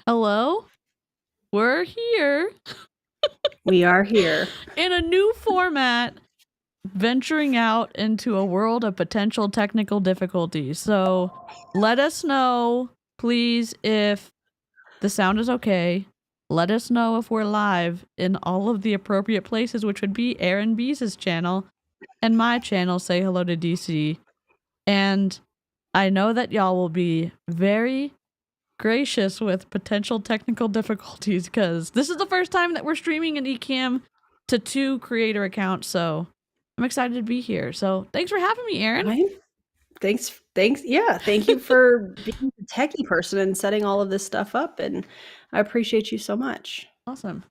Hello? We're here We are here. in a new format, venturing out into a world of potential technical difficulties. So let us know, please, if the sound is okay. Let us know if we're live in all of the appropriate places, which would be Erin B's channel and my channel, Say Hello to DC. And I know that y'all will be very gracious with potential technical difficulties because this is the first time that we're streaming an eCam to 2 creator accounts, so I'm excited to be here. So thanks for having me, Erin. Thanks. Yeah, thank you for being the techie person and setting all of this stuff up, and I appreciate you so much. Awesome.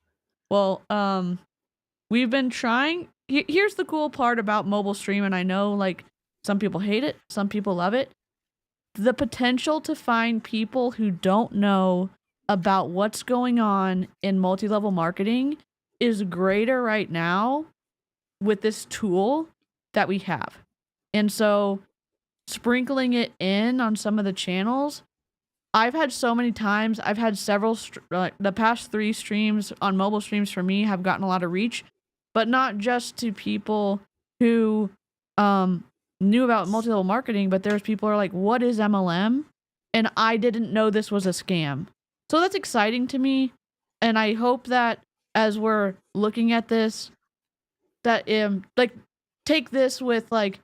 Well, we've been trying. Here's the cool part about mobile stream, and I know like some people hate it, some people love it. The potential to find people who don't know about what's going on in multi-level marketing is greater right now with this tool that we have. And so sprinkling it in on some of the channels, I've had so many times, I've had several, the past 3 streams on mobile streams for me have gotten a lot of reach, but not just to people who knew about multi-level marketing, but there's people who are like, what is MLM? And I didn't know this was a scam. So that's exciting to me. And I hope that as we're looking at this, that like take this with like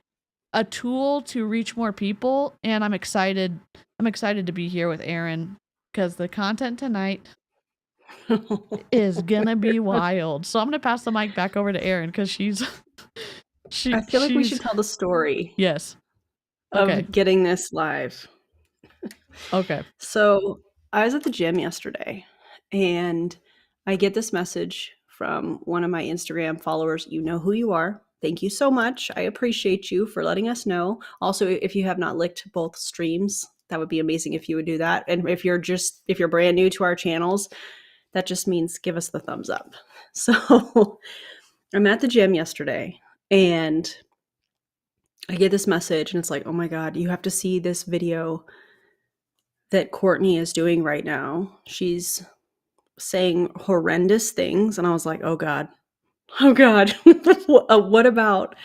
a tool to reach more people. And I'm excited to be here with Erin because the content tonight is gonna be wild. So I'm gonna pass the mic back over to Erin because I feel like we should tell the story. Yes. Okay. Of getting this live. Okay. So I was at the gym yesterday and I get this message from one of my Instagram followers. You know who you are. Thank you so much. I appreciate you for letting us know. Also, if you have not licked both streams, that would be amazing if you would do that. And if you're brand new to our channels, that just means give us the thumbs up. So I'm at the gym yesterday and I get this message and it's like, oh my God, you have to see this video that Courtney is doing right now. She's saying horrendous things. And I was like, oh God, what about?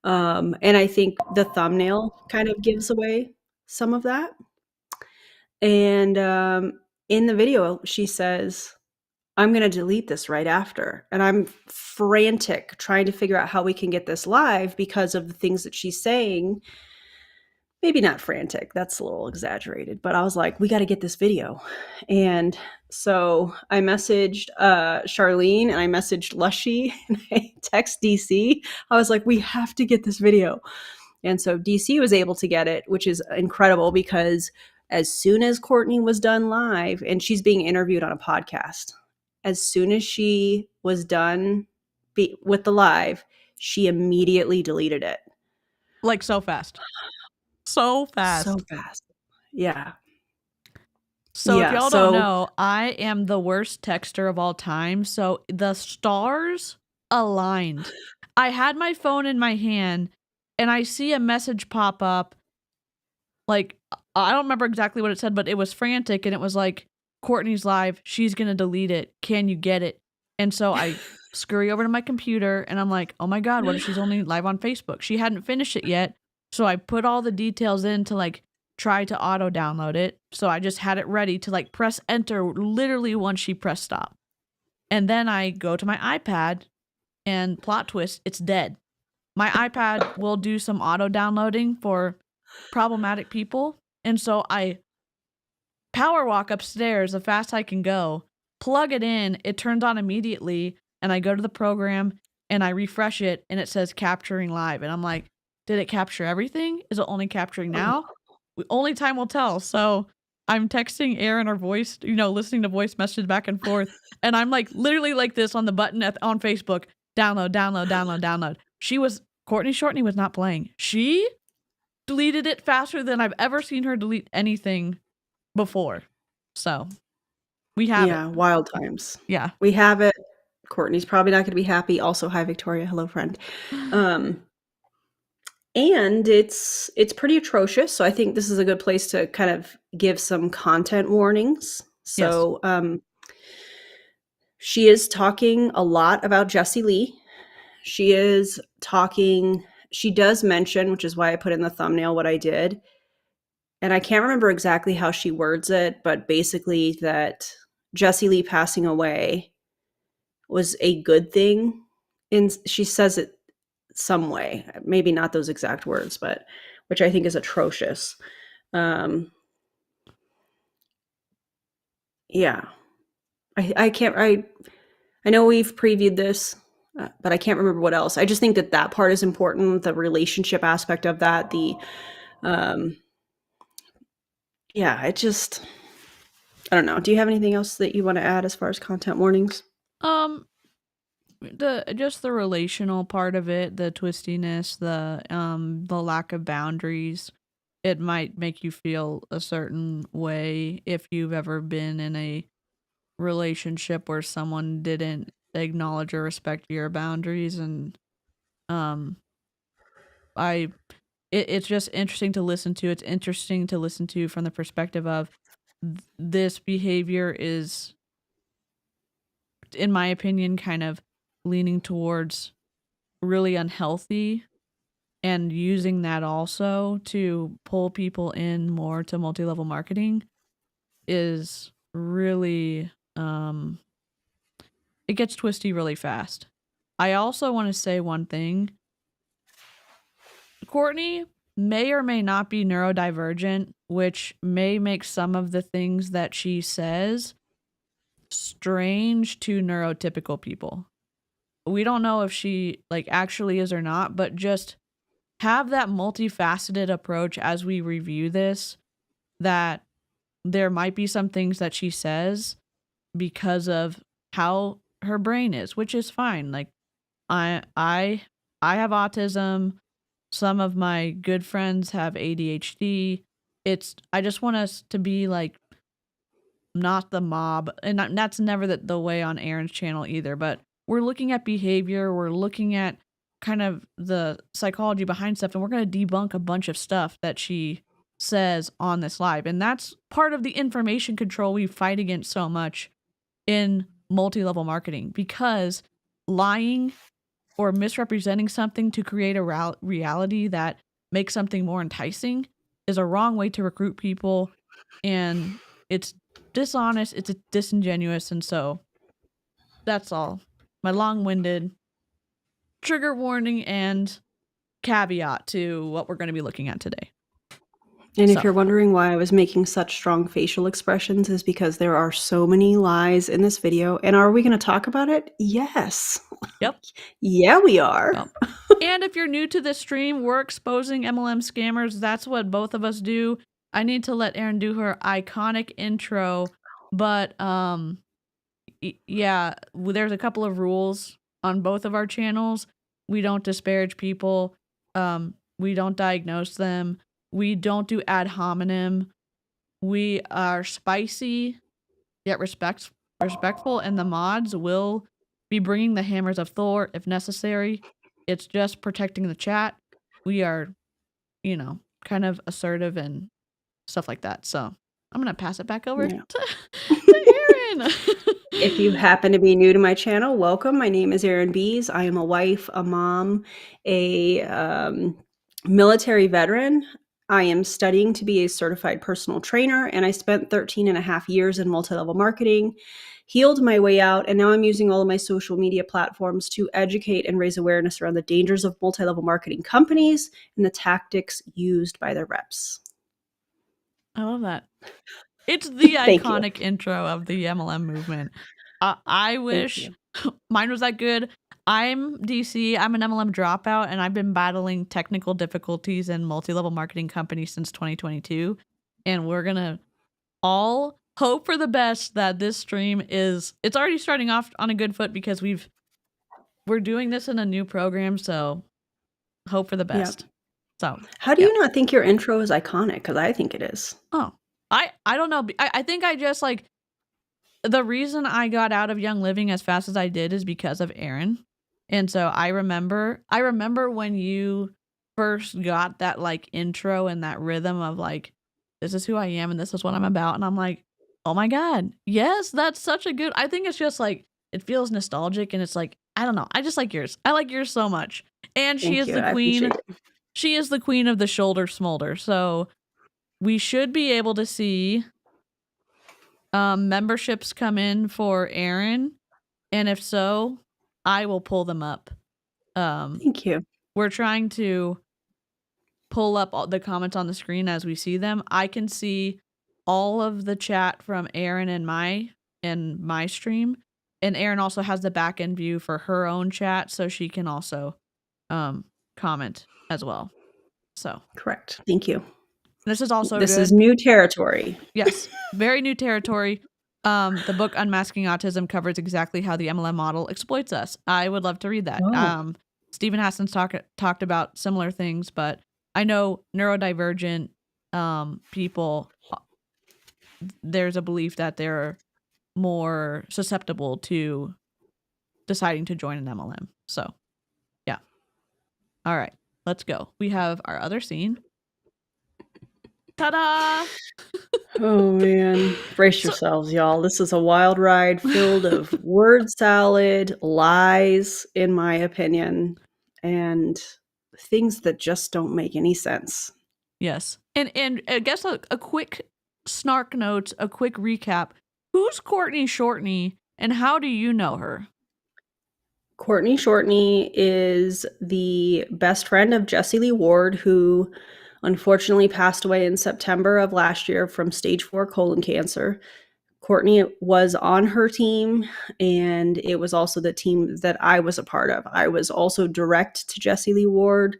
And I think the thumbnail kind of gives away some of that. And in the video, she says, I'm going to delete this right after. And I'm frantic trying to figure out how we can get this live because of the things that she's saying. Maybe not frantic, that's a little exaggerated, but I was like, we got to get this video. And so I messaged Charlene and I messaged Lushy and I text DeeCee. I was like, we have to get this video. And so DeeCee was able to get it, which is incredible because as soon as Courtney was done live, and she's being interviewed on a podcast, as soon as she was done with the live, she immediately deleted it. Like so fast. So fast. Yeah. So if y'all don't know, I am the worst texter of all time. So the stars aligned. I had my phone in my hand and I see a message pop up. Like, I don't remember exactly what it said, but it was frantic and it was like, Courtney's live. She's going to delete it. Can you get it? And so I scurry over to my computer and I'm like, oh my God, what if she's only live on Facebook? She hadn't finished it yet. So I put all the details in to like try to auto download it. So I just had it ready to like press enter literally once she pressed stop. And then I go to my iPad and plot twist, it's dead. My iPad will do some auto downloading for problematic people. And so I power walk upstairs as fast as I can go, plug it in, it turns on immediately, and I go to the program and I refresh it and it says capturing live. And I'm like, did it capture everything? Is it only capturing now? Only time will tell. So I'm texting Erin or voice, listening to voice messages back and forth. And I'm like literally like this on the button on Facebook, download. Courtney Shortney was not playing. She deleted it faster than I've ever seen her delete anything before. So we have it. Yeah, wild times. Yeah. We have it. Courtney's probably not going to be happy. Also, hi, Victoria. Hello, friend. And it's pretty atrocious. So I think this is a good place to kind of give some content warnings. So, she is talking a lot about Jessie Lee. She does mention, which is why I put in the thumbnail what I did. And I can't remember exactly how she words it, but basically that Jessie Lee passing away was a good thing. And she says it some way, maybe not those exact words, but which I think is atrocious. Yeah. I know we've previewed this, but I can't remember what else. I just think that part is important, the relationship aspect of that, I don't know. Do you have anything else that you want to add as far as content warnings? Just the relational part of it, the twistiness, the lack of boundaries. It might make you feel a certain way if you've ever been in a relationship where someone didn't acknowledge or respect your boundaries, and it's just interesting to listen to. It's interesting to listen to from the perspective of this behavior is, in my opinion, kind of leaning towards really unhealthy, and using that also to pull people in more to multi-level marketing is really it gets twisty really fast. I also want to say one thing. Courtney may or may not be neurodivergent, which may make some of the things that she says strange to neurotypical people. We don't know if she actually is or not, but just have that multifaceted approach as we review this, that there might be some things that she says because of how her brain is, which is fine. I have autism. Some of my good friends have ADHD. I just want us to be not the mob, and that's never the way on Erin's channel either, but we're looking at behavior, we're looking at kind of the psychology behind stuff, and we're going to debunk a bunch of stuff that she says on this live. And that's part of the information control we fight against so much in multi-level marketing, because lying or misrepresenting something to create a reality that makes something more enticing is a wrong way to recruit people, and it's dishonest, it's disingenuous. And so that's all. My long-winded trigger warning and caveat to what we're going to be looking at today. And if you're wondering why I was making such strong facial expressions, is because there are so many lies in this video. And are we going to talk about it? Yes. Yep. Yeah, we are. Yep. And if you're new to this stream, we're exposing MLM scammers. That's what both of us do. I need to let Erin do her iconic intro, but yeah, there's a couple of rules on both of our channels. We don't disparage people. We don't diagnose them. We don't do ad hominem. We are spicy yet respectful, and the mods will be bringing the hammers of Thor if necessary. It's just protecting the chat. We are, kind of assertive and stuff like that. So I'm going to pass it back over to Erin. If you happen to be new to my channel, welcome. My name is Erin Bees. I am a wife, a mom, a military veteran. I am studying to be a certified personal trainer, and I spent 13 and a half years in multi-level marketing, healed my way out, and now I'm using all of my social media platforms to educate and raise awareness around the dangers of multi-level marketing companies and the tactics used by their reps. I love that. It's the iconic intro of the MLM movement. I wish mine was that good. I'm DeeCee. I'm an MLM dropout, and I've been battling technical difficulties in multi-level marketing companies since 2022. And we're going to all hope for the best that this stream it's already starting off on a good foot, because we're doing this in a new program. So hope for the best. Yep. So how do you not think your intro is iconic? Because I think it is. Oh, I don't know. I think I just the reason I got out of Young Living as fast as I did is because of Erin. And so I remember when you first got that intro and that rhythm of this is who I am and this is what I'm about. And I'm like, Oh my God. Yes, that's such a good, I think it's just like, it feels nostalgic and it's like, I don't know. I just like yours. I like yours so much. And she Thank is you. the I appreciate queen. it. She is the queen of the shoulder smolder. So we should be able to see memberships come in for Erin. And if so, I will pull them up. Thank you. We're trying to pull up all the comments on the screen as we see them. I can see all of the chat from Erin and my stream. And Erin also has the back end view for her own chat, so she can also comment as well. So correct. Thank you. This is also this good. is new territory. Yes, very new territory. The book Unmasking Autism covers exactly how the MLM model exploits us. I would love to read that. Oh. Stephen Hassan's talked about similar things, but I know neurodivergent people, there's a belief that they're more susceptible to deciding to join an MLM. So, yeah. All right, let's go. We have our other scene. Ta-da! Oh man, brace yourselves, y'all. This is a wild ride filled of word salad, lies, in my opinion, and things that just don't make any sense. Yes. And I guess a quick snark note, a quick recap. Who's Courtney Shortney and how do you know her? Courtney Shortney is the best friend of Jessie Lee Ward, who unfortunately passed away in September of last year from stage 4 colon cancer. Courtney was on her team, and it was also the team that I was a part of. I was also direct to Jessie Lee Ward.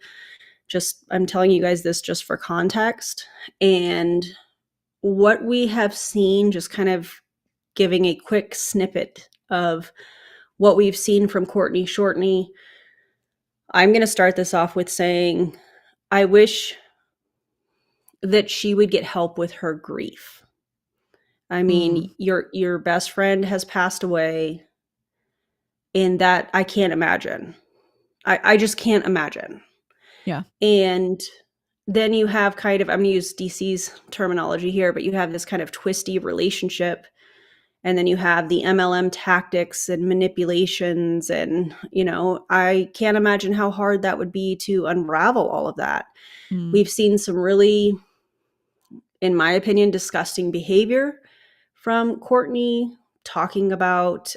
I'm telling you guys this just for context. And what we have seen, just kind of giving a quick snippet of what we've seen from Courtney Shortney, I'm going to start this off with saying, I wish that she would get help with her grief. I mean, your best friend has passed away, and that I can't imagine. I just can't imagine. Yeah. And then you have kind of, I'm going to use DeeCee's terminology here, but you have this kind of twisty relationship. And then you have the MLM tactics and manipulations. And, I can't imagine how hard that would be to unravel all of that. We've seen some really, in my opinion, disgusting behavior from Courtney, talking about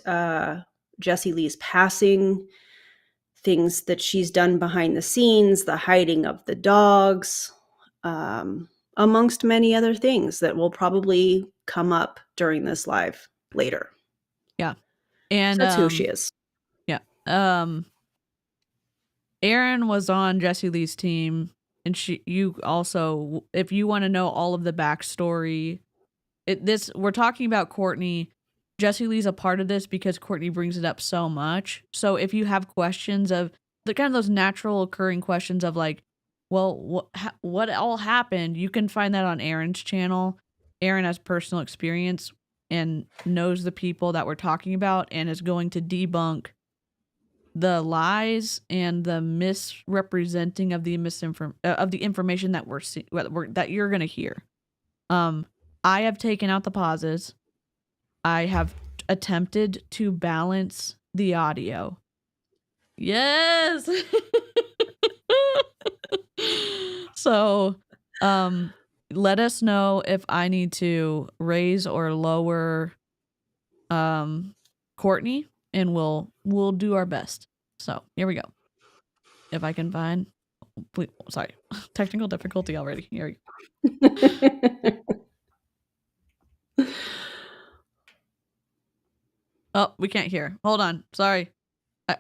Jessie Lee's passing, things that she's done behind the scenes, the hiding of the dogs, amongst many other things that will probably come up during this live later. Yeah. And so that's who she is. Yeah. Erin was on Jessie Lee's team, and you also, if you want to know all of the backstory, we're talking about Courtney. Jessie Lee's a part of this because Courtney brings it up so much. So if you have questions of the kind of those natural occurring questions of like, well, what all happened, you can find that on Erin's channel. Erin has personal experience and knows the people that we're talking about and is going to debunk the lies and the misrepresenting of the information that that you're going to hear. I have taken out the pauses. I have attempted to balance the audio. Yes. So, let us know if I need to raise or lower Courtney, and we'll do our best. So, here we go. If I can find, sorry, technical difficulty already. Here we go. Oh, we can't hear. Hold on. Sorry. I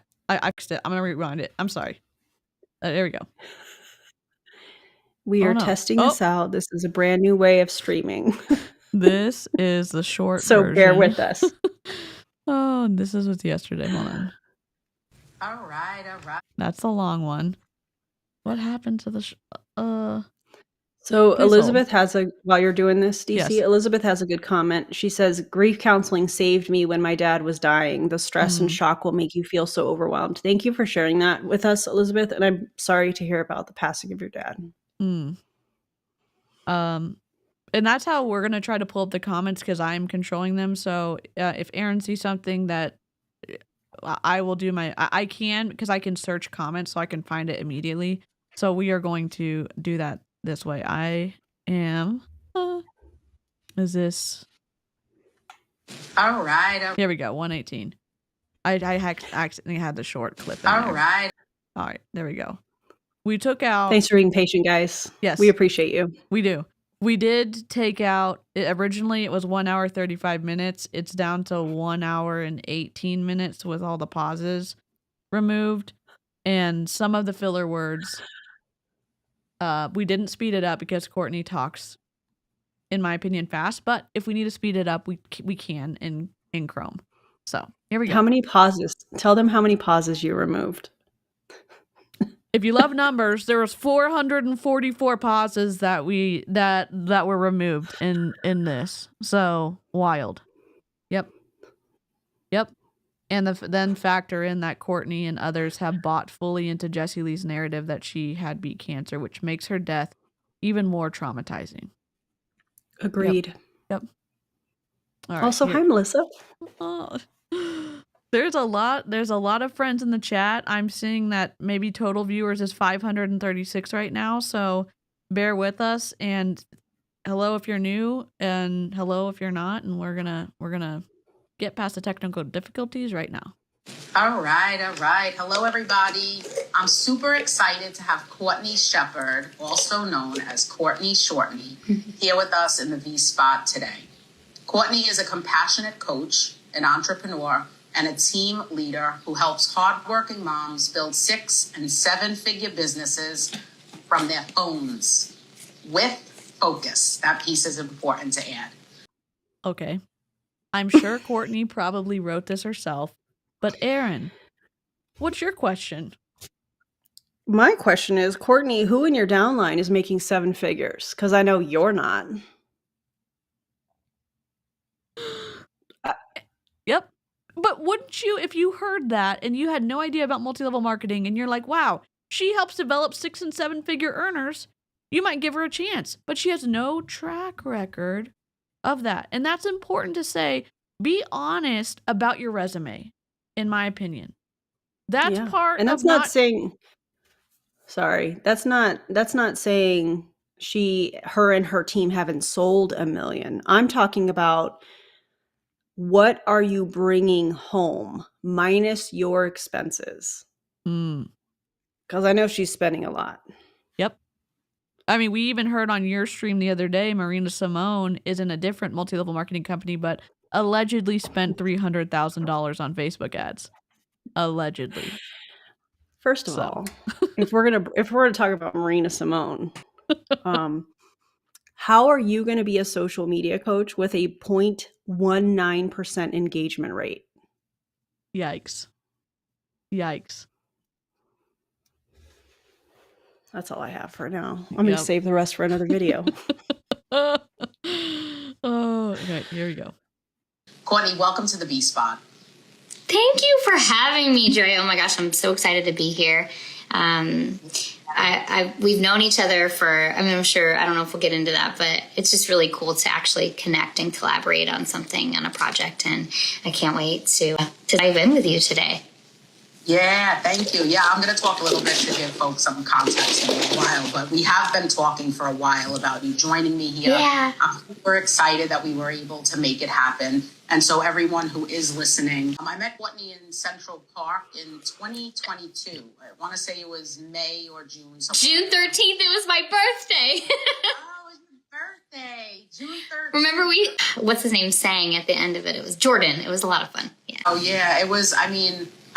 fixed it. I'm going to rewind it. I'm sorry. There we go. We are testing this out. This is a brand new way of streaming. This is the short so version. Bear with us. Oh, this is what's yesterday. Hold on. All right. That's the long one. What happened to the So Elizabeth while you're doing this, DeeCee, Yes. Elizabeth has a good comment. She says, grief counseling saved me when my dad was dying. The stress and shock will make you feel so overwhelmed. Thank you for sharing that with us, Elizabeth. And I'm sorry to hear about the passing of your dad. And that's how we're going to try to pull up the comments because I'm controlling them. So if Erin sees something that I will do I can, because I can search comments so I can find it immediately. So we are going to do that this way. I am, is this? All right. Here we go. 118. I accidentally had the short clip in All there. right. All right. There we go. We took out. Thanks for being patient, guys. Yes. We appreciate you. We do. We did take out, originally it was 1 hour, 35 minutes. It's down to 1 hour and 18 minutes with all the pauses removed. And some of the filler words, we didn't speed it up because Courtney talks, in my opinion, fast. But if we need to speed it up, we can in Chrome. So here we go. How many pauses? Tell them how many pauses you removed. If you love numbers, there was 444 pauses that were removed in this. So wild. Yep. And then factor in that Courtney and others have bought fully into Jessie Lee's narrative that she had beat cancer, which makes her death even more traumatizing. Agreed. Yep. All right, also, hi, Melissa. Oh. There's a lot of friends in the chat. I'm seeing that maybe total viewers is 536 right now. So bear with us, and hello if you're new, and hello if you're not. And we're gonna get past the technical difficulties right now. All right. Hello, everybody. I'm super excited to have Courtney Shepard, also known as Courtney Shortney, here with us in the V Spot today. Courtney is a compassionate coach, an entrepreneur, and a team leader who helps hardworking moms build 6- and 7-figure businesses from their phones with focus. That piece is important to add. Okay. I'm sure Courtney probably wrote this herself, but Erin, what's your question? My question is, Courtney, who in your downline is making 7 figures? Because I know you're not. Yep. But wouldn't you, if you heard that and you had no idea about multi-level marketing and you're like, wow, she helps develop 6- and 7-figure earners, you might give her a chance. But she has no track record of that. And that's important to say. Be honest about your resume, in my opinion. That's part and that's of not saying, sorry, that's not saying her and her team haven't sold $1 million. I'm talking about, what are you bringing home minus your expenses? Because I know she's spending a lot. Yep. I mean, we even heard on your stream the other day, Marina Simone is in a different multi-level marketing company, but allegedly spent $300,000 on Facebook ads. Allegedly. First of all, if we're gonna talk about Marina Simone, how are you going to be a social media coach with a 0.19% engagement rate? Yikes. That's all I have for now. I'm going to save the rest for another video. Oh, okay, here we go. Courtney, welcome to the B Spot. Thank you for having me, Joy. Oh my gosh, I'm so excited to be here. We've known each other for, I'm sure, I don't know if we'll get into that, but it's just really cool to actually connect and collaborate on something, on a project. And I can't wait to dive in with you today. Yeah, thank you. Yeah, I'm going to talk a little bit to give folks some context in a little while, but we have been talking for a while about you joining me here. Yeah. We're excited that we were able to make it happen. And so everyone who is listening, I met Courtney in Central Park in 2022. I want to say it was May or June. June 13th, it was my birthday. Oh, it was your birthday. June 13th. Remember what's his name sang at the end of it? It was Jordan. It was a lot of fun. Yeah. Oh, yeah. It was, I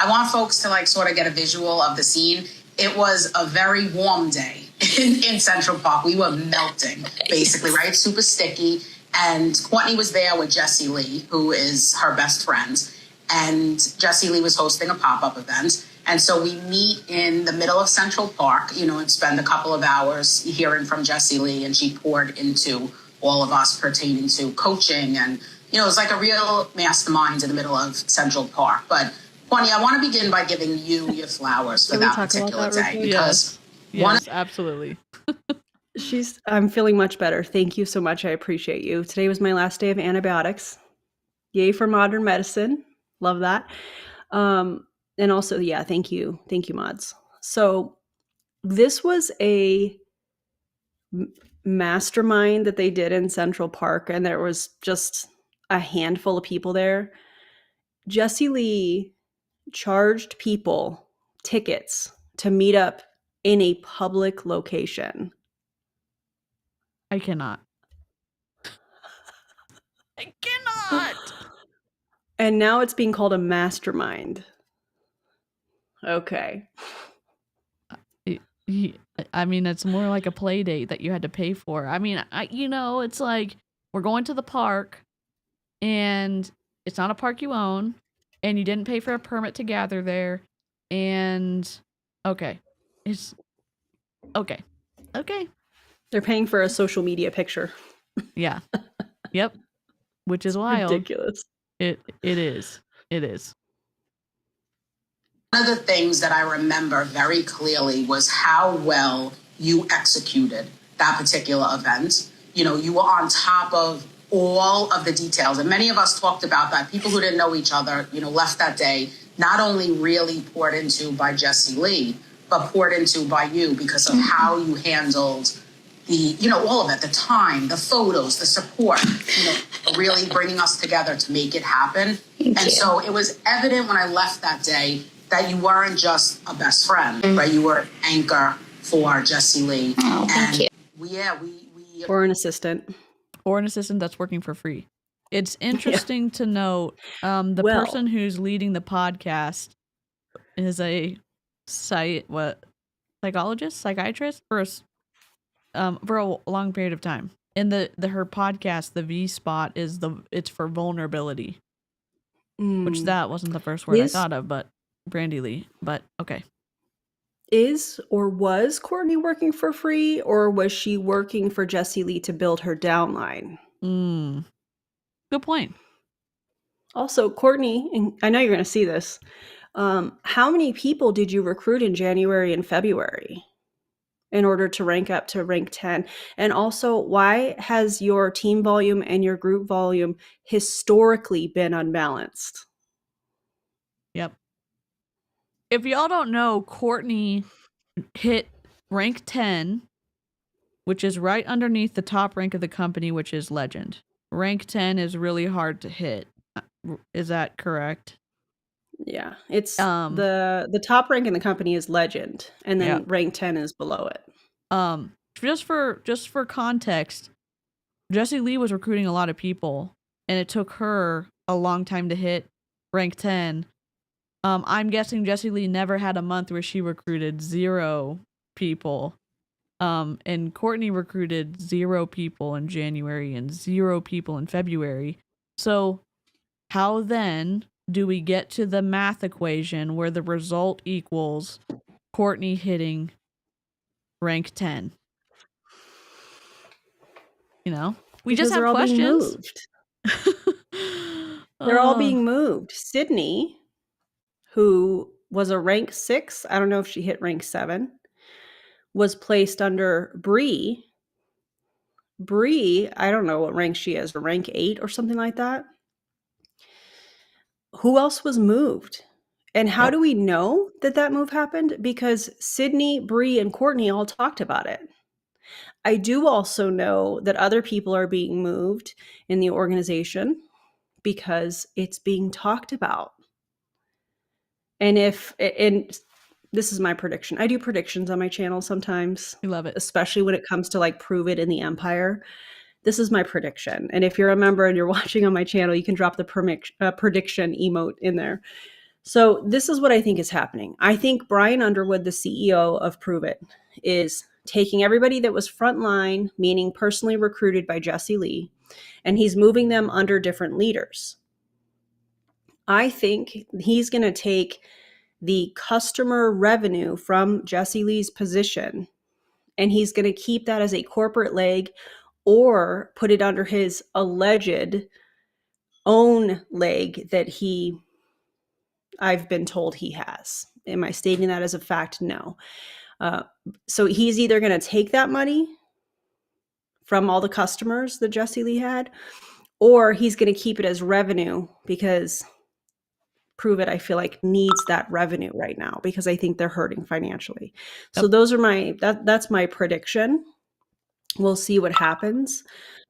want folks to sort of get a visual of the scene. It was a very warm day in Central Park. We were melting, basically, right? Super sticky. And Courtney was there with Jessie Lee, who is her best friend. And Jessie Lee was hosting a pop-up event. And so we meet in the middle of Central Park, and spend a couple of hours hearing from Jessie Lee. And she poured into all of us pertaining to coaching. And, it was like a real mastermind in the middle of Central Park. But Courtney, I want to begin by giving you your flowers for that particular day. Because yes, absolutely. I'm feeling much better. Thank you so much. I appreciate you. Today was my last day of antibiotics. Yay for modern medicine. Love that. And also, yeah, thank you. Thank you, mods. So this was a mastermind that they did in Central Park, and there was just a handful of people there. Jessie Lee charged people tickets to meet up in a public location. I cannot. I cannot. And now it's being called a mastermind. Okay. I mean, it's more like a play date that you had to pay for. I mean, it's like we're going to the park and it's not a park you own and you didn't pay for a permit to gather there. And okay. It's okay. Okay. They're paying for a social media picture. Yeah. Yep. Which is wild. Ridiculous. It is. It is. One of the things that I remember very clearly was how well you executed that particular event. You were on top of all of the details. And many of us talked about that. People who didn't know each other, left that day, not only really poured into by Jessie Lee, but poured into by you because of how you handled all of it, the time, the photos, the support, really bringing us together to make it happen. So it was evident when I left that day that you weren't just a best friend, right? You were an anchor for Jessie Lee. Oh, thank you. We or an assistant. Or an assistant that's working for free. It's interesting to note the person who's leading the podcast is a psychiatrist for a long period of time. And her podcast, the V spot, it's for vulnerability, which that wasn't the first word I thought of, but Brandy Lee. But okay. Is or was Courtney working for free, or was she working for Jessie Lee to build her downline? Good point. Also, Courtney, and I know you're going to see this. How many people did you recruit in January and February in order to rank up to rank 10? And also, why has your team volume and your group volume historically been unbalanced? Yep. If y'all don't know, Courtney hit rank 10, which is right underneath the top rank of the company, which is Legend. Rank 10 is really hard to hit. Is that correct? Yeah, it's the top rank in the company is Legend, and then rank 10 is below it. Just for context, Jessie Lee was recruiting a lot of people, and it took her a long time to hit rank 10. I'm guessing Jessie Lee never had a month where she recruited 0 people. And Courtney recruited 0 people in January and 0 people in February. So how then do we get to the math equation where the result equals Courtney hitting rank 10? We just have questions. They're all being moved. Sydney, who was a rank 6, I don't know if she hit rank 7, was placed under Bree. Bree, I don't know what rank she is, rank 8 or something like that. Who else was moved? And how do we know that move happened? Because Sydney, Bree, and Courtney all talked about it. I do also know that other people are being moved in the organization because it's being talked about. And this is my prediction. I do predictions on my channel sometimes. I love it. Especially when it comes to prove it in the empire. This is my prediction. And if you're a member and you're watching on my channel, you can drop the prediction emote in there. So this is what I think is happening. I think Brian Underwood, the CEO of Prove It, is taking everybody that was frontline, meaning personally recruited by Jessie Lee, and he's moving them under different leaders. I think he's going to take the customer revenue from Jessie Lee's position, and he's going to keep that as a corporate leg or put it under his alleged own leg that I've been told he has. Am I stating that as a fact? No. So he's either going to take that money from all the customers that Jesse Lee had, or he's going to keep it as revenue because Prove It, I feel like, needs that revenue right now because I think they're hurting financially. Yep. So those are that's my prediction. We'll see what happens.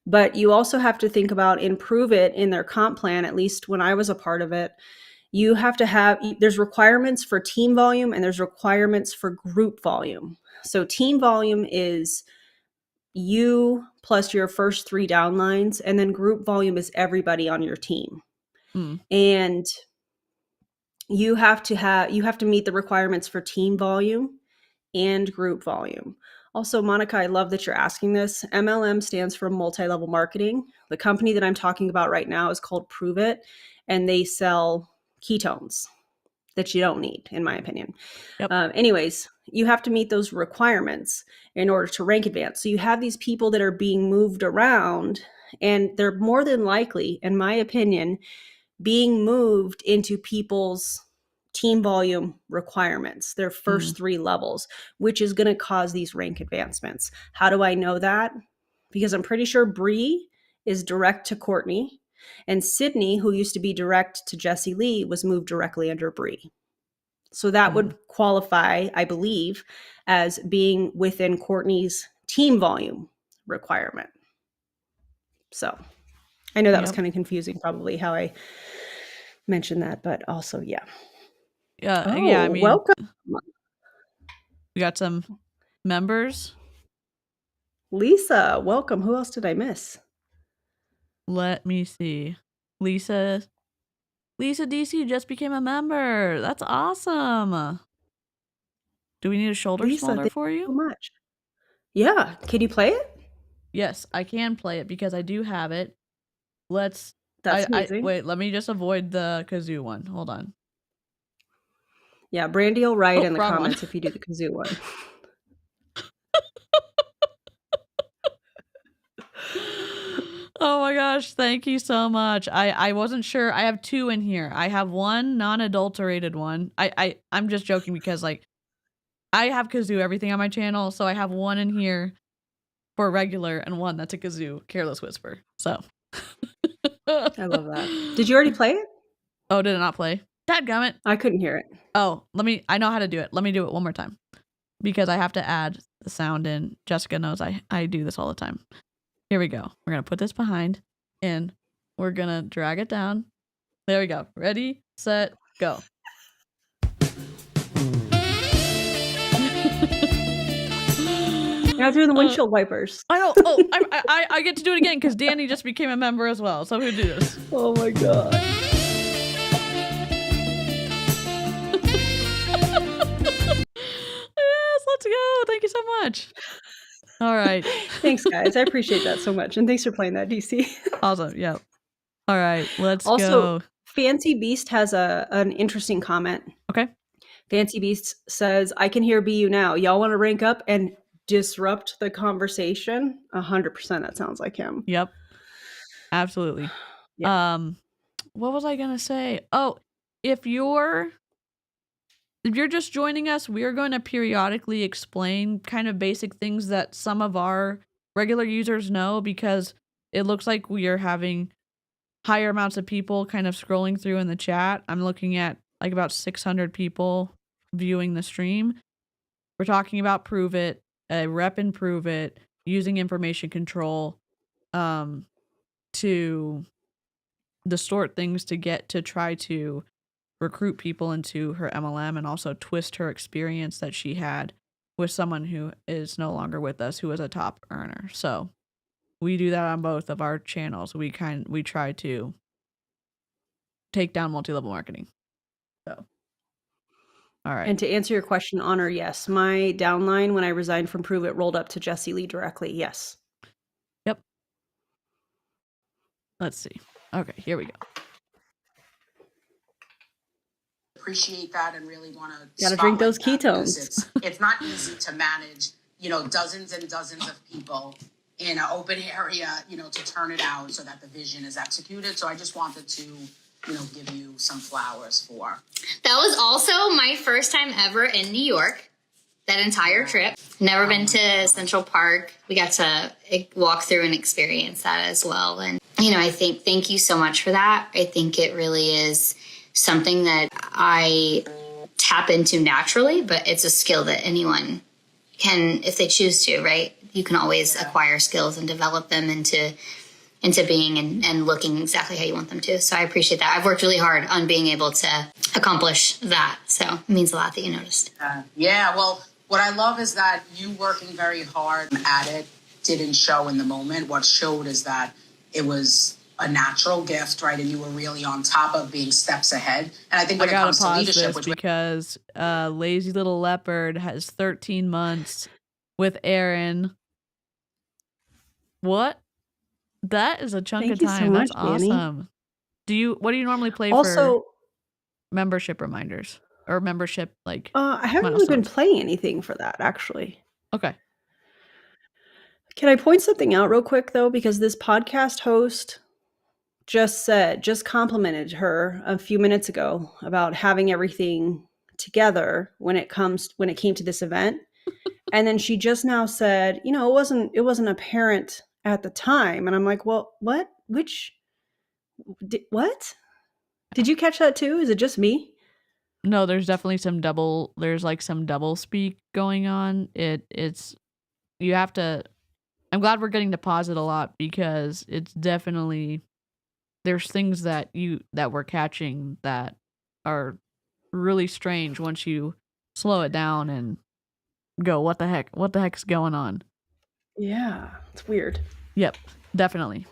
But you also have to think about in Prove It, in their comp plan, at least when I was a part of it, you have to have, there's requirements for team volume and there's requirements for group volume. So team volume is you plus your first 3 downlines, and then group volume is everybody on your team. And you have to meet the requirements for team volume and group volume. Also, Monica, I love that you're asking this. MLM stands for multi-level marketing. The company that I'm talking about right now is called Prove It, and they sell ketones that you don't need, in my opinion. Yep. Anyways, you have to meet those requirements in order to rank advance. So you have these people that are being moved around, and they're more than likely, in my opinion, being moved into people's team volume requirements, their first 3 levels, which is going to cause these rank advancements. How do I know that? Because I'm pretty sure Bree is direct to Courtney, and Sydney, who used to be direct to Jesse Lee, was moved directly under Bree. So that would qualify, I believe, as being within Courtney's team volume requirement. So I know that was kind of confusing, probably, how I mentioned that, but also, yeah. Yeah, Oh, yeah. I mean, welcome. We got some members. Lisa, welcome. Who else did I miss? Let me see. Lisa DeeCee just became a member. That's awesome. Do we need a shoulder smolder for you? So much. Yeah. Can you play it? Yes, I can play it because I do have it. That's amazing. Wait, let me just avoid the kazoo one. Hold on. Yeah, Brandy will write in the wrong comments one. if you do the kazoo one. Oh my gosh, thank you so much. I wasn't sure. I have 2 in here. I have one non-adulterated one. I'm just joking because, like, I have kazoo everything on my channel, so I have one in here for regular and one that's a kazoo, Careless Whisper. So I love that. Did you already play it? Oh, did it not play? Dadgummit. I couldn't hear it. Oh, I know how to do it. Let me do it one more time because I have to add the sound in. Jessica knows I do this all the time. Here we go. We're going to put this behind and we're going to drag it down. There we go. Ready, set, go. Now through the windshield wipers. I know. Oh, I get to do it again because Danny just became a member as well. So who do this? Oh my God. Yes, let's go. Thank you so much. All right. Thanks, guys. I appreciate that so much. And thanks for playing that, DeeCee. Awesome. Yep. All right. Let's also, go. Fancy Beast has an interesting comment. Okay. Fancy Beast says, I can hear BU now. Y'all want to rank up and disrupt the conversation? 100%. That sounds like him. Yep. Absolutely. Yeah. What was I gonna say? Oh, if you're just joining us, we are going to periodically explain kind of basic things that some of our regular users know, because it looks like we are having higher amounts of people kind of scrolling through in the chat. I'm looking at like about 600 people viewing the stream. We're talking about Prove It, rep and Prove It, using information control to distort things to try to recruit people into her MLM, and also twist her experience that she had with someone who is no longer with us, who is a top earner. So we do that on both of our channels. We try to take down multi-level marketing. So, all right. And to answer your question, Honor, yes. My downline when I resigned from Prove It rolled up to Jesse Lee directly. Yes. Yep. Let's see. Okay, here we go. Appreciate that and really want to gotta drink those ketones. It's not easy to manage, dozens and dozens of people in an open area, to turn it out so that the vision is executed. So I just wanted to, give you some flowers for. That was also my first time ever in New York. that entire trip. Never been to Central Park. We got to walk through and experience that as well. And, I think thank you so much for that. I think it really is something that I tap into naturally, but it's a skill that anyone can, if they choose to, right? You can always acquire skills and develop them into being and looking exactly how you want them to. So I appreciate that. I've worked really hard on being able to accomplish that. So it means a lot that you noticed. Yeah, well, what I love is that you working very hard at it didn't show in the moment. What showed is that it was a natural gift, right? And you were really on top of being steps ahead. And I think when it comes to leadership, because Lazy Little Leopard has 13 months with Erin. What? That is a chunk of time. That's awesome. What do you normally play for membership reminders or membership I haven't really been playing anything for that, actually. Okay. Can I point something out real quick though? Because this podcast host just complimented her a few minutes ago about having everything together when it came to this event. And then she just now said, it wasn't apparent at the time. And I'm like, well, what? What? Did you catch that too? Is it just me? No, there's definitely some double speak going on. You have to, I'm glad we're getting to pause it a lot because it's definitely, there's things that we're catching that are really strange once you slow it down and go, what the heck's going on? Yeah, it's weird. Yep, definitely.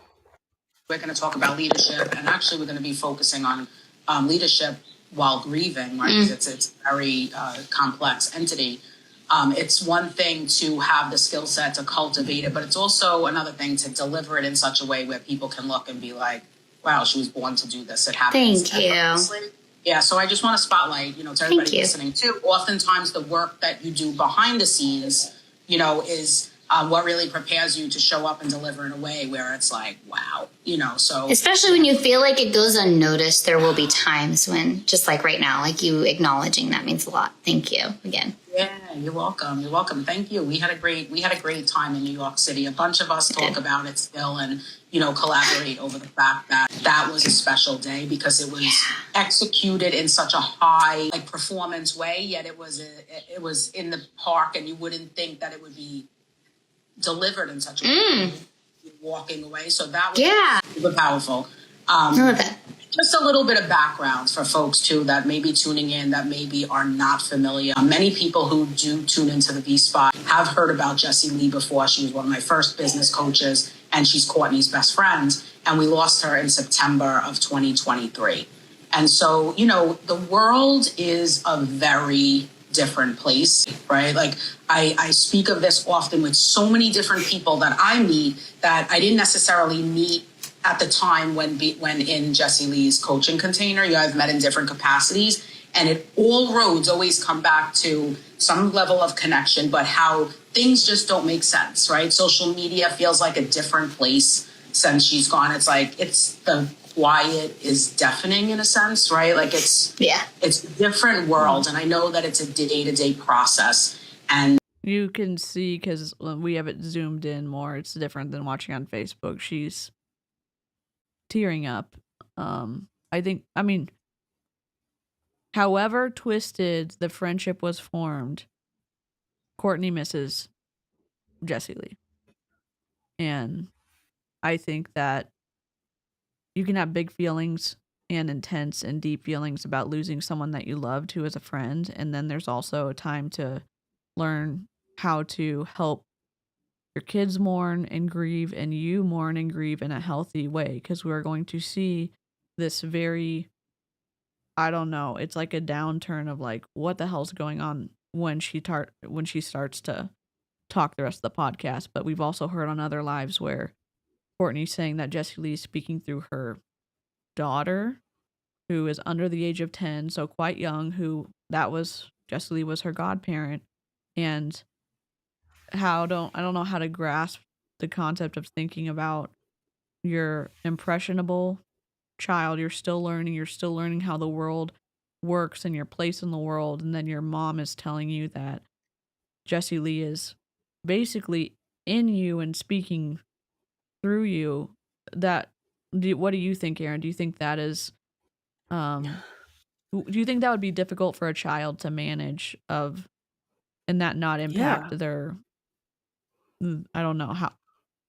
We're going to talk about leadership, and actually we're going to be focusing on leadership while grieving, right? Because it's a very complex entity. It's one thing to have the skill set to cultivate it, but it's also another thing to deliver it in such a way where people can look and be like, wow, she was born to do this. It happens. Thank you. Yeah, so I just want to spotlight, to everybody listening too. Oftentimes the work that you do behind the scenes, is what really prepares you to show up and deliver in a way where it's like, wow, so. Especially when you feel like it goes unnoticed, there will be times when, just like right now, like you acknowledging that means a lot. Thank you again. Yeah, you're welcome. You're welcome. Thank you. We had a great time in New York City. A bunch of us talk about it still and, collaborate over the fact that was a special day because it was executed in such a high performance way. Yet it was in the park and you wouldn't think that it would be delivered in such a way. Walking away. So that was super powerful. I love that. Just a little bit of background for folks, too, that may be tuning in, that maybe are not familiar. Many people who do tune into the V-Spot have heard about Jessie Lee before. She was one of my first business coaches, and she's Courtney's best friend. And we lost her in September of 2023. And so, the world is a very different place, right? I speak of this often with so many different people that I meet that I didn't necessarily meet at the time when in Jessie Lee's coaching container. I've met in different capacities, and all roads always come back to some level of connection, but how things just don't make sense, right? Social media feels like a different place since she's gone. It's like the quiet is deafening in a sense, right? It's a different world, and I know that it's a day-to-day process. And you can see, because we have it zoomed in more, it's different than watching on Facebook. She's tearing up. However twisted the friendship was formed, Courtney misses Jessie Lee. And I think that you can have big feelings and intense and deep feelings about losing someone that you loved who is a friend. And then there's also a time to learn how to help your kids mourn and grieve, and you mourn and grieve in a healthy way, because we're going to see this very, I don't know, it's like a downturn of what the hell's going on when she starts to talk the rest of the podcast. But we've also heard on other lives where Courtney's saying that Jessie Lee's speaking through her daughter, who is under the age of 10, so quite young, Jessie Lee was her godparent, and I don't know how to grasp the concept of thinking about your impressionable child. You're still learning how the world works and your place in the world, and then your mom is telling you that Jessie Lee is basically in you and speaking through you. What do you think, Erin? Do you think that is, do you think that would be difficult for a child to manage and that not impact their, I don't know, how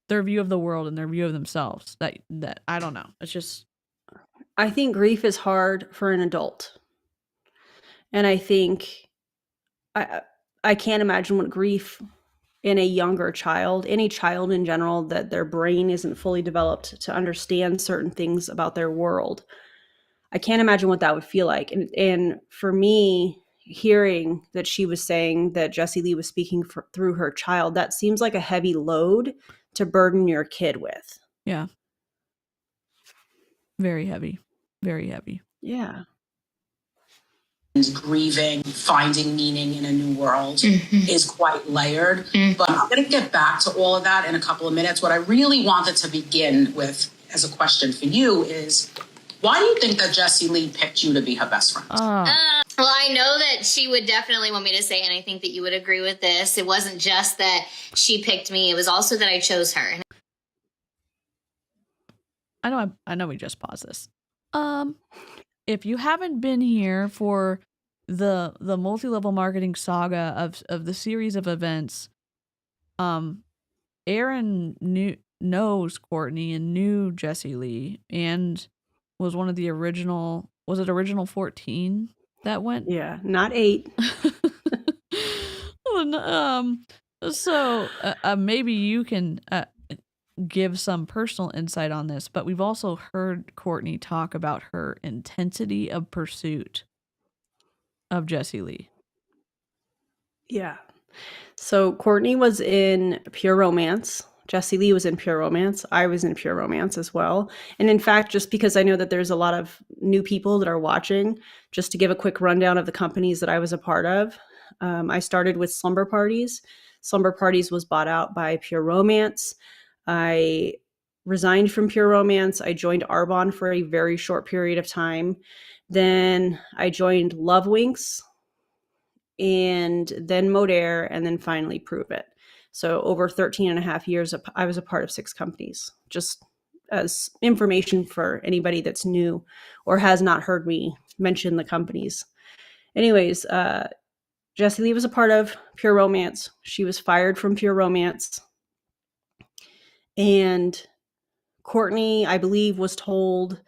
their view of the world and their view of themselves? That I don't know. It's just, I think grief is hard for an adult. And I think I can't imagine what grief in a younger child, any child in general, that their brain isn't fully developed to understand certain things about their world. I can't imagine what that would feel like. And for me, hearing that she was saying that Jessie Lee was speaking through her child, that seems like a heavy load to burden your kid with. yeah. Very heavy. Very heavy. Yeah. Grieving, finding meaning in a new world is quite layered. But I'm going to get back to all of that in a couple of minutes. What I really wanted to begin with as a question for you is, why do you think that Jessie Lee picked you to be her best friend? Well, I know that she would definitely want me to say, and I think that you would agree with this. It wasn't just that she picked me. It was also that I chose her. I know we just paused this. If you haven't been here for the multi-level marketing saga of the series of events, Erin knows Courtney and knew Jessie Lee and was one of the original 14 that went? Yeah, not 8. So maybe you can give some personal insight on this, but we've also heard Courtney talk about her intensity of pursuit of Jessie Lee. Yeah. So Courtney was in Pure Romance. Jessie Lee was in Pure Romance. I was in Pure Romance as well. And in fact, just because I know that there's a lot of new people that are watching, just to give a quick rundown of the companies that I was a part of, I started with Slumber Parties. Slumber Parties was bought out by Pure Romance. I resigned from Pure Romance. I joined Arbonne for a very short period of time. Then I joined Love Winks, and then Modere, and then finally Prove It. So over 13 and a half years, I was a part of 6 companies, just as information for anybody that's new or has not heard me mention the companies. Anyways, Jessie Lee was a part of Pure Romance. She was fired from Pure Romance. And Courtney, I believe, was told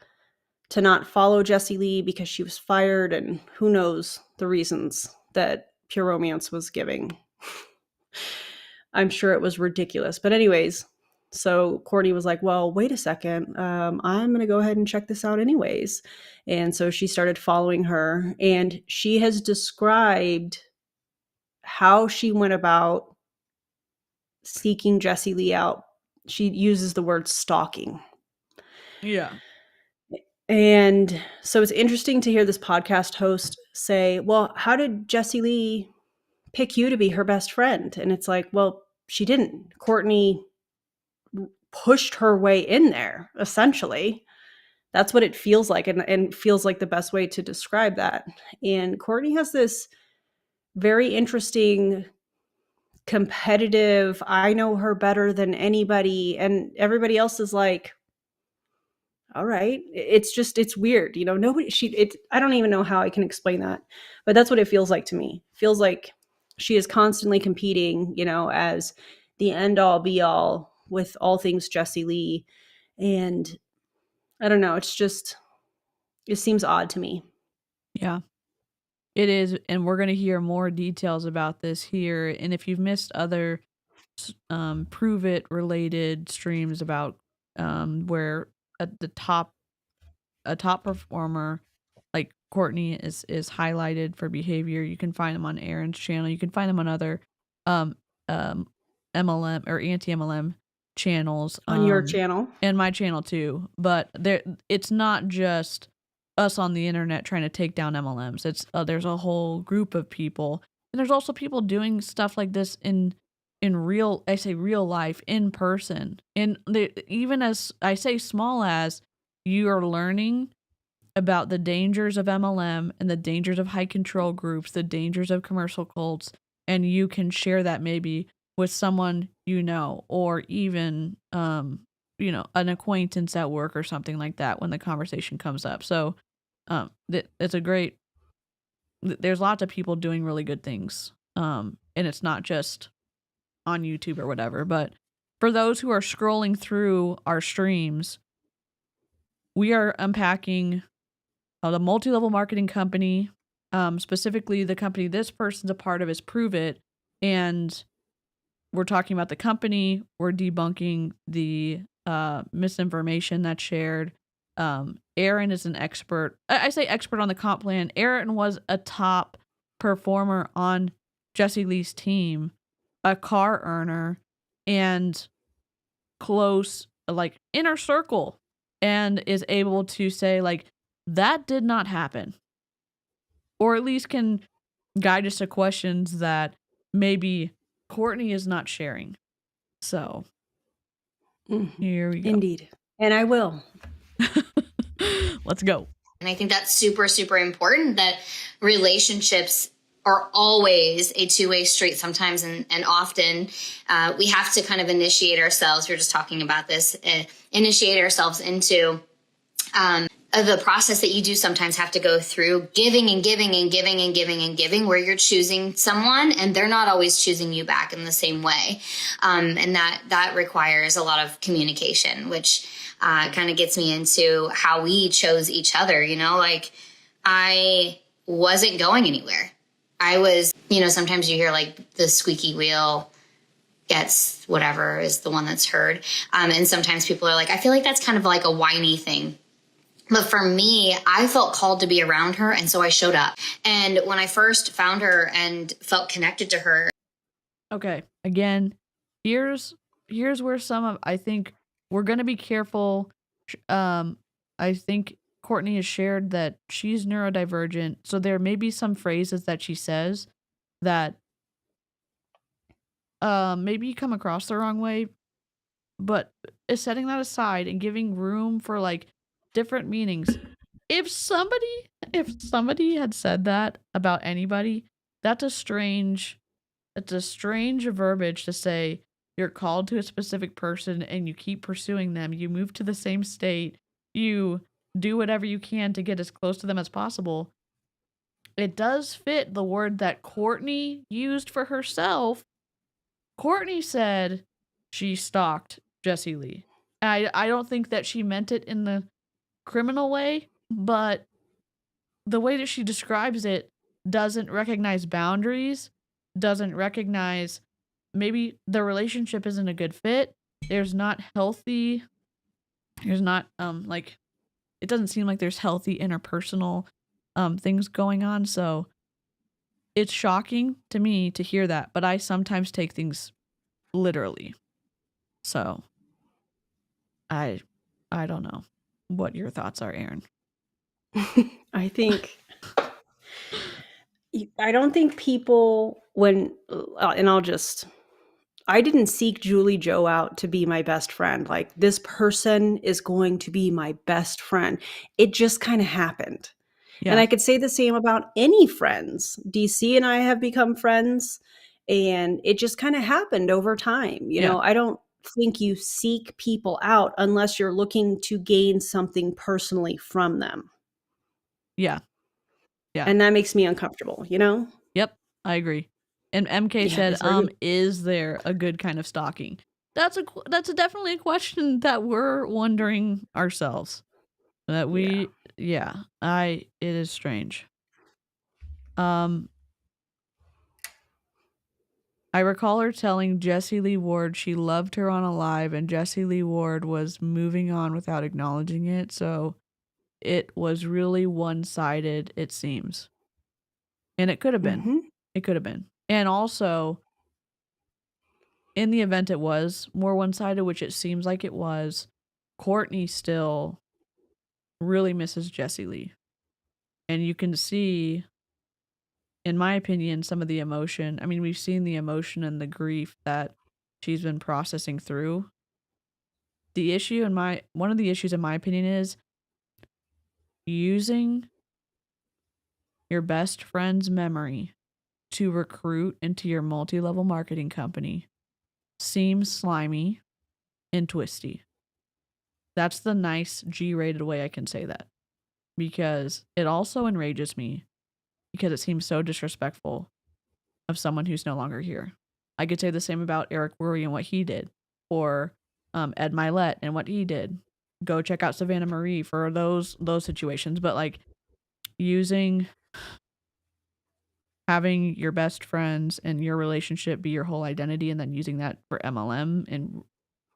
to not follow Jessie Lee because she was fired, and who knows the reasons that Pure Romance was giving. I'm sure it was ridiculous. But anyways, so Courtney was like, well, wait a second. I'm going to go ahead and check this out anyways. And so she started following her, and she has described how she went about seeking Jessie Lee out. She uses the word stalking. Yeah. And so it's interesting to hear this podcast host say, well, how did Jessie Lee pick you to be her best friend? And it's like, well, she didn't. Courtney pushed her way in there, essentially. That's what it feels like, and feels like the best way to describe that. And Courtney has this very interesting, competitive, I know her better than anybody, and everybody else is like, all right. It's weird. You know, I don't even know how I can explain that, but that's what it feels like to me. It feels like she is constantly competing, you know, as the end all be all with all things Jessie Lee. And I don't know. It seems odd to me. Yeah, it is. And we're going to hear more details about this here. And if you've missed other Prove It related streams about where a top performer like Courtney is highlighted for behavior, you can find them on Erin's channel. You can find them on other MLM or anti-MLM channels on your channel and my channel too. But it's not just us on the internet trying to take down MLMs. It's there's a whole group of people, and there's also people doing stuff like this in real life, in person. And even as I say, small as you are learning about the dangers of MLM and the dangers of high control groups, the dangers of commercial cults, and you can share that maybe with someone you know, or even you know, an acquaintance at work or something like that when the conversation comes up. So it's a great, there's lots of people doing really good things. And it's not just on YouTube or whatever, but for those who are scrolling through our streams, we are unpacking the multi-level marketing company, specifically the company this person's a part of is Prove It. And we're talking about the company. We're debunking the misinformation that's shared. Erin is an expert. I say expert on the comp plan. Erin was a top performer on Jessie Lee's team, a car earner, and close, like inner circle, and is able to say like, that did not happen. Or at least can guide us to questions that maybe Courtney is not sharing. So here we go. Indeed. And I will. Let's go. And I think that's super, super important, that relationships are always a two-way street sometimes, and often we have to kind of initiate ourselves. We were just talking about this, initiate ourselves into the process that you do sometimes have to go through, giving and giving and giving and giving and giving, where you're choosing someone and they're not always choosing you back in the same way. And that requires a lot of communication, which kind of gets me into how we chose each other. You know, like I wasn't going anywhere. I was, you know, sometimes you hear like the squeaky wheel gets whatever is the one that's heard. And sometimes people are like, I feel like that's kind of like a whiny thing. But for me, I felt called to be around her. And so I showed up. And when I first found her and felt connected to her. Okay. Again, here's where I think we're going to be careful. I think Courtney has shared that she's neurodivergent. So there may be some phrases that she says that maybe come across the wrong way, but setting that aside and giving room for like different meanings. If somebody had said that about anybody, that's a strange verbiage to say. You're called to a specific person and you keep pursuing them. You move to the same state. You do whatever you can to get as close to them as possible. It does fit the word that Courtney used for herself. Courtney said she stalked Jessie Lee. I don't think that she meant it in the criminal way, but the way that she describes it doesn't recognize boundaries, doesn't recognize maybe the relationship isn't a good fit. There's not like, it doesn't seem like there's healthy interpersonal things going on. So it's shocking to me to hear that, but I sometimes take things literally. So I don't know what your thoughts are, Erin. I don't think people I didn't seek Julie Joe out to be my best friend. Like, this person is going to be my best friend. It just kind of happened. Yeah. And I could say the same about any friends. DeeCee and I have become friends, and it just kind of happened over time. You know, I don't think you seek people out unless you're looking to gain something personally from them. Yeah. Yeah. And that makes me uncomfortable, you know? Yep, I agree. And MK said, is there a good kind of stalking? That's definitely a question that we're wondering ourselves. That it is strange. I recall her telling Jessie Lee Ward she loved her on Alive, and Jessie Lee Ward was moving on without acknowledging it. So it was really one-sided, it seems. And it could have been. Mm-hmm. It could have been. And also, in the event it was more one-sided, which it seems like it was, Courtney still really misses Jessie Lee. And you can see, in my opinion, some of the emotion. I mean, we've seen the emotion and the grief that she's been processing through. One of the issues in my opinion is using your best friend's memory to recruit into your multi-level marketing company seems slimy and twisty. That's the nice G-rated way I can say that, because it also enrages me because it seems so disrespectful of someone who's no longer here. I could say the same about Eric Worre and what he did, or Ed Milet and what he did. Go check out Savannah Marie for those situations. But like having your best friends and your relationship be your whole identity, and then using that for MLM and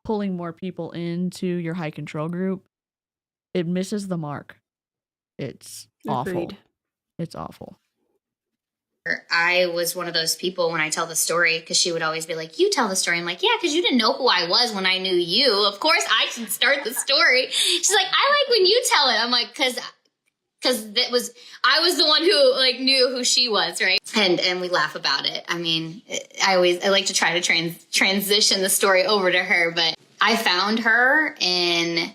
pulling more people into your high control group, it misses the mark. It's awful. It's awful. I was one of those people when I tell the story, because she would always be like, you tell the story. I'm like, yeah, because you didn't know who I was when I knew you. Of course I should start the story. She's like, I like when you tell it. I'm like, because I was the one who like knew who she was, right? And we laugh about it. I mean, I like to try to transition the story over to her, but I found her in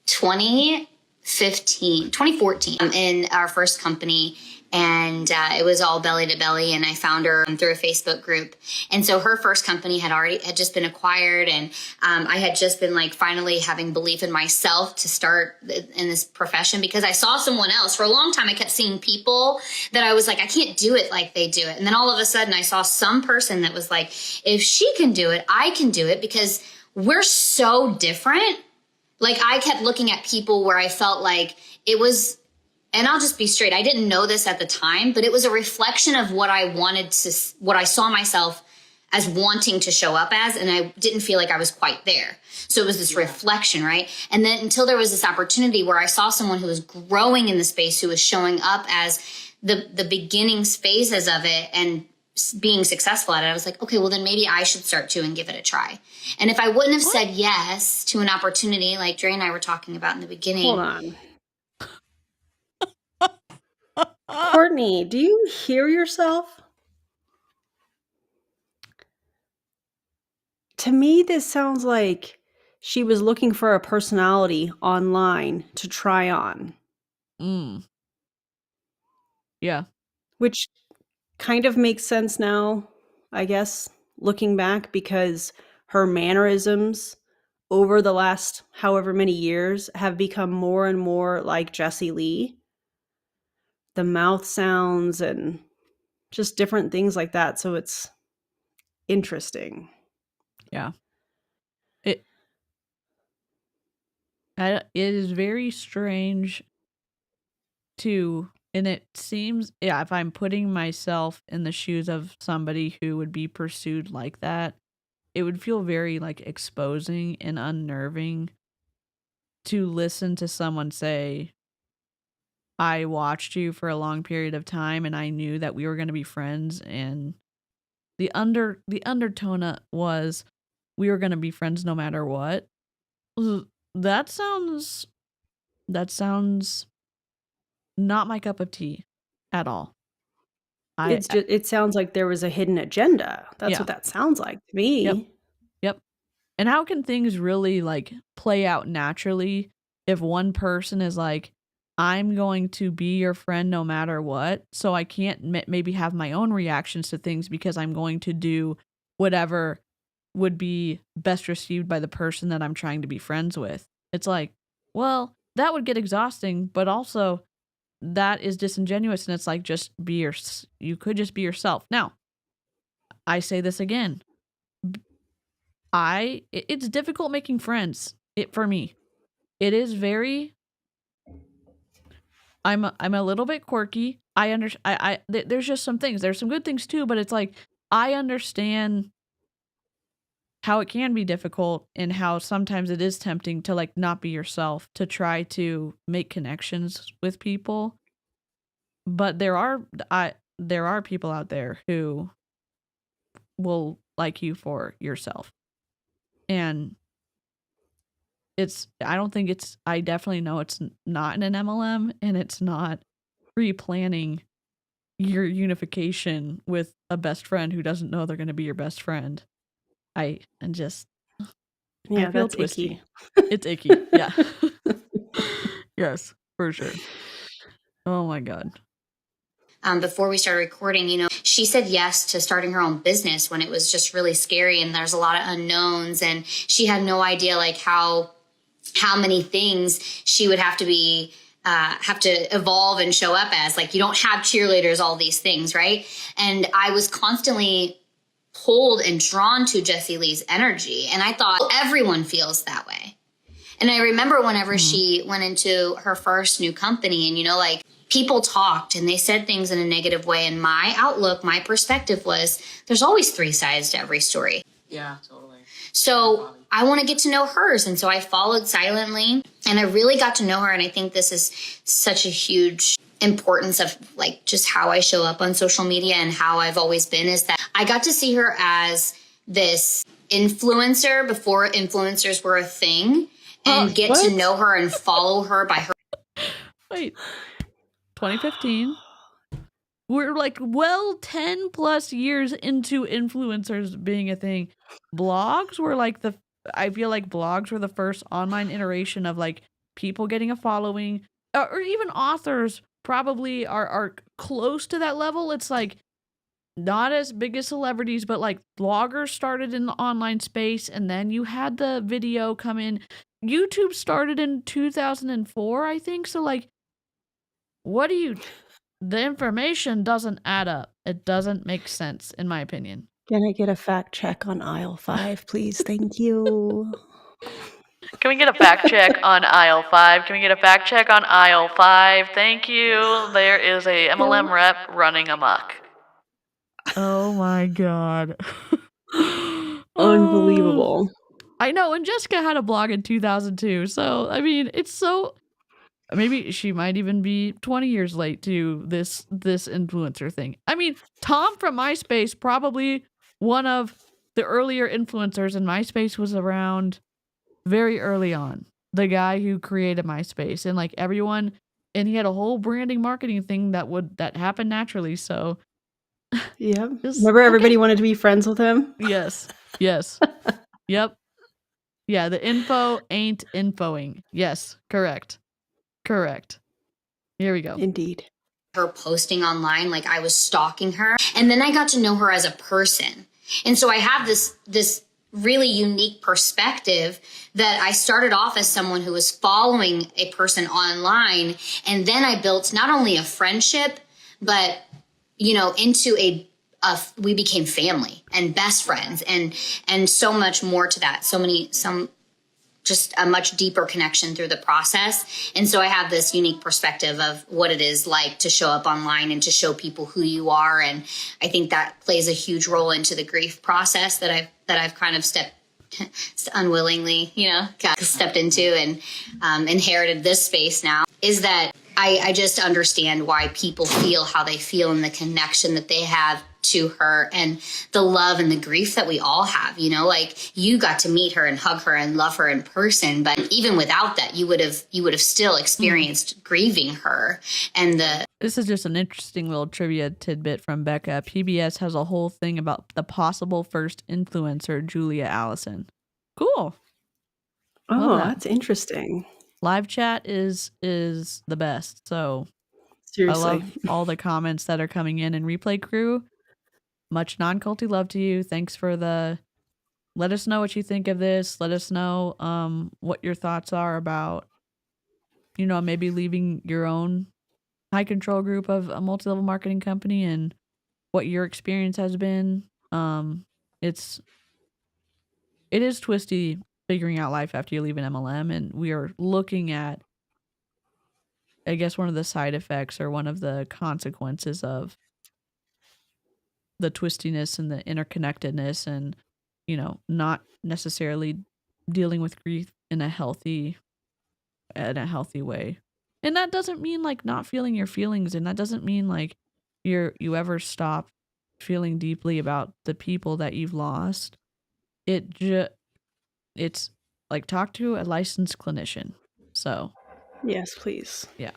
2014 in our first company. And it was all belly to belly, and I found her through a Facebook group. And so her first company had just been acquired, and I had just been like finally having belief in myself to start in this profession, because I saw someone else. For a long time, I kept seeing people that I was like, I can't do it like they do it. And then all of a sudden, I saw some person that was like, if she can do it, I can do it, because we're so different. Like I kept looking at people where I felt like it was. And I'll just be straight. I didn't know this at the time, but it was a reflection of what I saw myself as wanting to show up as. And I didn't feel like I was quite there. So it was this reflection, right? And then until there was this opportunity where I saw someone who was growing in the space, who was showing up as the beginning phases of it and being successful at it, I was like, okay, well then maybe I should start too and give it a try. And if I wouldn't have said yes to an opportunity like Dre and I were talking about in the beginning. Hold on. Courtney, do you hear yourself? To me, this sounds like she was looking for a personality online to try on. Yeah. Which kind of makes sense now, I guess, looking back, because her mannerisms over the last however many years have become more and more like Jessie Lee. The mouth sounds and just different things like that. So it's interesting. Yeah. It is very strange and it seems, if I'm putting myself in the shoes of somebody who would be pursued like that, it would feel very like exposing and unnerving to listen to someone say, I watched you for a long period of time and I knew that we were going to be friends, and the undertone was we were going to be friends no matter what. That sounds not my cup of tea at all. It sounds like there was a hidden agenda. That's what that sounds like to me. Yep. And how can things really like play out naturally if one person is like, I'm going to be your friend no matter what, so I can't maybe have my own reactions to things because I'm going to do whatever would be best received by the person that I'm trying to be friends with. It's like, well, that would get exhausting, but also that is disingenuous, and it's like, you could just be yourself. Now, I say this again. It's difficult making friends. For me, it is very. I'm a little bit quirky. I understand. There's just some things. There's some good things too, but it's like I understand how it can be difficult and how sometimes it is tempting to like not be yourself, to try to make connections with people. But there are people out there who will like you for yourself. And I definitely know it's not in an MLM, and it's not pre-planning your unification with a best friend who doesn't know they're going to be your best friend. I feel that's twisty. icky. It's icky. Yeah. Yes, for sure. Oh my God. Before we started recording, she said yes to starting her own business when it was just really scary and there's a lot of unknowns, and she had no idea like how many things she would have to evolve and show up as. Like, you don't have cheerleaders, all these things, right? And I was constantly pulled and drawn to Jessie Lee's energy. And I thought, everyone feels that way. And I remember whenever she went into her first new company and, like, people talked and they said things in a negative way. And my outlook, my perspective was, there's always 3 sides to every story. Yeah, totally. So I want to get to know hers. And so I followed silently and I really got to know her. And I think this is such a huge importance of like just how I show up on social media and how I've always been, is that I got to see her as this influencer before influencers were a thing, and get to know her and follow her by her. Wait, 2015. We're like 10 plus years into influencers being a thing. Blogs were like I feel like blogs were the first online iteration of like people getting a following, or even authors probably are close to that level. It's like not as big as celebrities, but like bloggers started in the online space, and then you had the video come in. YouTube started in 2004, I think. So like, the information doesn't add up. It doesn't make sense, in my opinion. Can I get a fact check on aisle 5, please? Thank you. Can we get a fact check on aisle 5? Can we get a fact check on aisle 5? Thank you. There is a MLM rep running amok. Oh my God. Unbelievable. I know, and Jessica had a blog in 2002, so, I mean, it's so... Maybe she might even be 20 years late to this influencer thing. I mean, Tom from MySpace, probably one of the earlier influencers in MySpace, was around very early on. The guy who created MySpace, and like everyone, and he had a whole branding marketing thing that happened naturally. So, yeah. Remember, everybody wanted to be friends with him? Yes. Yep. Yeah, the info ain't infoing. Yes, correct. Here we go. Indeed. Her posting online, like I was stalking her, and then I got to know her as a person. And so I have this really unique perspective that I started off as someone who was following a person online, and then I built not only a friendship, but into we became family and best friends, and so much more to that. Just a much deeper connection through the process. And so I have this unique perspective of what it is like to show up online and to show people who you are. And I think that plays a huge role into the grief process that I've kind of unwillingly, stepped into and inherited this space now, is that I just understand why people feel how they feel and the connection that they have to her and the love and the grief that we all have. Like, you got to meet her and hug her and love her in person, but even without that, you would have still experienced grieving her. And this is just an interesting little trivia tidbit from Becca. PBS has a whole thing about the possible first influencer, Julia Allison. Cool. Oh, that's interesting. Live chat is the best. So seriously, I love all the comments that are coming in. And Replay Crew, much non-culty love to you. Thanks for let us know what you think of this. Let us know what your thoughts are about, maybe leaving your own high control group of a multi-level marketing company and what your experience has been. It is twisty figuring out life after you leave an MLM, and we are looking at, I guess, one of the side effects or one of the consequences of the twistiness and the interconnectedness, and not necessarily dealing with grief in a healthy way. And that doesn't mean like not feeling your feelings, and that doesn't mean like you ever stop feeling deeply about the people that you've lost. It's like, talk to a licensed clinician. So yes, please. Yeah.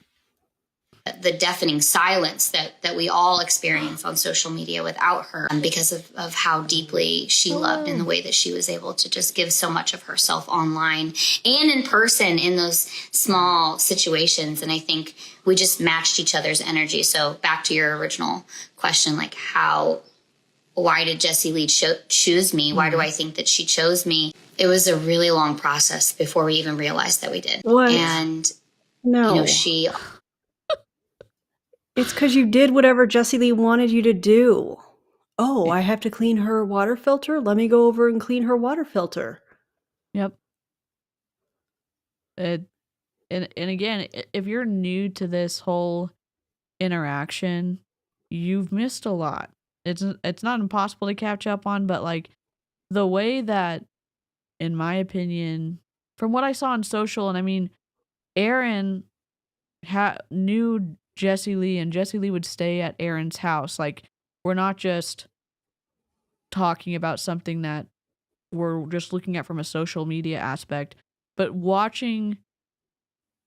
the deafening silence that we all experience on social media without her, because of how deeply she loved and the way that she was able to just give so much of herself online and in person in those small situations. And I think we just matched each other's energy. So back to your original question, like why did Jessie Lee choose me? Why do I think that she chose me? It was a really long process before we even realized that we did. What? And no, it's because you did whatever Jessie Lee wanted you to do. Oh, I have to clean her water filter? Let me go over and clean her water filter. Yep. And again, if you're new to this whole interaction, you've missed a lot. It's not impossible to catch up on, but like the way that, in my opinion, from what I saw on social, and I mean, Erin knew Jessie Lee, and Jessie Lee would stay at Erin's house. Like, we're not just talking about something that we're just looking at from a social media aspect, but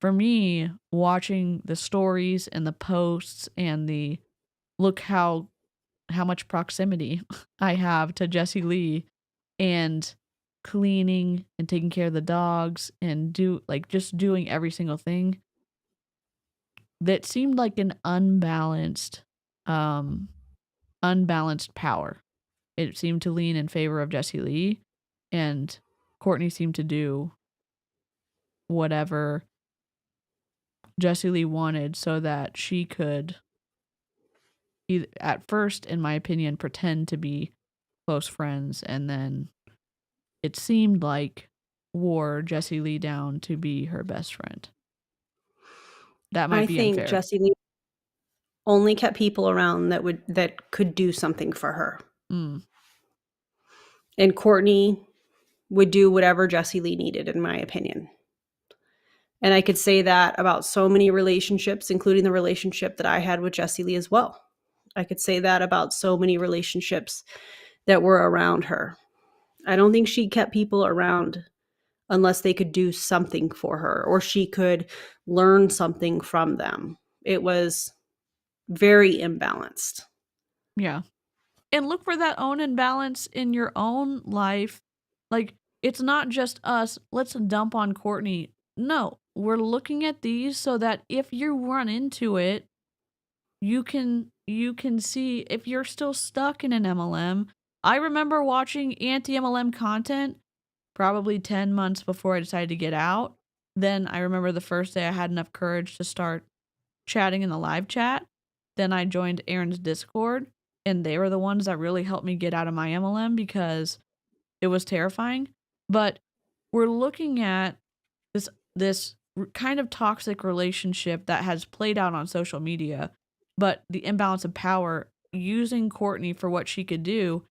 for me, watching the stories and the posts and the look how much proximity I have to Jessie Lee, and cleaning and taking care of the dogs and just doing every single thing that seemed like an unbalanced power. It seemed to lean in favor of Jessie Lee, and Courtney seemed to do whatever Jessie Lee wanted so that she could, at first, in my opinion, pretend to be close friends, and then it seemed like wore Jessie Lee down to be her best friend. That might be unfair. I think Jessie Lee only kept people around that could do something for her. Mm. And Courtney would do whatever Jessie Lee needed, in my opinion. And I could say that about so many relationships, including the relationship that I had with Jessie Lee as well. I could say that about so many relationships that were around her. I don't think she kept people around unless they could do something for her or she could learn something from them. It was very imbalanced. Yeah. And look for that own imbalance in your own life. Like, it's not just us, let's dump on Courtney. No, we're looking at these so that if you run into it, you can see if you're still stuck in an MLM. I remember watching anti-MLM content probably 10 months before I decided to get out. Then I remember the first day I had enough courage to start chatting in the live chat. Then I joined Erin's Discord, and they were the ones that really helped me get out of my MLM because it was terrifying. But we're looking at this kind of toxic relationship that has played out on social media, but the imbalance of power, using Courtney for what she could do.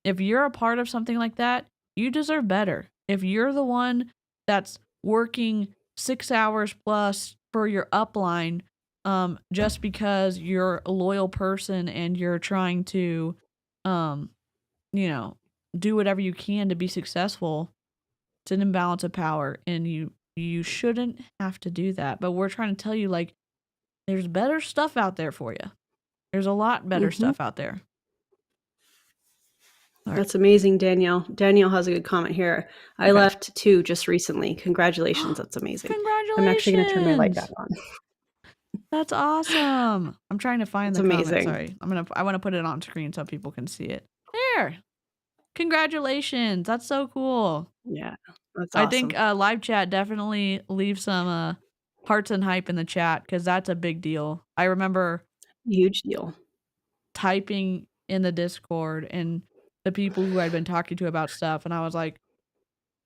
If you're a part of something like that, you deserve better. If you're the one that's working 6 hours plus for your upline, just because you're a loyal person and you're trying to, do whatever you can to be successful, it's an imbalance of power, and you shouldn't have to do that. But we're trying to tell you, like, there's better stuff out there for you. There's a lot better stuff out there. That's amazing, Danielle. Danielle has a good comment here. I left too just recently. Congratulations. That's amazing. Congratulations. I'm actually going to turn my light back on. That's awesome. I'm trying to find the amazing. comment. Sorry. I want to put it on screen so people can see it. There. Congratulations. That's so cool. Yeah. That's awesome. I think live chat definitely leave some hearts and hype in the chat, because that's a big deal. I remember huge deal typing in the Discord and the people who I'd been talking to about stuff, and I was like,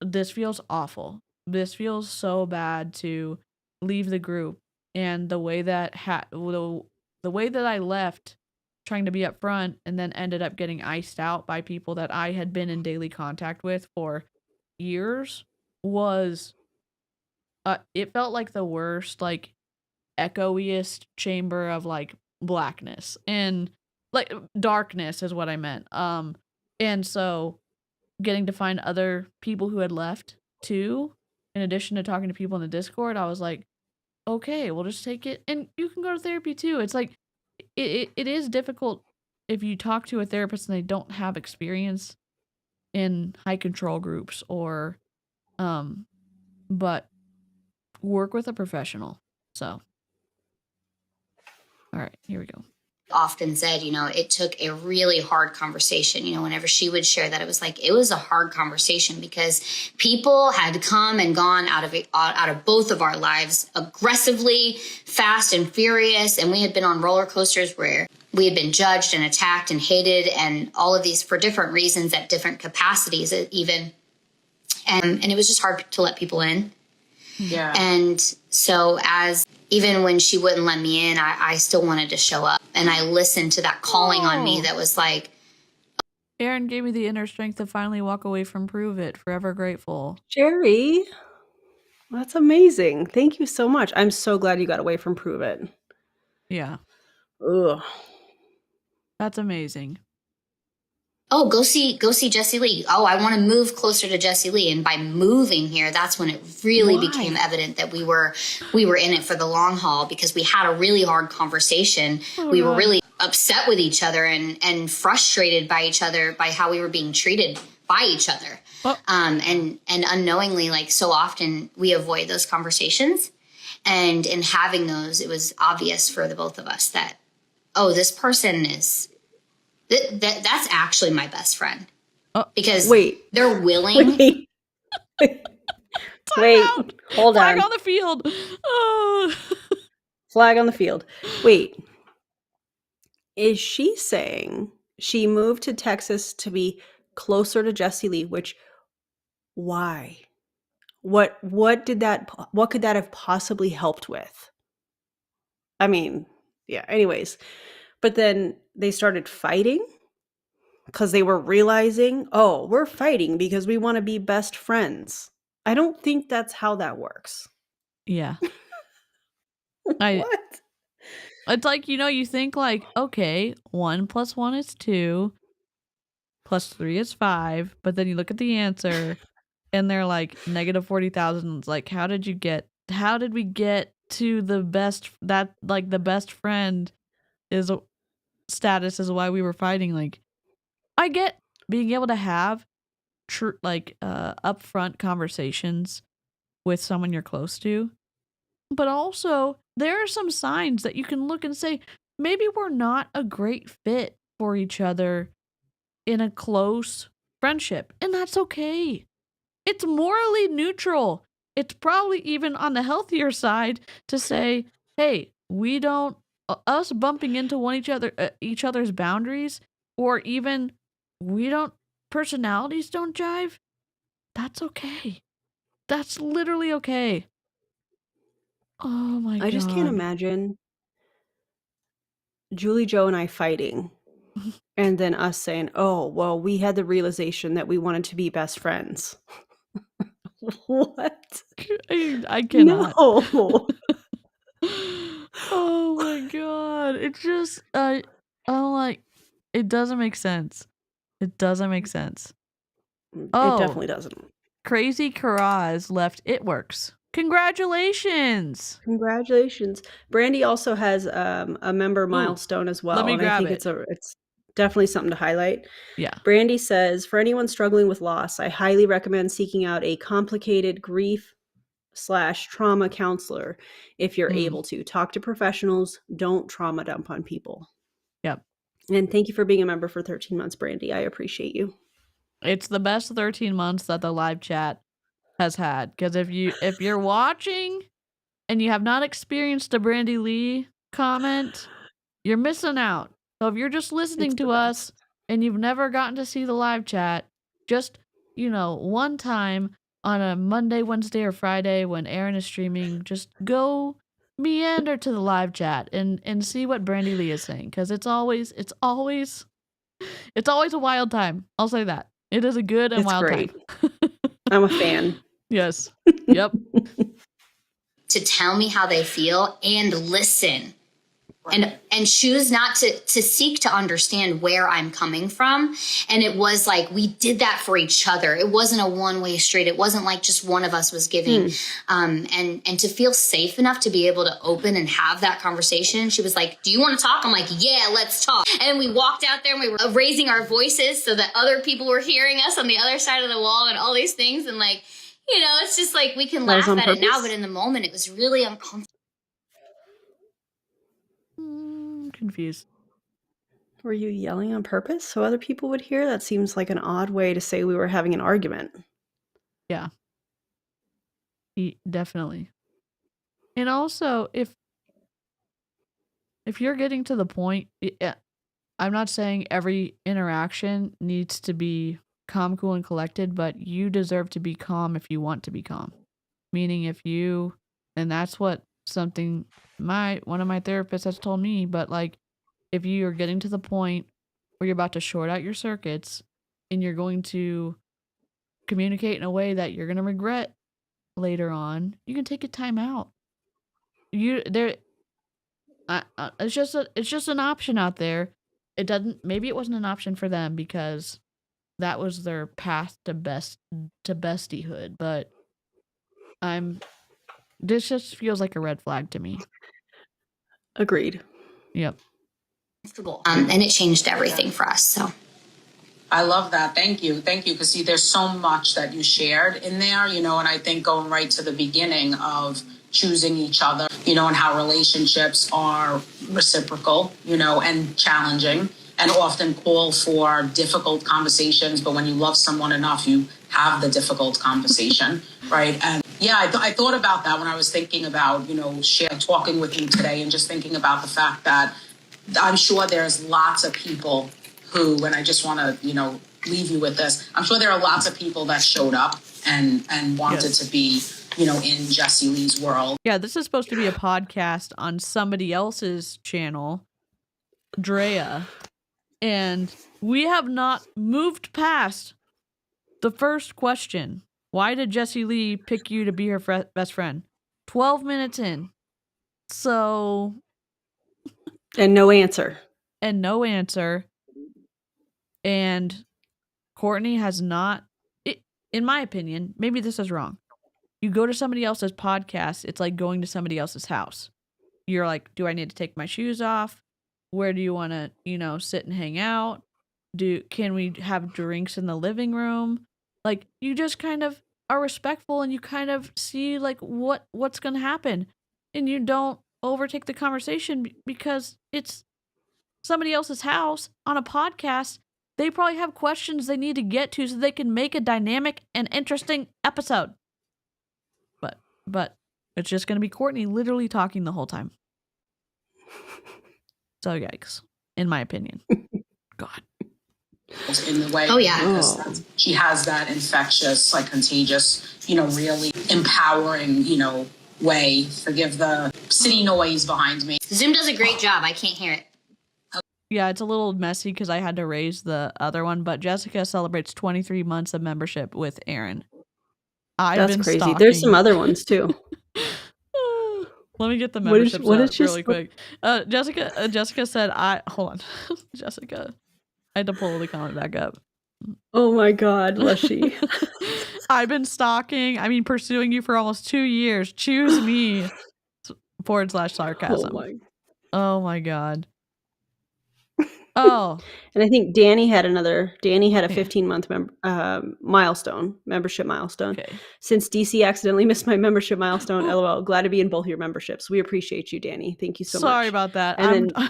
this feels awful. This feels so bad to leave the group. And the way that the way that I left, trying to be up front, and then ended up getting iced out by people that I had been in daily contact with for years, was it felt like the worst, like, echoiest chamber of like blackness, and like darkness is what I meant. And so getting to find other people who had left too, in addition to talking to people in the Discord, I was like, okay, we'll just take it. And you can go to therapy too. It's like, it is difficult if you talk to a therapist and they don't have experience in high control groups or, but work with a professional. So, all right, here we go. Often said, it took a really hard conversation. Whenever she would share that, it was a hard conversation because people had come and gone out of both of our lives aggressively, fast and furious. And we had been on roller coasters where we had been judged and attacked and hated and all of these for different reasons at different capacities even. And it was just hard to let people in. Yeah. And so even when she wouldn't let me in, I still wanted to show up. And I listened to that calling on me that was like... Erin gave me the inner strength to finally walk away from Prove It. Forever grateful. Jerry, that's amazing. Thank you so much. I'm so glad you got away from Prove It. Yeah. Ugh. That's amazing. Oh, go see Jessie Lee. Oh, I want to move closer to Jessie Lee. And by moving here, that's when it really became evident that we were in it for the long haul because we had a really hard conversation. We were really upset with each other and frustrated by each other by how we were being treated by each other. And unknowingly, like so often we avoid those conversations. And in having those, it was obvious for the both of us that, oh, this person is... That's actually my best friend because they're willing. Wait, hold Flag on. on the field. Oh. Flag on the field. Wait, is she saying she moved to Texas to be closer to Jessie Lee? Why? What could that have possibly helped with? I mean, yeah. Anyways. But then they started fighting because they were realizing, oh, we're fighting because we want to be best friends. I don't think that's how that works. Yeah. What? It's like, you think like, okay, 1 + 1 is 2, +3 is 5, but then you look at the answer and they're like -40,000. It's like, how did we get to the best, that like the best friend is status is why we were fighting. Like, I get being able to have upfront conversations with someone you're close to, but also there are some signs that you can look and say, maybe we're not a great fit for each other in a close friendship, and that's okay. It's morally neutral. It's probably even on the healthier side to say, hey, we don't, us bumping into each other's boundaries, or even personalities don't jive. That's okay. That's literally okay. Oh my God. I just can't imagine Julie, Joe, and I fighting and then us saying, oh, well, we had the realization that we wanted to be best friends. What? I cannot. No. Oh my God. It's just, I'm like, it doesn't make sense. It doesn't make sense. It definitely doesn't. Crazy Karaz left It Works. Congratulations. Brandy also has a member milestone as well. Let me grab I think it's definitely something to highlight. Yeah. Brandy says, for anyone struggling with loss, I highly recommend seeking out a complicated grief/trauma counselor if you're able to. Talk to professionals. Don't trauma dump on people. Yep. And thank you for being a member for 13 months, Brandy. I appreciate you. It's the best 13 months that the live chat has had. Because if you're watching and you have not experienced a Brandy Lee comment, you're missing out. So if you're just listening to us and you've never gotten to see the live chat, just, one time on a Monday, Wednesday, or Friday when Erin is streaming, just go meander to the live chat and see what Brandy Lee is saying. Because it's always a wild time. I'll say that. It is a good and wild time. I'm a fan. Yes. Yep. To tell me how they feel and listen. and choose not to seek to understand where I'm coming from. And it was like, we did that for each other. It wasn't a one-way street. It wasn't like just one of us was giving. And to feel safe enough to be able to open and have that conversation. She was like, do you want to talk? I'm like, yeah, let's talk. And we walked out there and we were raising our voices so that other people were hearing us on the other side of the wall and all these things. And like, you know, it's just like, we can laugh at it now, but in the moment it was really uncomfortable. Confused. Were you yelling on purpose so other people would hear? That seems like an odd way to say we were having an argument. Yeah. Definitely. And also, if you're getting to the point, I'm not saying every interaction needs to be calm, cool, and collected, but you deserve to be calm if you want to be calm. Meaning and that's what one of my therapists has told me, but like, if you are getting to the point where you're about to short out your circuits and you're going to communicate in a way that you're going to regret later on, you can take a time out. It's just an option out there. Maybe it wasn't an option for them because that was their path to bestiehood, but this just feels like a red flag to me. Agreed. Yep. And it changed everything for us. So I love that. Thank you. Because see, there's so much that you shared in there, you know, and I think going right to the beginning of choosing each other, you know, and how relationships are reciprocal, you know, and challenging and often call for difficult conversations. But when you love someone enough, you have the difficult conversation, right? And yeah, I thought about that when I was thinking about, you know, talking with you today and just thinking about the fact that I'm sure there's lots of people who, and I just want to, you know, leave you with this. I'm sure there are lots of people that showed up and wanted to be, you know, in Jessie Lee's world. Yeah, this is supposed to be a podcast on somebody else's channel, Drea, and we have not moved past the first question. Why did Jessie Lee pick you to be her best friend? 12 minutes in. So... And no answer. And Courtney has not, in my opinion, maybe this is wrong. You go to somebody else's podcast, it's like going to somebody else's house. You're like, do I need to take my shoes off? Where do you want to, you know, sit and hang out? Can we have drinks in the living room? Like, you just kind of are respectful and you kind of see like what's going to happen. And you don't overtake the conversation because it's somebody else's house on a podcast. They probably have questions they need to get to so they can make a dynamic and interesting episode. But it's just going to be Courtney literally talking the whole time. So yikes, in my opinion. God. In the way, she has that infectious, like contagious, you know, really empowering, you know, way. Forgive the city noise behind me. Zoom does a great job. I can't hear it. Yeah, it's a little messy because I had to raise the other one, but Jessica celebrates 23 months of membership with Erin. That's crazy. Stalking. There's some other ones too. Let me get the memberships up really quick. Jessica said, hold on. Jessica, I had to pull the comment back up. Oh my God, was she? I've been pursuing you for almost 2 years. Choose me. /sarcasm. Oh my God. Oh, and I think Danny had a 15-month membership milestone. Okay. Since DeeCee accidentally missed my membership milestone, LOL. Glad to be in both your memberships. We appreciate you, Danny. Thank you so much. Sorry about that. And then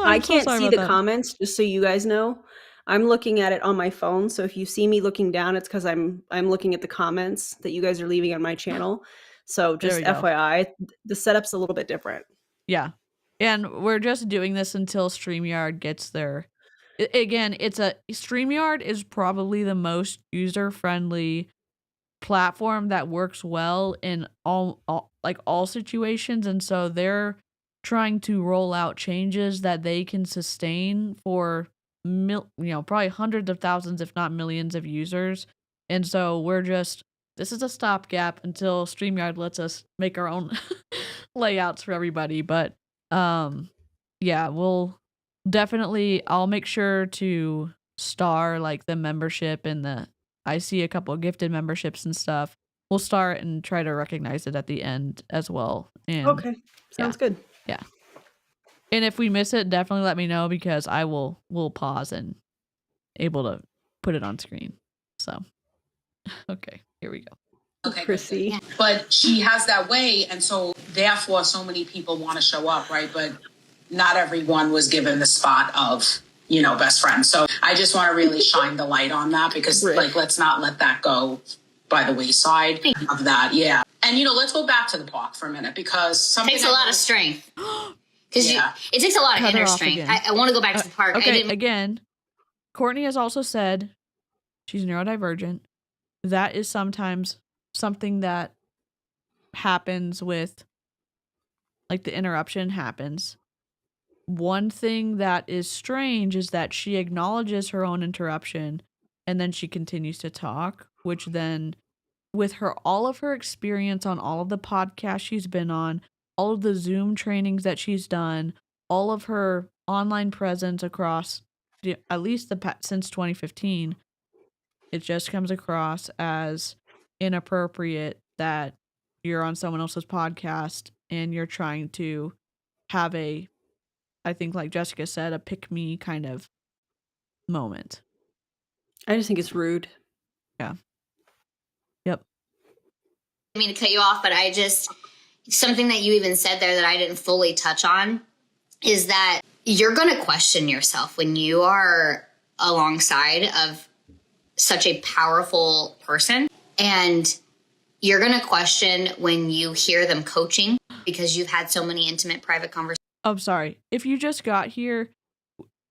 I can't see the comments, just so you guys know. I'm looking at it on my phone. So if you see me looking down, it's because I'm looking at the comments that you guys are leaving on my channel. So just FYI, the setup's a little bit different. Yeah. And we're just doing this until StreamYard gets there. Again, StreamYard is probably the most user-friendly platform that works well in all situations. And so they're trying to roll out changes that they can sustain for probably hundreds of thousands, if not millions of users. And so this is a stopgap until StreamYard lets us make our own layouts for everybody. But yeah, we'll definitely, I'll make sure to star like the membership and I see a couple of gifted memberships and stuff. We'll start and try to recognize it at the end as well. And okay. Sounds good. Yeah. And if we miss it, definitely let me know, because we'll pause and able to put it on screen. So, okay, here we go. Okay, Chrissy. Yeah. But she has that way, and so therefore so many people want to show up, right? But not everyone was given the spot of, best friend. So I just want to really shine the light on that, because let's not let that go by the wayside of that. Yeah. And, let's go back to the park for a minute, because it takes a lot of strength. Because it takes a lot of inner strength. I want to go back to the park. Okay, again, Courtney has also said she's neurodivergent. That is sometimes something that happens with, like, the interruption happens. One thing that is strange is that she acknowledges her own interruption and then she continues to talk, which then, with all of her experience on all of the podcasts she's been on, all of the Zoom trainings that she's done, all of her online presence across at least since 2015, it just comes across as inappropriate that you're on someone else's podcast and you're trying to have I think, like Jessica said, a pick me kind of moment. I just think it's rude. Yeah. Yep. I mean to cut you off, but something that you even said there that I didn't fully touch on is that you're going to question yourself when you are alongside of such a powerful person, and you're going to question when you hear them coaching because you've had so many intimate private conversations. I'm sorry. If you just got here,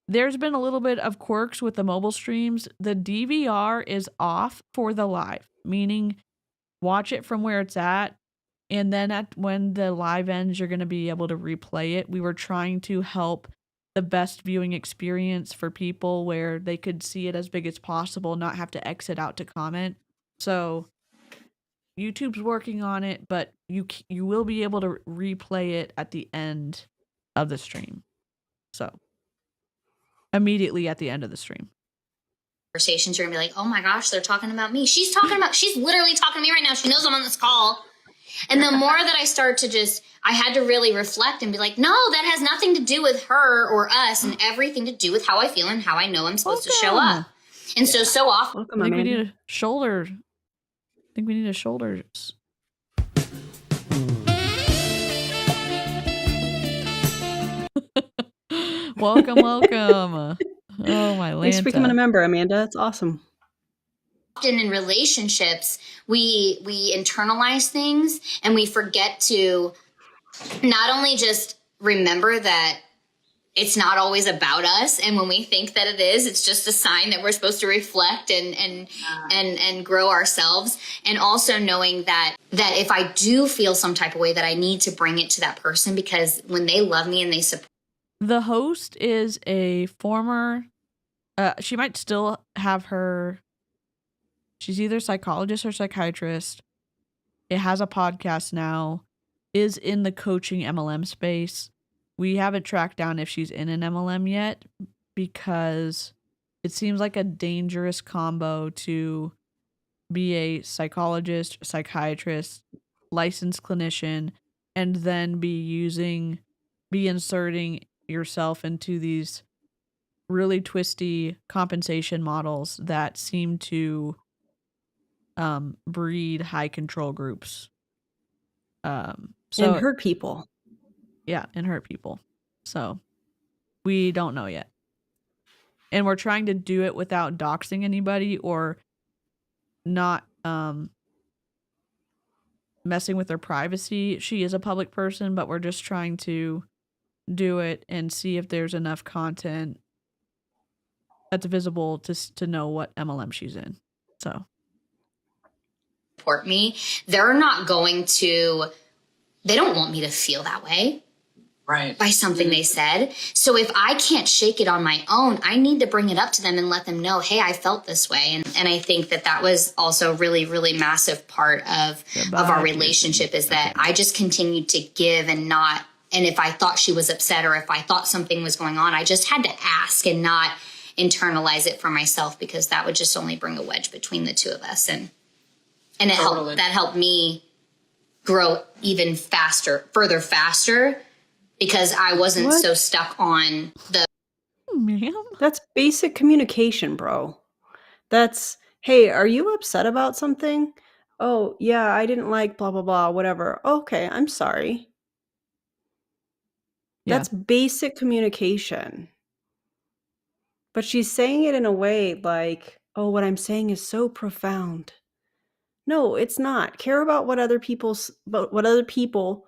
there's been a little bit of quirks with the mobile streams. The DVR is off for the live, meaning watch it from where it's at. And then when the live ends, you're going to be able to replay it. We were trying to help the best viewing experience for people where they could see it as big as possible, not have to exit out to comment. So YouTube's working on it, but you will be able to replay it at the end of the stream. So immediately at the end of the stream. Conversations, you're gonna be like, oh my gosh, they're talking about me. She's literally talking to me right now. She knows I'm on this call. And the more that I start to I had to really reflect and be like, no, that has nothing to do with her or us, and everything to do with how I feel and how I know I'm supposed to show up. And so often. I think we need a shoulder. I think we need a shoulders. Welcome. Oh, my Lanta. Thanks for becoming a member, Amanda. It's awesome. Often in relationships, we internalize things and we forget to not only just remember that it's not always about us, and when we think that it is, it's just a sign that we're supposed to reflect and grow ourselves. And also knowing that if I do feel some type of way, that I need to bring it to that person, because when they love me and they support. The host is a former, she might still have she's either psychologist or psychiatrist. It has a podcast now, is in the coaching MLM space. We haven't tracked down if she's in an MLM yet, because it seems like a dangerous combo to be a psychologist, psychiatrist, licensed clinician, and then be inserting yourself into these really twisty compensation models that seem to breed high control groups. And hurt people. Yeah, and hurt people. So we don't know yet. And we're trying to do it without doxing anybody or not messing with their privacy. She is a public person, but we're just trying to do it and see if there's enough content that's visible to know what MLM she's in. So support me. They don't want me to feel that way. by something they said. So if I can't shake it on my own, I need to bring it up to them and let them know, hey, I felt this way. And I think that was also really, really massive part of our relationship, is that I just continued to give and not, and if I thought she was upset or if I thought something was going on, I just had to ask and not internalize it for myself, because that would just only bring a wedge between the two of us. And it helped me grow even faster, because I wasn't so stuck on the... Ma'am? That's basic communication, bro. That's, hey, are you upset about something? Oh, yeah, I didn't like blah, blah, blah, whatever. Okay, I'm sorry. Yeah. That's basic communication. But she's saying it in a way like, oh, what I'm saying is so profound. No, it's not. Care about what other people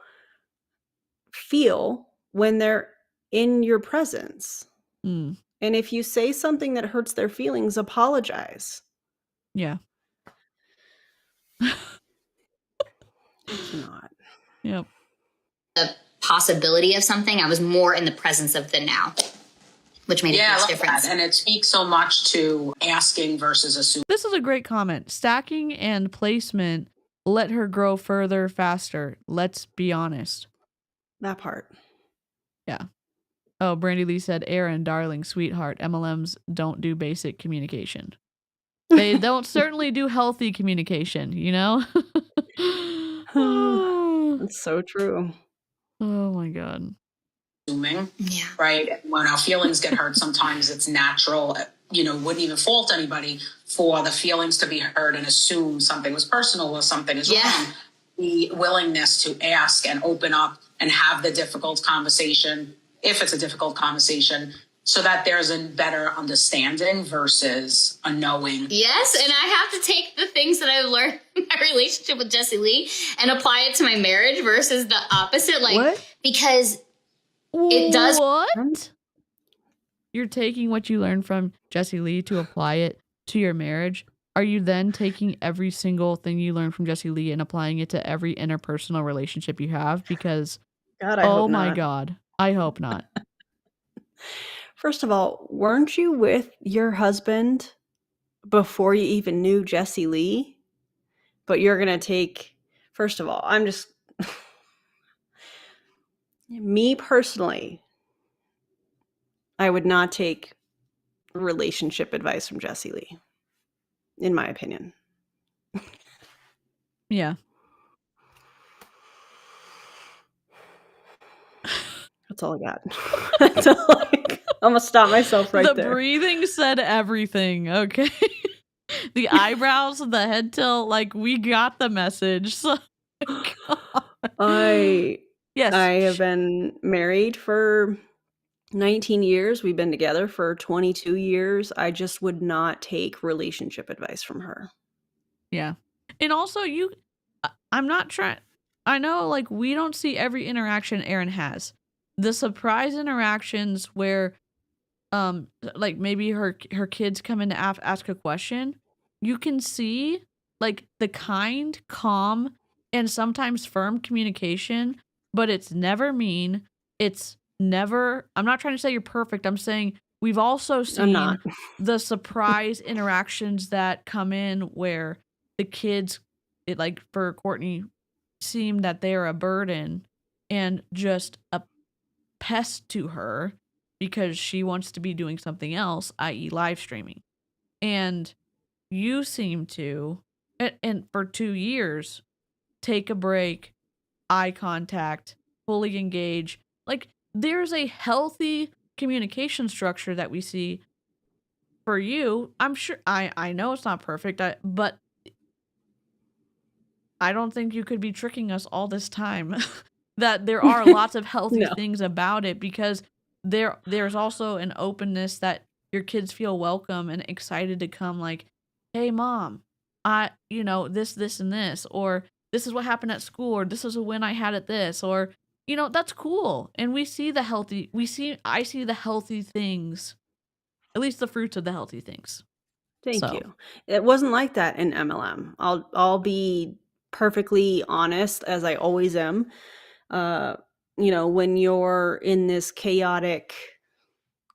feel when they're in your presence. And if you say something that hurts their feelings, apologize. Yeah. It's not. Yep. The possibility of something, I was more in the presence of the now, which made a huge difference. That. And it speaks so much to asking versus assuming. This is a great comment. Stacking and placement let her grow further, faster. Let's be honest. That part. Yeah. Oh, Brandy Lee said, Erin, darling, sweetheart, MLMs don't do basic communication. They don't certainly do healthy communication, you know? That's so true. Oh my God. Assuming, right? When our feelings get hurt, sometimes it's natural, wouldn't even fault anybody for the feelings to be hurt and assume something was personal or something is wrong. The willingness to ask and open up and have the difficult conversation, if it's a difficult conversation, so that there's a better understanding versus a knowing. Yes, and I have to take the things that I've learned in my relationship with Jessie Lee and apply it to my marriage versus the opposite. Like, what? Because it does. What? You're taking what you learned from Jessie Lee to apply it to your marriage. Are you then taking every single thing you learned from Jessie Lee and applying it to every interpersonal relationship you have? Because, God, I hope not. God, I hope not. First of all, weren't you with your husband before you even knew Jessie Lee? But you're going to take, first of all, I'm just, me personally, I would not take relationship advice from Jessie Lee, in my opinion. Yeah. That's all I got. That's all I'm going to stop myself right there. The breathing said everything, okay? The eyebrows, the head tilt, like, we got the message. So, I have been married for 19 years. We've been together for 22 years. I just would not take relationship advice from her. Yeah. And also, I'm not trying, I know, like, we don't see every interaction Erin has. The surprise interactions where, like, maybe her kids come in to ask a question, you can see, like, the kind, calm, and sometimes firm communication, but it's never mean. It's never, I'm not trying to say you're perfect. I'm saying we've also seen the surprise interactions that come in where the kids, like for Courtney, seem that they're a burden and just a pest to her because she wants to be doing something else, i.e. live streaming. And you seem to, and for 2 years, take a break, eye contact, fully engage. Like, there's a healthy communication structure that we see for you. I'm sure, I know it's not perfect, but I don't think you could be tricking us all this time that there are lots of healthy things about it, because there's also an openness that your kids feel welcome and excited to come, like, hey mom, this and this, or this is what happened at school, or this is a win I had at this, or that's cool. And I see the healthy things, at least the fruits of the healthy things. Thank you. It wasn't like that in MLM. I'll be perfectly honest, as I always am. when you're in this chaotic,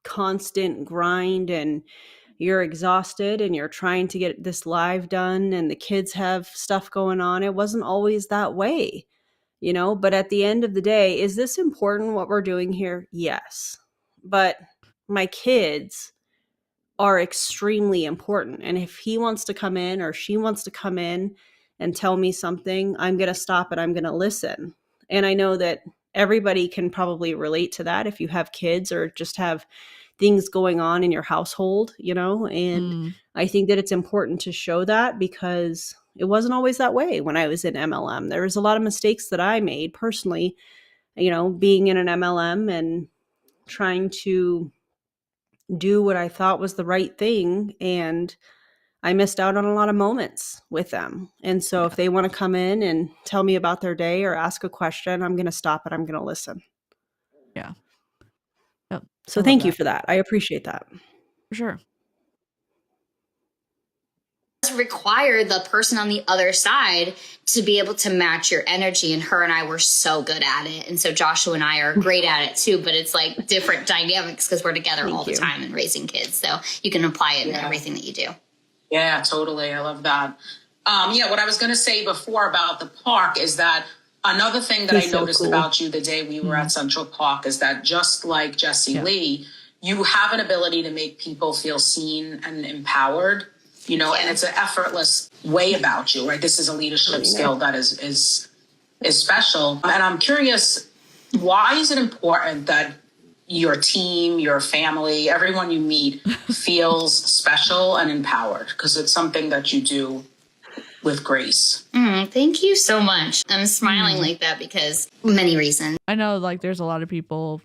constant grind and you're exhausted and you're trying to get this live done and the kids have stuff going on, it wasn't always that way, but at the end of the day, is this important what we're doing here? Yes. But my kids are extremely important. And if he wants to come in or she wants to come in and tell me something, I'm going to stop and I'm going to listen. And I know that everybody can probably relate to that if you have kids or just have things going on in your household, and I think that it's important to show that because it wasn't always that way when I was in MLM. There was a lot of mistakes that I made personally, being in an MLM and trying to do what I thought was the right thing. And I missed out on a lot of moments with them. And so if they want to come in and tell me about their day or ask a question, I'm going to stop and I'm going to listen. Yeah. Yep. So thank you for that. I appreciate that. For sure. Require the person on the other side to be able to match your energy, and her and I were so good at it, and so Joshua and I are great at it too, but it's like different dynamics because we're together all the time and raising kids, so you can apply it in everything that you do. Yeah, totally. I love that. What I was going to say before about the park is that another thing that I noticed about you the day we were at Central Park is that just like Jesse Lee, you have an ability to make people feel seen and empowered. And it's an effortless way about you, right? This is a leadership skill that is special. And I'm curious, why is it important that your team, your family, everyone you meet feels special and empowered? Because it's something that you do with grace. Thank you so much. I'm smiling like that because many reasons. I know there's a lot of people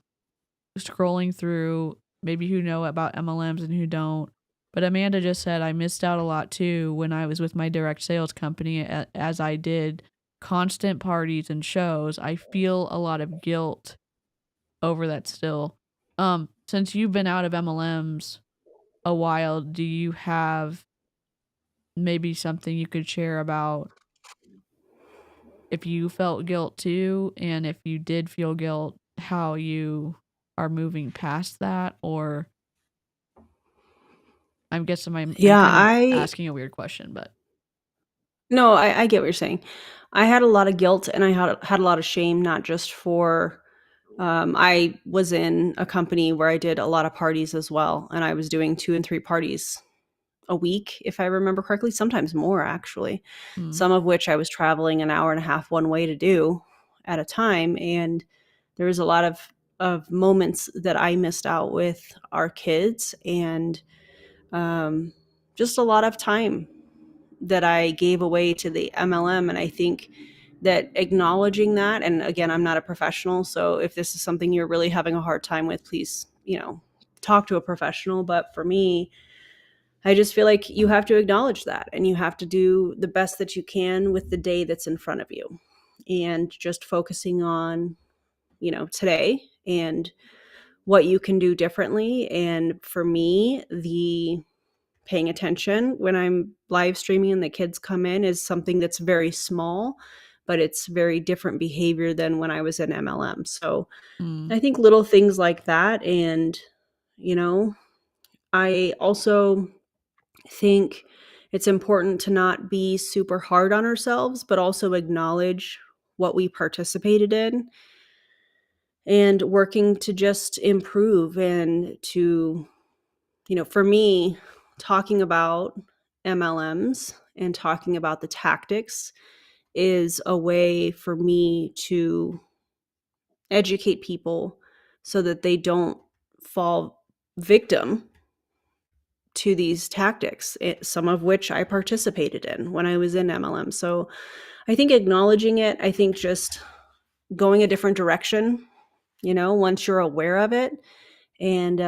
scrolling through maybe who know about MLMs and who don't. But Amanda just said I missed out a lot too when I was with my direct sales company as I did constant parties and shows. I feel a lot of guilt over that still. Since you've been out of MLMs a while, do you have maybe something you could share about if you felt guilt too, and if you did feel guilt, how you are moving past that? Or I'm guessing I'm kind of asking a weird question, but no, I get what you're saying. I had a lot of guilt and I had a lot of shame, not just for I was in a company where I did a lot of parties as well, and I was doing 2 and 3 parties a week, if I remember correctly, sometimes more actually. Some of which I was traveling an hour and a half one way to do at a time, and there was a lot of moments that I missed out with our kids, and just a lot of time that I gave away to the MLM. And I think that acknowledging that, and again, I'm not a professional, so if this is something you're really having a hard time with, please, talk to a professional. But for me, I just feel like you have to acknowledge that, and you have to do the best that you can with the day that's in front of you, and just focusing on, today and what you can do differently. And for me, the paying attention when I'm live streaming and the kids come in is something that's very small, but it's very different behavior than when I was in MLM. So I think little things like that. And, I also think it's important to not be super hard on ourselves, but also acknowledge what we participated in and working to just improve and to, for me, talking about MLMs and talking about the tactics is a way for me to educate people so that they don't fall victim to these tactics, some of which I participated in when I was in MLM. So I think acknowledging it, I think just going a different direction, once you're aware of it, and,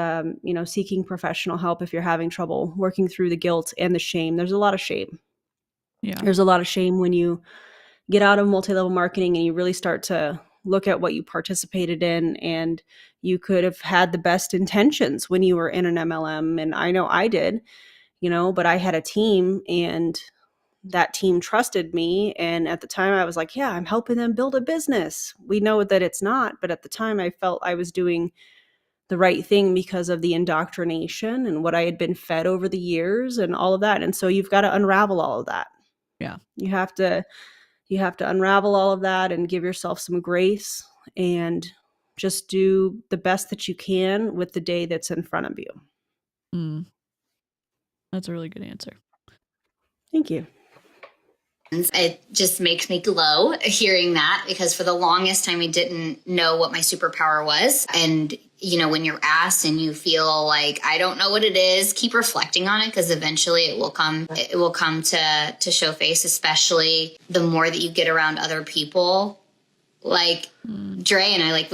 seeking professional help if you're having trouble working through the guilt and the shame. There's a lot of shame. Yeah. There's a lot of shame when you get out of multi-level marketing and you really start to look at what you participated in, and you could have had the best intentions when you were in an MLM. And I know I did, but I had a team, and that team trusted me. And at the time I was like, yeah, I'm helping them build a business. We know that it's not, but at the time I felt I was doing the right thing because of the indoctrination and what I had been fed over the years and all of that. And so you've got to unravel all of that. Yeah. You have to unravel all of that and give yourself some grace and just do the best that you can with the day that's in front of you. That's a really good answer. Thank you. It just makes me glow hearing that, because for the longest time I didn't know what my superpower was. And, you know, when you're asked and you feel like, I don't know what it is, keep reflecting on it, because eventually it will come to show face, especially the more that you get around other people. Like Dre and I, like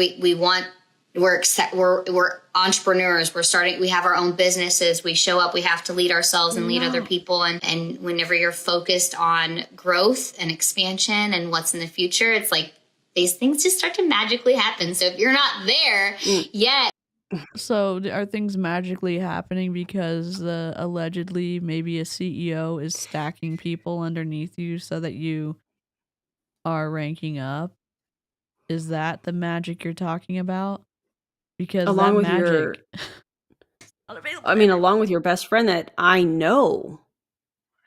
we're entrepreneurs. We have our own businesses. We show up, we have to lead ourselves and lead other people. And whenever you're focused on growth and expansion and what's in the future, it's like these things just start to magically happen. So if you're not there yet. So are things magically happening because allegedly maybe a CEO is stacking people underneath you so that you are ranking up? Is that the magic you're talking about? Because along with magic along with your best friend that I know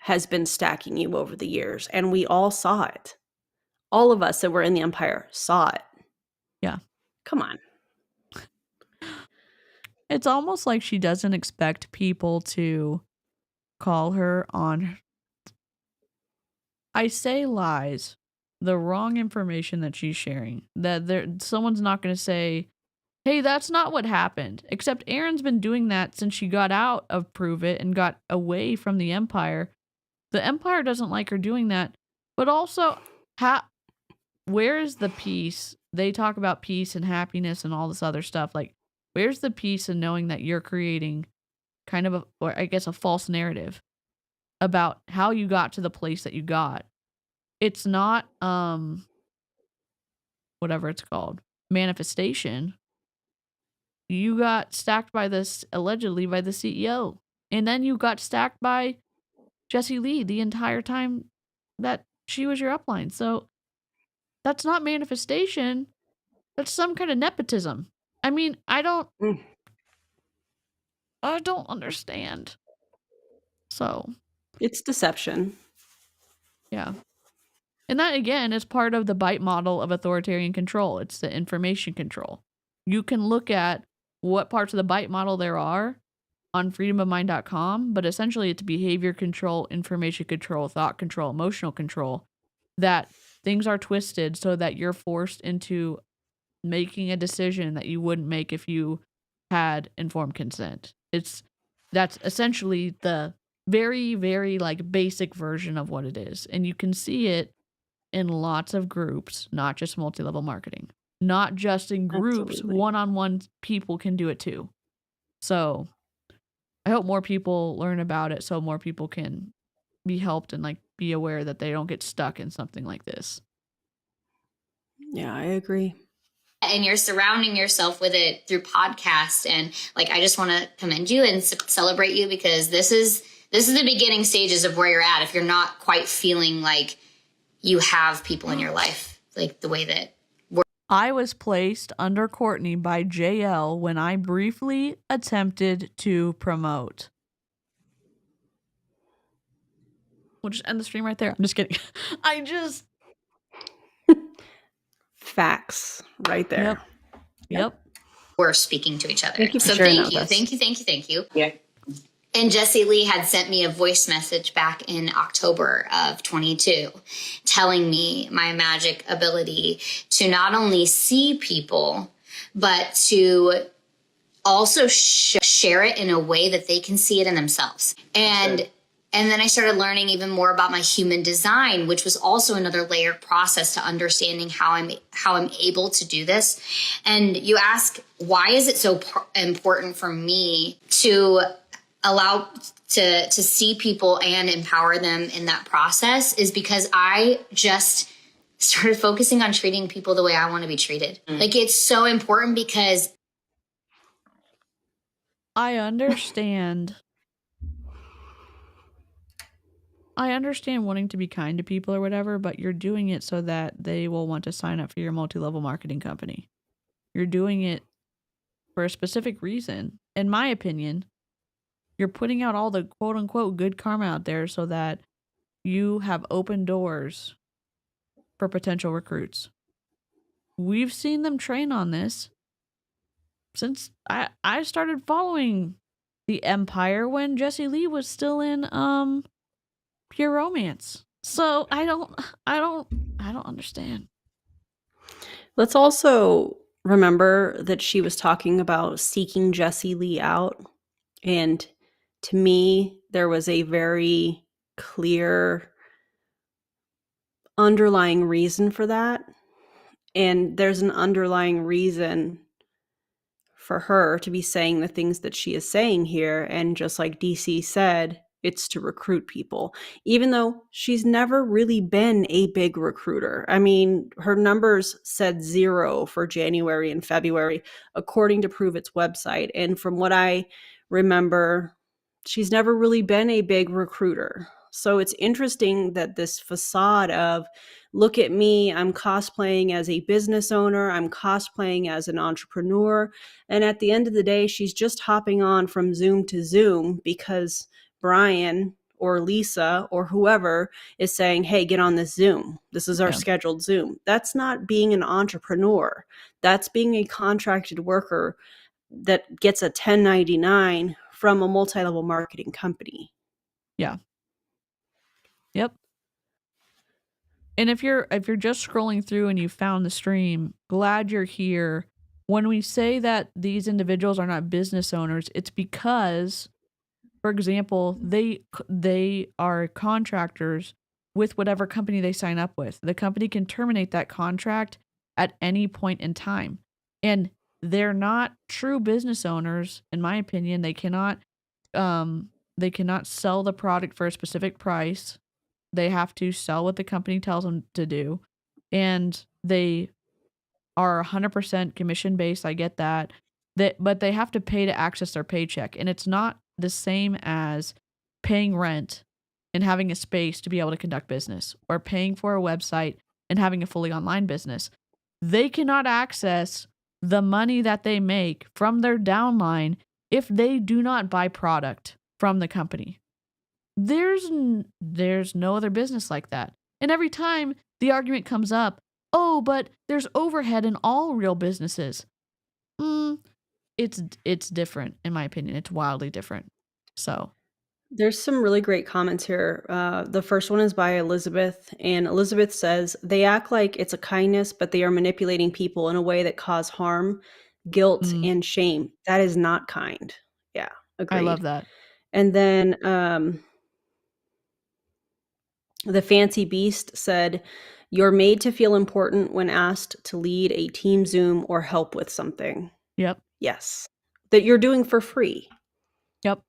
has been stacking you over the years, and we all saw it. All of us that were in the empire saw it. Yeah. Come on. It's almost like she doesn't expect people to call her on, I say lies, the wrong information that she's sharing. That someone's not going to say, hey, that's not what happened. Except Erin's been doing that since she got out of Prove It and got away from the Empire. The Empire doesn't like her doing that. But also, where is the peace? They talk about peace and happiness and all this other stuff. Like, where's the peace in knowing that you're creating kind of a false narrative about how you got to the place that you got? It's not, whatever it's called, manifestation. You got stacked allegedly by the CEO. And then you got stacked by Jessie Lee the entire time that she was your upline. So that's not manifestation. That's some kind of nepotism. I mean, I don't understand. So it's deception. Yeah. And that, again, is part of the BITE model of authoritarian control. It's the information control. You can look at what parts of the BITE model there are on freedomofmind.com, but essentially it's behavior control, information control, thought control, emotional control, that things are twisted so that you're forced into making a decision that you wouldn't make if you had informed consent. That's essentially the very, very basic version of what it is. And you can see it in lots of groups, not just multi-level marketing, not just in groups. Absolutely. One-on-one people can do it too. So I hope more people learn about it so more people can be helped and be aware that they don't get stuck in something like this. Yeah, I agree. And you're surrounding yourself with it through podcasts. And I just want to commend you and celebrate you, because this is the beginning stages of where you're at. If you're not quite feeling like you have people in your life, the way that I was placed under Courtney by JL when I briefly attempted to promote. We'll just end the stream right there. I'm just kidding. Facts right there. Yep. We're speaking to each other. Thank you for so sharing thank that you. with us. Thank you. Yeah. And Jessie Lee had sent me a voice message back in October of 22, telling me my magic ability to not only see people, but to also share it in a way that they can see it in themselves. And then I started learning even more about my human design, which was also another layered process to understanding how I'm able to do this. And you ask, why is it so important for me to allow to see people and empower them in that process? Is because I just started focusing on treating people the way I want to be treated. It's so important, because I understand I understand wanting to be kind to people or whatever, but you're doing it so that they will want to sign up for your multi-level marketing company. You're doing it for a specific reason. In my opinion, you're putting out all the quote unquote good karma out there so that you have open doors for potential recruits. We've seen them train on this since I started following the Empire when Jessie Lee was still in Pure Romance. So I don't understand. Let's also remember that she was talking about seeking Jessie Lee out. And to me, there was a very clear underlying reason for that. And there's an underlying reason for her to be saying the things that she is saying here. And just like DeeCee said, it's to recruit people, even though she's never really been a big recruiter. I mean, her numbers said 0 for January and February, according to Prove It's website. And from what I remember, she's never really been a big recruiter. So it's interesting that this facade of, look at me, I'm cosplaying as a business owner, I'm cosplaying as an entrepreneur. And at the end of the day, she's just hopping on from Zoom to Zoom because Brian or Lisa or whoever is saying, hey, get on this Zoom. This is our scheduled Zoom. That's not being an entrepreneur. That's being a contracted worker that gets a 1099 from a multi-level marketing company. Yeah. Yep. And if you're just scrolling through and you found the stream, glad you're here. When we say that these individuals are not business owners, it's because, for example, they are contractors with whatever company they sign up with. The company can terminate that contract at any point in time. And they're not true business owners, in my opinion. They cannot sell the product for a specific price. They have to sell what the company tells them to do. And they are 100% commission based. I get that. But they have to pay to access their paycheck. And it's not the same as paying rent and having a space to be able to conduct business, or paying for a website and having a fully online business. They cannot access the money that they make from their downline if they do not buy product from the company. There's no other business like that. And every time the argument comes up, oh, but there's overhead in all real businesses. It's different, in my opinion. It's wildly different. So there's some really great comments here. The first one is by Elizabeth, and Elizabeth says, they act like it's a kindness, but they are manipulating people in a way that cause harm, guilt, and shame. That is not kind. Yeah, agreed. I love that. And then the Fancy Beast said, you're made to feel important when asked to lead a team Zoom or help with something. Yep. Yes. That you're doing for free. Yep.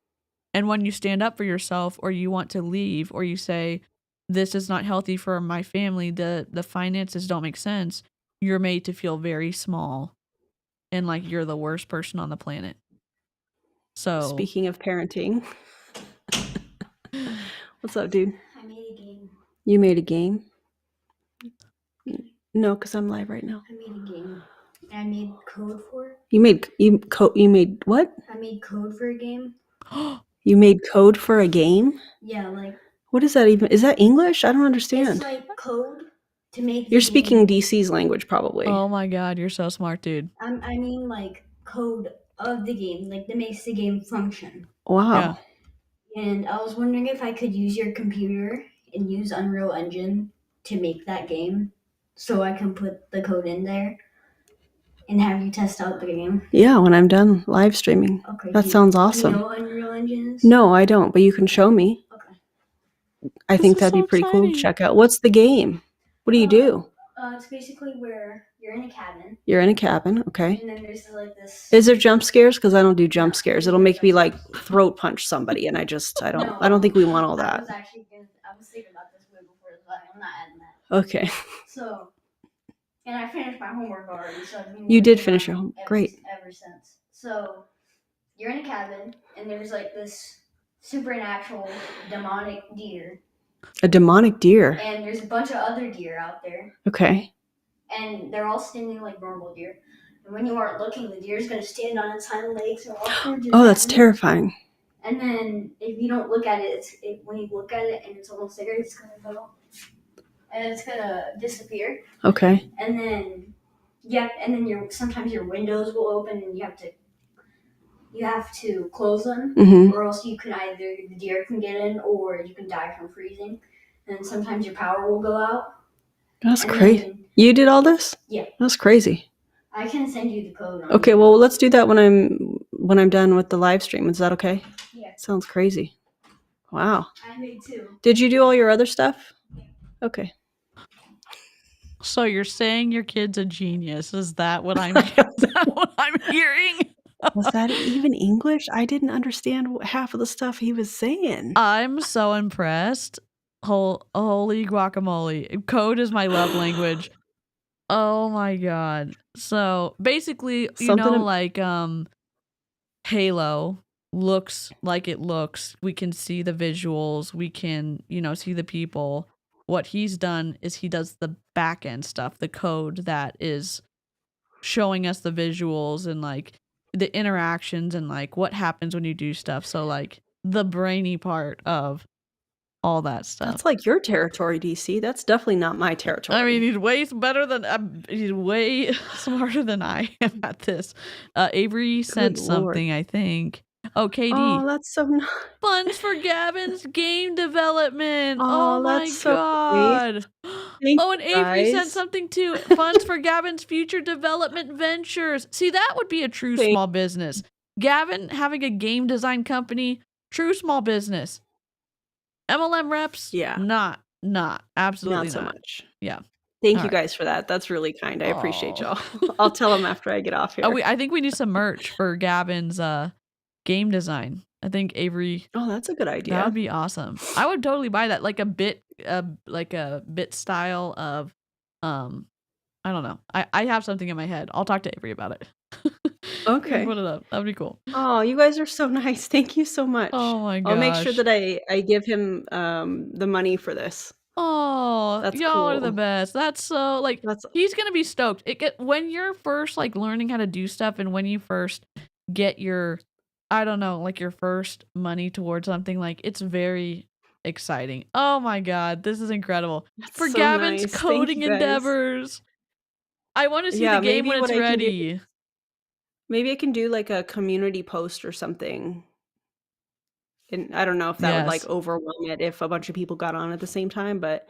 And when you stand up for yourself, or you want to leave, or you say, this is not healthy for my family, the finances don't make sense, you're made to feel very small and like you're the worst person on the planet. So speaking of parenting, what's up, dude? I made a game. You made a game? No, because I'm live right now. I made a game. And I made code for it. You made what? I made code for a game. You made code for a game? Yeah, like. What is that even? Is that English? I don't understand. It's like code to make. You're speaking DeeCee's language, probably. Oh my God, you're so smart, dude. I mean, like code of the game, like that makes the game function. Wow. Yeah. And I was wondering if I could use your computer and use Unreal Engine to make that game, so I can put the code in there and have you test out the game. Yeah, when I'm done live streaming. Okay. That sounds awesome. Do you know what Unreal Engine is? No, I don't, but you can show me. Okay. I think that'd be pretty cool to check out. What's the game? What do you do? It's basically where you're in a cabin. You're in a cabin, okay. And then there's like this. Is there jump scares? Because I don't do jump scares. It'll make me like throat punch somebody, and I don't think we want all that. I was thinking about this way before, but I'm not adding that. Okay. So, and I finished my homework already. So I've been You did finish your homework. Great. Ever since. So, you're in a cabin, and there's like this supernatural demonic deer. A demonic deer. And there's a bunch of other deer out there. Okay. And they're all standing like normal deer. And when you aren't looking, the deer's going to stand on its hind legs and walk towards you. Oh, that's terrifying. And then if you don't look at it, when you look at it and it's almost there, it's going to go. And it's going to disappear. Okay. And then, sometimes your windows will open and you have to close them. Mm-hmm. Or else the deer can get in or you can die from freezing. And sometimes your power will go out. That's crazy. You did all this? Yeah. That's crazy. I can send you the code. Okay, well, let's do that when I'm done with the live stream. Is that okay? Yeah. Sounds crazy. Wow. I made 2. Did you do all your other stuff? Okay. So you're saying your kid's a genius? Is that what I'm hearing? Was that even English? I didn't understand half of the stuff he was saying. I'm so impressed. Holy guacamole. Code is my love language. Oh my god. So basically, Halo looks like it looks. We can see the visuals. We can, see the people. What he's done is he does the back end stuff, the code that is showing us the visuals and like the interactions and like what happens when you do stuff. So like the brainy part of all that stuff. That's like your territory, DeeCee. That's definitely not my territory. I mean, he's way smarter than I am at this. Avery sent something, I think. Oh, KD. Oh, that's so nice. Funds for Gavin's game development. Oh, my that's so god. Thank and Avery sent something too. Funds for Gavin's future development ventures. See, that would be a true small business. Gavin having a game design company, true small business. MLM reps, not absolutely not so much. Yeah. Thank you guys for that. That's really kind. I appreciate y'all. I'll tell them after I get off here. I think we need some merch for Gavin's game design. I think Avery. Oh, that's a good idea. That would be awesome. I would totally buy that, like a bit style of, I don't know. I have something in my head. I'll talk to Avery about it. Okay. Put it up. That would be cool. Oh, you guys are so nice. Thank you so much. Oh my gosh. I'll make sure that I give him the money for this. Oh, that's y'all cool. are the best. That's so he's gonna be stoked. When you're first like learning how to do stuff, and when you first get your, I don't know, like your first money towards something, like it's very exciting. Oh my god, this is incredible. That's for so Gavin's nice. coding endeavors. I want to see the game when it's ready. Maybe I can do like a community post or something. And I don't know if that would like overwhelm it if a bunch of people got on at the same time, but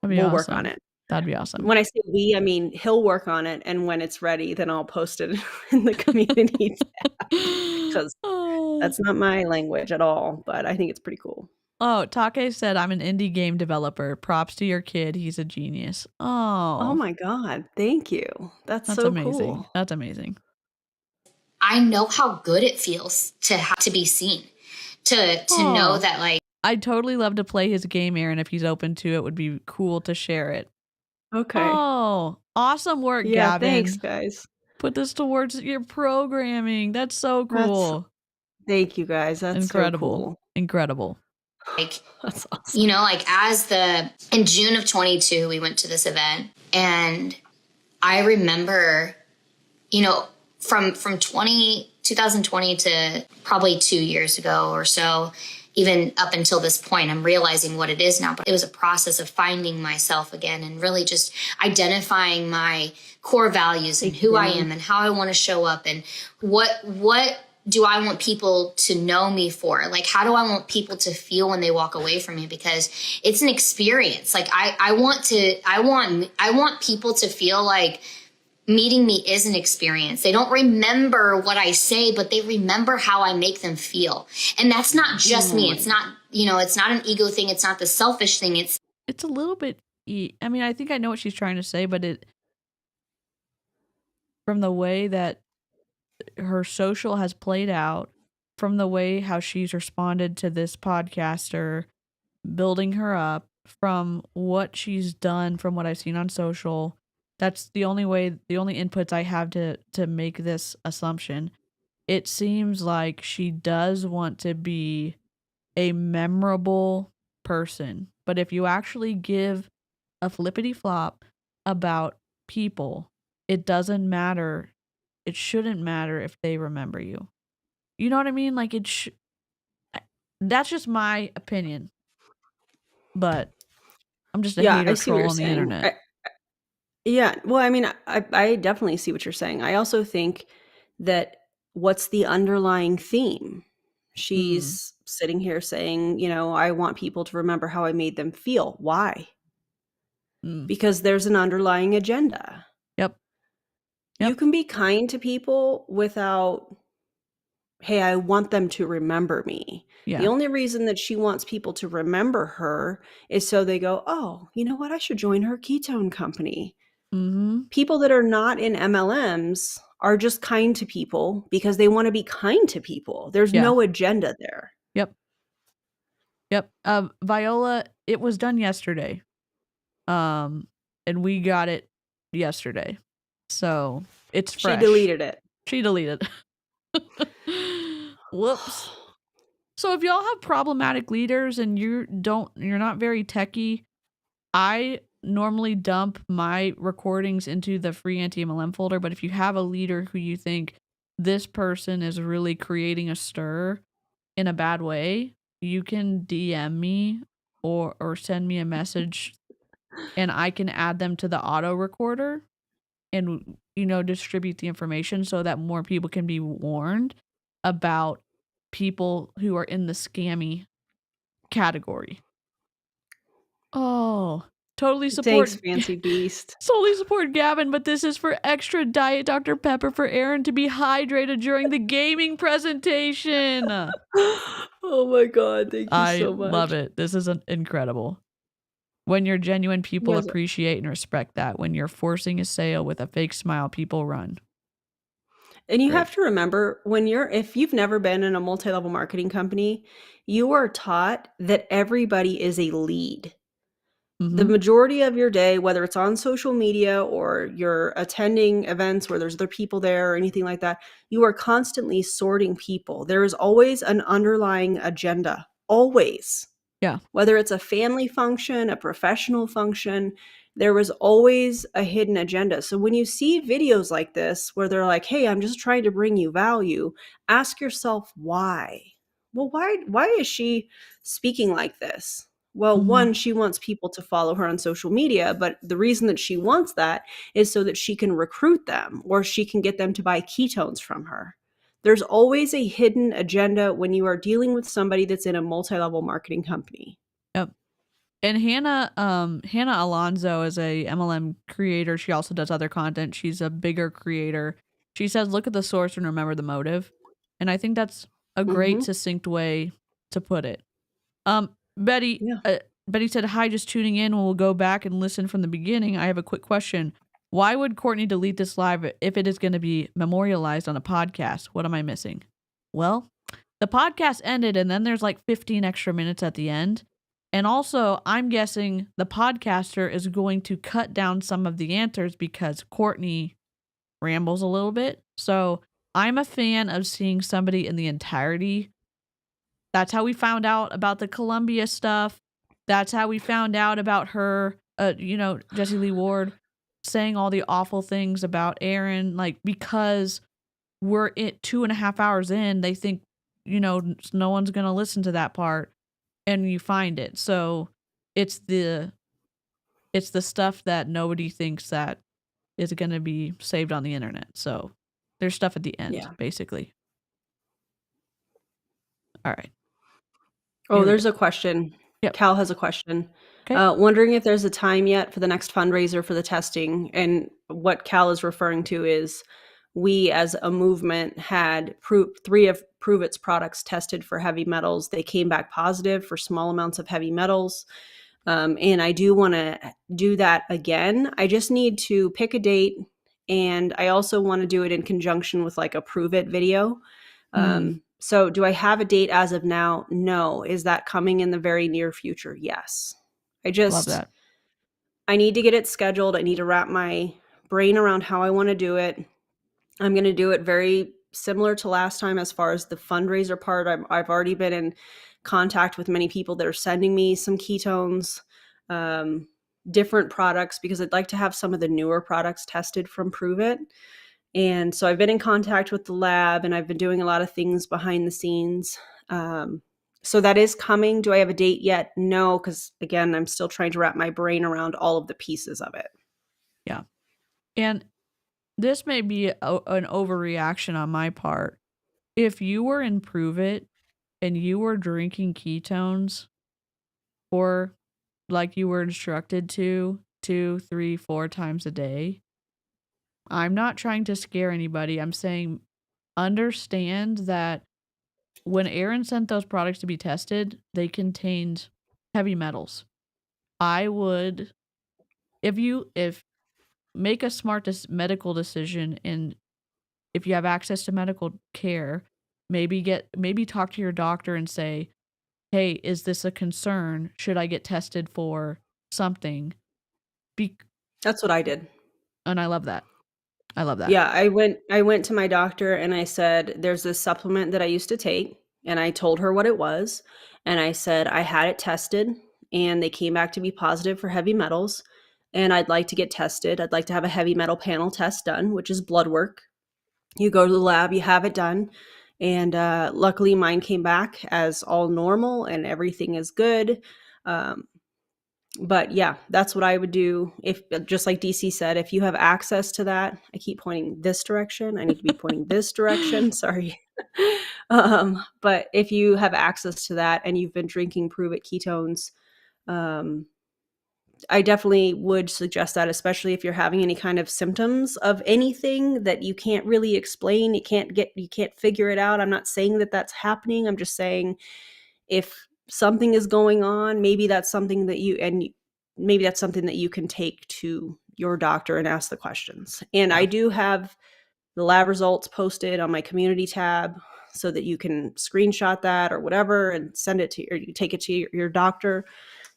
we'll work on it. That'd be awesome. When I say we, I mean he'll work on it, and when it's ready, then I'll post it in the community tab, because that's not my language at all, but I think it's pretty cool. Oh, Take said, I'm an indie game developer. Props to your kid. He's a genius. Oh my God. Thank you. That's so amazing. Cool. That's amazing. I know how good it feels to have to be seen, to know that like. I'd totally love to play his game, Erin, if he's open to it. Would be cool to share it. Okay. Oh, awesome work, yeah, Gavin. Thanks, guys. Put this towards your programming. That's so cool. Thank you, guys. That's incredible. So cool. Incredible. Like, that's awesome. You know, like in June of 22, we went to this event, and I remember, you know, from 2020 to probably 2 years ago or so, even up until this point, I'm realizing what it is now. But it was a process of finding myself again and really just identifying my core values and who I am and how I want to show up and what do I want people to know me for? Like, how do I want people to feel when they walk away from me? Because it's an experience. Like, I want people to feel like meeting me is an experience. They don't remember what I say, but they remember how I make them feel. And that's not just me. It's not, you know, it's not an ego thing. It's not the selfish thing. It's a little bit, I mean, I think I know what she's trying to say, but from the way that her social has played out, from the way how she's responded to this podcaster, building her up, from what she's done, from what I've seen on social, that's the only inputs I have to make this assumption. It seems like she does want to be a memorable person. But if you actually give a flippity flop about people, it doesn't matter. It shouldn't matter if they remember you. You know what I mean? Like that's just my opinion. But I'm just a hater troll on the internet. Yeah. Well, I mean, I definitely see what you're saying. I also think that what's the underlying theme? She's sitting here saying, you know, I want people to remember how I made them feel. Why? Because there's an underlying agenda. Yep. You can be kind to people without, hey, I want them to remember me. Yeah. The only reason that she wants people to remember her is so they go, oh, you know what? I should join her ketone company. People that are not in MLMs are just kind to people because they want to be kind to people. There's no agenda there. Yep. Viola, it was done yesterday. And we got it yesterday. So it's fresh. She deleted it. She deleted. Whoops. So if y'all have problematic leaders and you're not very techie, I normally dump my recordings into the free anti-MLM folder, but if you have a leader who you think this person is really creating a stir in a bad way, you can DM me or send me a message and I can add them to the auto recorder and, you know, distribute the information so that more people can be warned about people who are in the scammy category. Oh, totally support. Thanks, fancy beast. Totally support Gavin, but this is for extra Diet Dr. Pepper for Erin to be hydrated during the gaming presentation. Oh my God, thank you so much. I love it. This is incredible. When you're genuine, people appreciate and respect that. When you're forcing a sale with a fake smile, people run. And you have to remember, if you've never been in a multi-level marketing company, you are taught that everybody is a lead. The majority of your day, whether it's on social media or you're attending events where there's other people there or anything like that, you are constantly sorting people. There is always an underlying agenda, always. Yeah. Whether it's a family function, a professional function, there was always a hidden agenda. So when you see videos like this where they're like, hey, I'm just trying to bring you value, ask yourself why. Well, why is she speaking like this? Well, one, she wants people to follow her on social media, but the reason that she wants that is so that she can recruit them or she can get them to buy ketones from her. There's always a hidden agenda when you are dealing with somebody that's in a multi-level marketing company. Yep. And Hannah Alonso is a MLM creator. She also does other content. She's a bigger creator. She says, look at the source and remember the motive. And I think that's a great succinct way to put it. Betty said, hi, just tuning in. We'll go back and listen from the beginning. I have a quick question. Why would Courtney delete this live if it is going to be memorialized on a podcast? What am I missing? Well, the podcast ended and then there's like 15 extra minutes at the end. And also, I'm guessing the podcaster is going to cut down some of the answers because Courtney rambles a little bit. So I'm a fan of seeing somebody in the entirety. That's how we found out about the Columbia stuff. That's how we found out about her, Jessie Lee Ward saying all the awful things about Erin, like, because we're 2.5 hours in, they think, no one's going to listen to that part, and you find it. So it's the stuff that nobody thinks that is going to be saved on the internet. So there's stuff at the end, basically. All right. Oh, there's a question. Yep. Cal has a question. Okay. Wondering if there's a time yet for the next fundraiser for the testing. And what Cal is referring to is we as a movement had 3 of Prove It's products tested for heavy metals. They came back positive for small amounts of heavy metals. And I do want to do that again. I just need to pick a date. And I also want to do it in conjunction with like a Prove It video. So do I have a date as of now? No. Is that coming in the very near future? Yes. Love that. I need to get it scheduled. I need to wrap my brain around how I want to do it. I'm going to do it very similar to last time as far as the fundraiser part. I've already been in contact with many people that are sending me some ketones, different products, because I'd like to have some of the newer products tested from Prove It. And so I've been in contact with the lab, and I've been doing a lot of things behind the scenes. So that is coming. Do I have a date yet? No, because again, I'm still trying to wrap my brain around all of the pieces of it. Yeah. And this may be an overreaction on my part. If you were in Prove It and you were drinking ketones, or like you were instructed to 2, 3, 4 times a day, I'm not trying to scare anybody. I'm saying understand that when Erin sent those products to be tested, they contained heavy metals. I would, if make a smart medical decision, and if you have access to medical care, maybe talk to your doctor and say, hey, is this a concern? Should I get tested for something? That's what I did. And I love that. Yeah, I went to my doctor and I said, there's this supplement that I used to take, and I told her what it was. And I said, I had it tested and they came back to be positive for heavy metals, and I'd like to get tested. I'd like to have a heavy metal panel test done, which is blood work. You go to the lab, you have it done. And luckily mine came back as all normal and everything is good. But yeah, that's what I would do. If, just like DeeCee said, if you have access to that, I keep pointing this direction. I need to be pointing this direction. Sorry. But if you have access to that and you've been drinking Prove It ketones, I definitely would suggest that, especially if you're having any kind of symptoms of anything that you can't really explain. You can't figure it out. I'm not saying that that's happening. I'm just saying if something is going on, maybe that's something that you can take to your doctor and ask the questions. And I do have the lab results posted on my community tab so that you can screenshot that or whatever and send it to, or you take it to your doctor.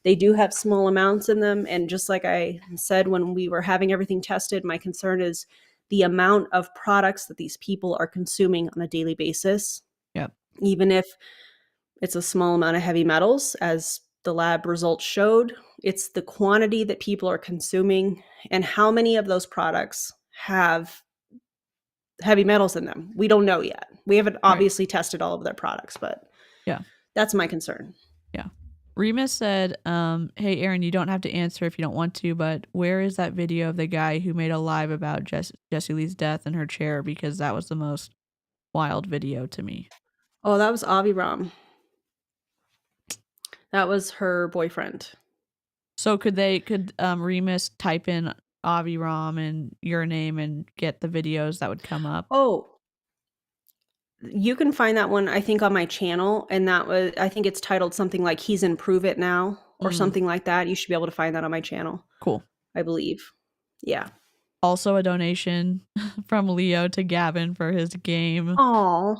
They do have small amounts in them. And just like I said, when we were having everything tested, my concern is the amount of products that these people are consuming on a daily basis. Yep. Even if it's a small amount of heavy metals, as the lab results showed, it's the quantity that people are consuming and how many of those products have heavy metals in them. We don't know yet. We haven't obviously tested all of their products, but yeah, that's my concern. Yeah. Remus said, hey, Erin, you don't have to answer if you don't want to, but where is that video of the guy who made a live about Jessie Lee's death in her chair? Because that was the most wild video to me. Oh, that was Aviram. That was her boyfriend. So could Remus type in Aviram and your name and get the videos that would come up? Oh, you can find that one, I think, on my channel. And I think it's titled something like He's in Prove It Now or something like that. You should be able to find that on my channel. Cool. I believe. Yeah. Also a donation from Leo to Gavin for his game. Oh,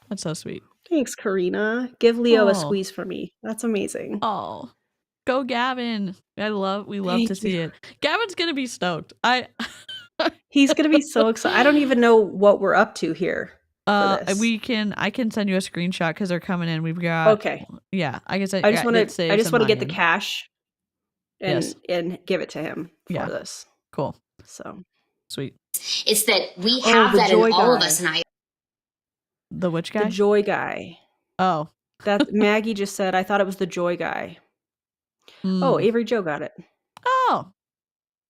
that's so sweet. Thanks, Karina. Give Leo a squeeze for me. That's amazing. Oh, go Gavin. We love to see it. Gavin's going to be stoked. He's going to be so excited. I don't even know what we're up to here. I can send you a screenshot because they're coming in. We've got, okay. Yeah. I guess I just want to get the cash and give it to him for this. Cool. So sweet. It's that we have that in all of us. And the which guy? The joy guy. Oh, that Maggie just said, I thought it was the joy guy. Oh, Avery Joe got it. Oh,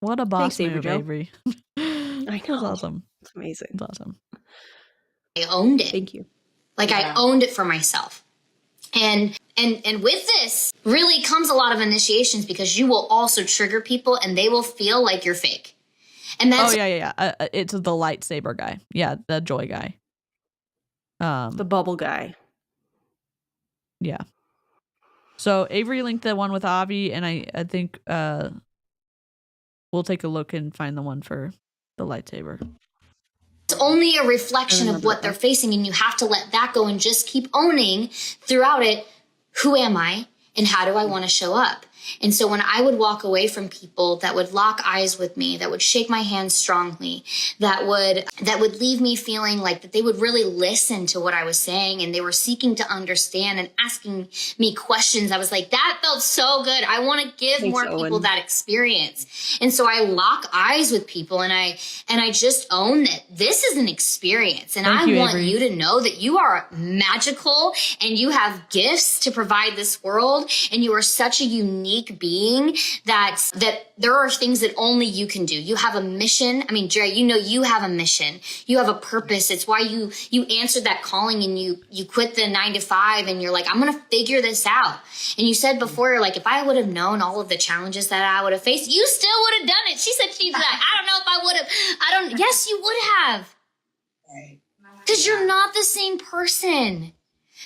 what a boss. Thanks, move, Avery. I know. That's awesome. It's amazing. It's awesome. I owned it. Thank you. I owned it for myself. And with this really comes a lot of initiations, because you will also trigger people and they will feel like you're fake. And that's it's the lightsaber guy. Yeah, the joy guy. The bubble guy. Yeah. So Avery linked the one with Avi, and I think we'll take a look and find the one for the lightsaber. It's only a reflection of what they're facing, and you have to let that go and just keep owning throughout it. Who am I and how do I want to show up? And so when I would walk away from people that would lock eyes with me, that would shake my hand strongly, that would leave me feeling like that they would really listen to what I was saying and they were seeking to understand and asking me questions, I was like, that felt so good. I want to give more people that experience. And so I lock eyes with people and I just own that this is an experience. And I want you to know that you are magical and you have gifts to provide this world. And you are such a unique being that there are things that only you can do. You have a mission. I mean, Jerry, you know, you have a mission. You have a purpose. It's why you answered that calling and you quit the 9-to-5 and you're like, I'm going to figure this out. And you said before, like, if I would have known all of the challenges that I would have faced, you still would have done it. She said she's like, I don't know if I would have. Yes, you would have. Because you're not the same person.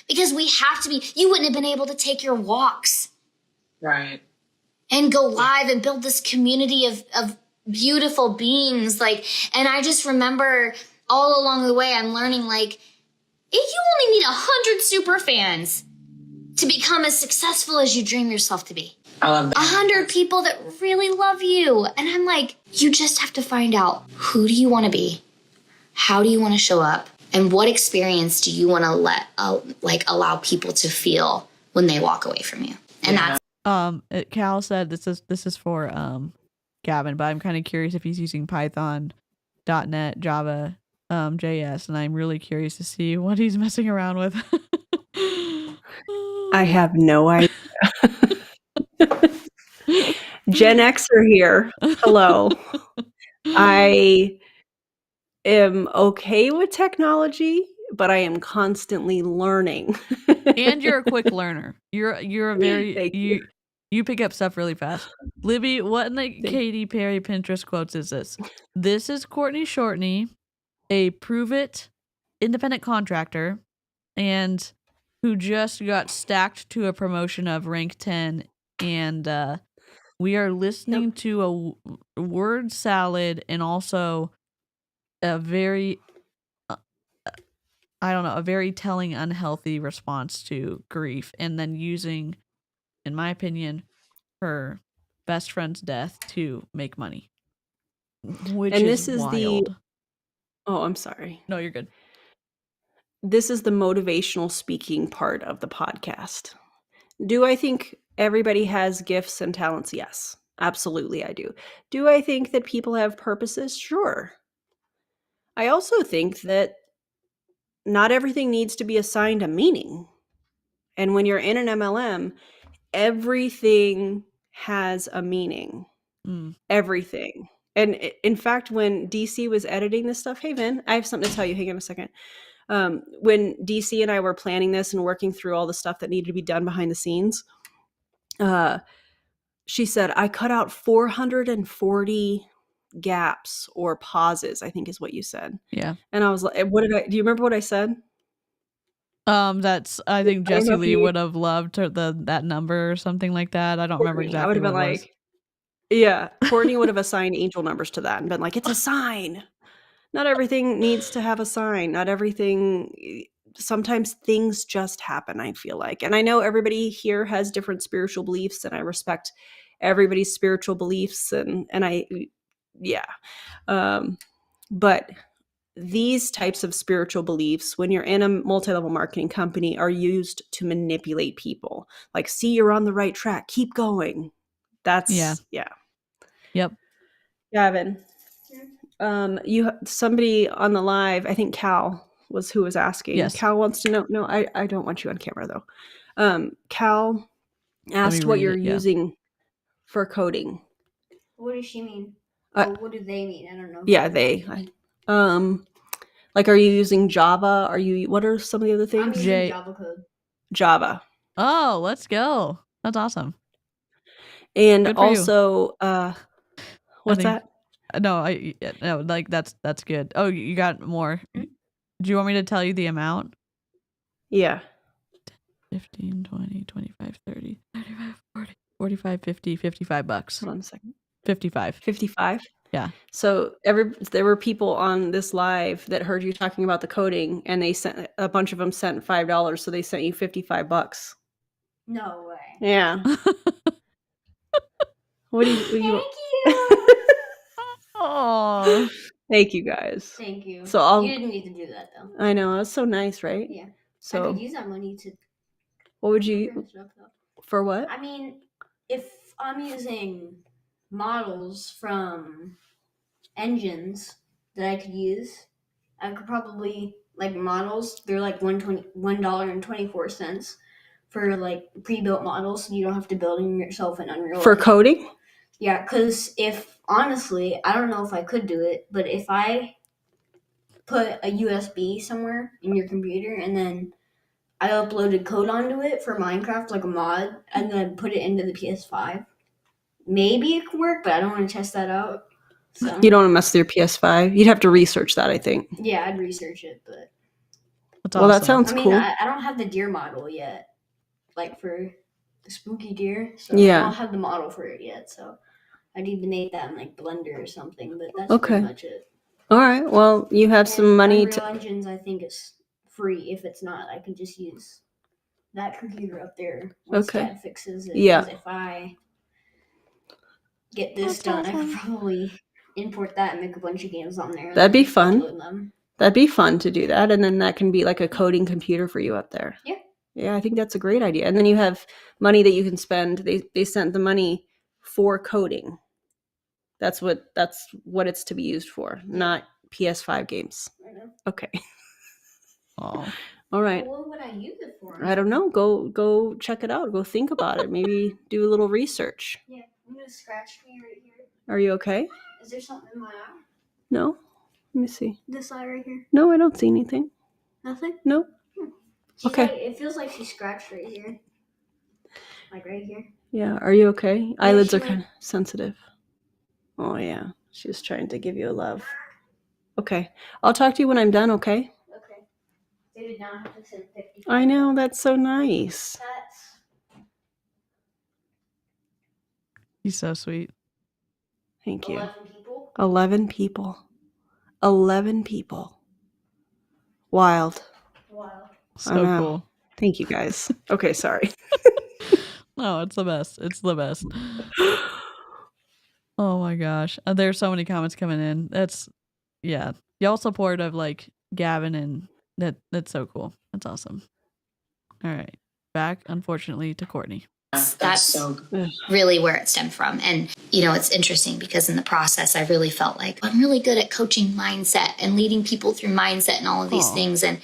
Because we have to be, you wouldn't have been able to take your walks. Right. And go live and build this community of beautiful beings. Like, and I just remember all along the way, I'm learning, like, if you only need 100 super fans to become as successful as you dream yourself to be. I love that. 100 people that really love you. And I'm like, you just have to find out, who do you want to be? How do you want to show up? And what experience do you want to allow people to feel when they walk away from you? And that's Cal said this is for Gavin, but I'm kind of curious if he's using Python, .NET, Java, JS, and I'm really curious to see what he's messing around with. I have no idea. Gen Xer here. Hello. I am okay with technology, but I am constantly learning. And you're a quick learner. You're a very you pick up stuff really fast. Libby, what in the Katy Perry Pinterest quotes is this? This is Courtney Shortney, a prove it independent contractor, and who just got stacked to a promotion of rank 10, and we are listening to a word salad and also a very a very telling unhealthy response to grief, and then using, in my opinion, her best friend's death to make money. Which is wild. Oh, I'm sorry. No, you're good. This is the motivational speaking part of the podcast. Do I think everybody has gifts and talents? Yes, absolutely I do. Do I think that people have purposes? Sure. I also think that not everything needs to be assigned a meaning. And when you're in an MLM, everything has a meaning. Everything. And in fact, when DeeCee was editing this stuff, hey, Vin, I have something to tell you. Hang on a second. When DeeCee and I were planning this and working through all the stuff that needed to be done behind the scenes, she said, I cut out 440 gaps or pauses, I think is what you said. Yeah. And I was like, do you remember what I said? I think Jessie Lee would have loved that number or something like that. I don't remember exactly. I would have been what like, yeah, Courtney would have assigned angel numbers to that and been like, it's a sign. Not everything needs to have a sign. Not everything, sometimes things just happen, I feel like. And I know everybody here has different spiritual beliefs, and I respect everybody's spiritual beliefs. But these types of spiritual beliefs, when you're in a multi-level marketing company, are used to manipulate people. Like, see, you're on the right track. Keep going. That's, yeah. Yep. Gavin, somebody on the live, I think Cal was who was asking. Yes. Cal wants to know. No, I don't want you on camera though. Cal asked what you're using for coding. What does she mean? What do they mean? I don't know. Yeah, they. Like, are you using Java? What are some of the other things? I'm using Java code. Java. Oh, let's go. That's awesome. And also, what's that? No, like that's good. Oh, you got more. Do you want me to tell you the amount? Yeah. 15, 20, 25, 30, 35, 40, 45, 50, $55. Hold on a second. 55. 55? Yeah. So there were people on this live that heard you talking about the coding, and they sent a bunch of them sent $5, so they sent you $55. No way. Yeah. What do you Thank you. Oh, Thank you guys. Thank you. So You didn't need to do that though. I know, that's so nice, right? Yeah. I So could use that money to. what would you for what? I mean, if I'm using models from engines that I could use, I could probably like models. They're like $1.24 for like pre-built models. So you don't have to build them yourself in Unreal. For coding? Yeah, because if honestly, I don't know if I could do it, but if I put a USB somewhere in your computer and then I uploaded code onto it for Minecraft, like a mod, and then put it into the PS5, maybe it could work, but I don't want to test that out. So You don't want to mess with your PS5. You'd have to research that, I think. yeah, I'd research it, but that's well, that awesome. sounds I mean, cool. I don't have the deer model yet, like for the spooky deer. So Yeah. I don't have the model for it yet. So I need to make that in like Blender or something. But that's Okay. pretty much it. All right. Well, you have some money Unreal Engines, I think, is free. If it's not, I can just use that computer up there once Okay. Dad fixes it. Yeah. 'Cause if I get this That's done, I awesome. could probably import that and make a bunch of games on there. That'd be and fun. upload them. That'd be fun to do that, and then that can be like a coding computer for you up there. Yeah. Yeah, I think that's a great idea. And then you have money that you can spend. They sent the money for coding. That's what it's to be used for, not PS5 games. I know. Okay. Oh, All right. Well, what would I use it for? I don't know. Go check it out. Go think about it. Maybe do a little research. Yeah, I'm gonna scratch me right here. Are you okay? Is there something in my eye? No. Let me see. This eye right here? No, I don't see anything. Nothing? No. She's Okay. like, it feels like she scratched right here. Like right here. Yeah. Are you okay? Yeah, Eyelids she are kind of sensitive. Oh yeah. She's trying to give you a love. Okay. I'll talk to you when I'm done. Okay. Okay. They did not have to send 50. I know. That's so nice. That's he's so sweet. Thank you. 11 people. 11 people. 11 people. Wild. Wow. So cool. Thank you guys. Okay, sorry. No, it's the best. It's the best. Oh my gosh. There's so many comments coming in. Yeah. Y'all supportive like Gavin, and that's so cool. That's awesome. All right. Back, unfortunately, to Courtney. That's so really where it stemmed from. And, it's interesting because in the process, I really felt like I'm really good at coaching mindset and leading people through mindset and all of these things. And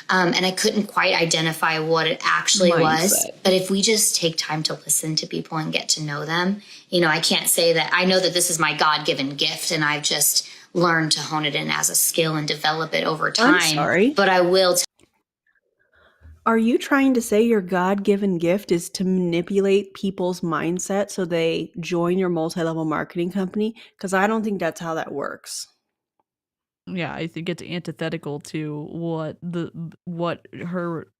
I couldn't quite identify what it actually was. But if we just take time to listen to people and get to know them, I can't say that I know that this is my God-given gift and I've just learned to hone it in as a skill and develop it over time. I'm sorry. But I will Are you trying to say your God-given gift is to manipulate people's mindset so they join your multi-level marketing company? Because I don't think that's how that works. Yeah, I think it's antithetical to what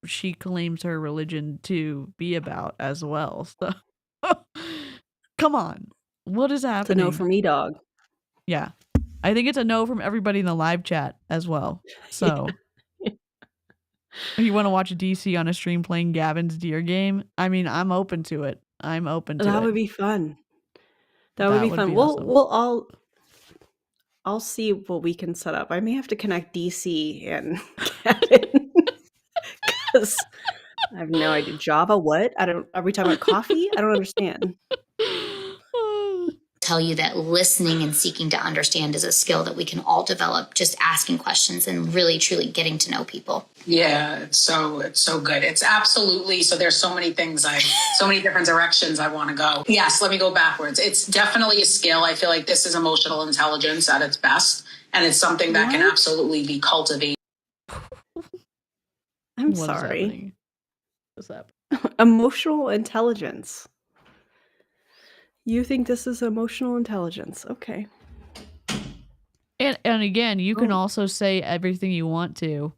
she claims her religion to be about as well. So, come on, what is It's a happening? no for me, dog. Yeah, I think it's a no from everybody in the live chat as well. So. You want to watch DeeCee on a stream playing Gavin's deer game? I mean, I'm open to it. That would be fun. That would be fun. awesome. I'll see what we can set up. I may have to connect DeeCee and Gavin because I have no idea. Java? What? Are we talking about coffee? I don't understand. tell you that listening and seeking to understand is a skill that we can all develop, just asking questions and really truly getting to know people. Yeah, it's so good. It's absolutely, so there's so many things so many different directions I want to go. Yes, let me go backwards. It's definitely a skill. I feel like this is emotional intelligence at its best, and it's something that can absolutely be cultivated. I'm sorry. What's up? Emotional intelligence. You think this is emotional intelligence? Okay. And again, you can also say everything you want to,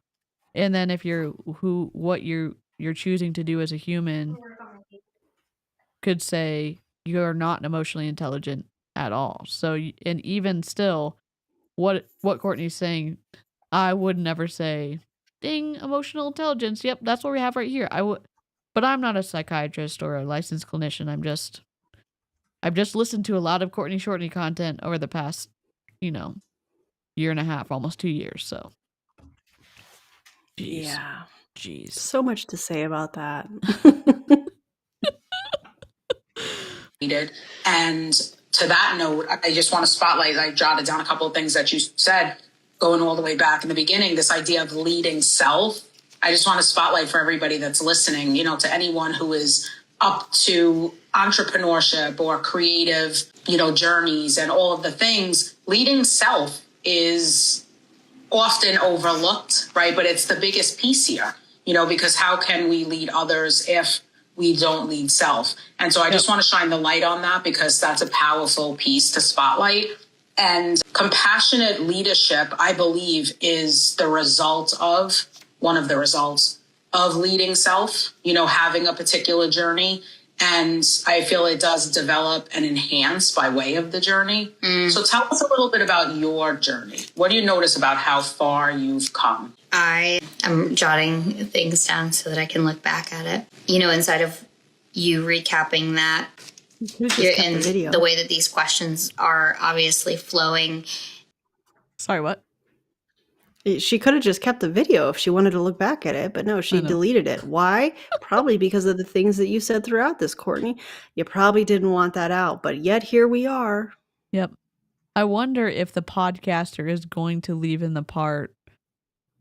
and then if what you're choosing to do as a human could say you're not emotionally intelligent at all. So, and even still, what Courtney's saying, I would never say, ding, emotional intelligence. Yep, that's what we have right here. But I'm not a psychiatrist or a licensed clinician. I'm just I've just listened to a lot of Courtney Shortney content over the past, year and a half, almost 2 years. So, jeez. Yeah. Jeez. So much to say about that. And to that note, I just want to spotlight, I jotted down a couple of things that you said, going all the way back in the beginning, this idea of leading self. I just want to spotlight for everybody that's listening, to anyone who is up to entrepreneurship or creative, journeys and all of the things. Leading self is often overlooked, right? But it's the biggest piece here, because how can we lead others if we don't lead self? And so I just want to shine the light on that, because that's a powerful piece to spotlight. And compassionate leadership, I believe, is one of the results of leading self, having a particular journey. And I feel it does develop and enhance by way of the journey. So tell us a little bit about your journey. What do you notice about how far you've come? I am jotting things down so that I can look back at it. Inside of you recapping that, and the way that these questions are obviously flowing. Sorry, what? She could have just kept the video if she wanted to look back at it, but no, she deleted it. Why? Probably because of the things that you said throughout this, Courtney. You probably didn't want that out, but yet here we are. Yep. I wonder if the podcaster is going to leave in the part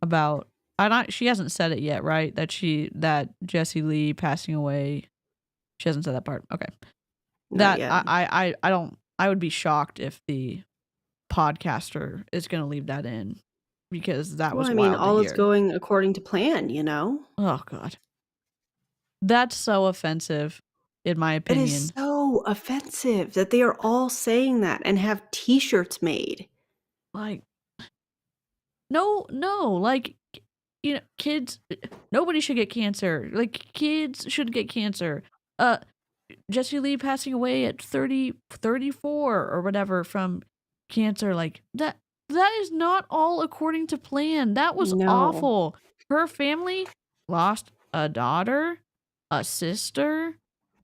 about, she hasn't said it yet, right? That Jessie Lee passing away. She hasn't said that part. Okay. Not yet. I would be shocked if the podcaster is going to leave that in, because that was wild to all hear. is going according to plan, Oh God. That's so offensive, in my opinion. It is so offensive that they are all saying that and have t-shirts made. Like, no, like, kids, nobody should get cancer. Like, kids should get cancer. Jessie Lee passing away at 34 or whatever from cancer, like, that is not all according to plan. That was awful. Her family lost a daughter, a sister,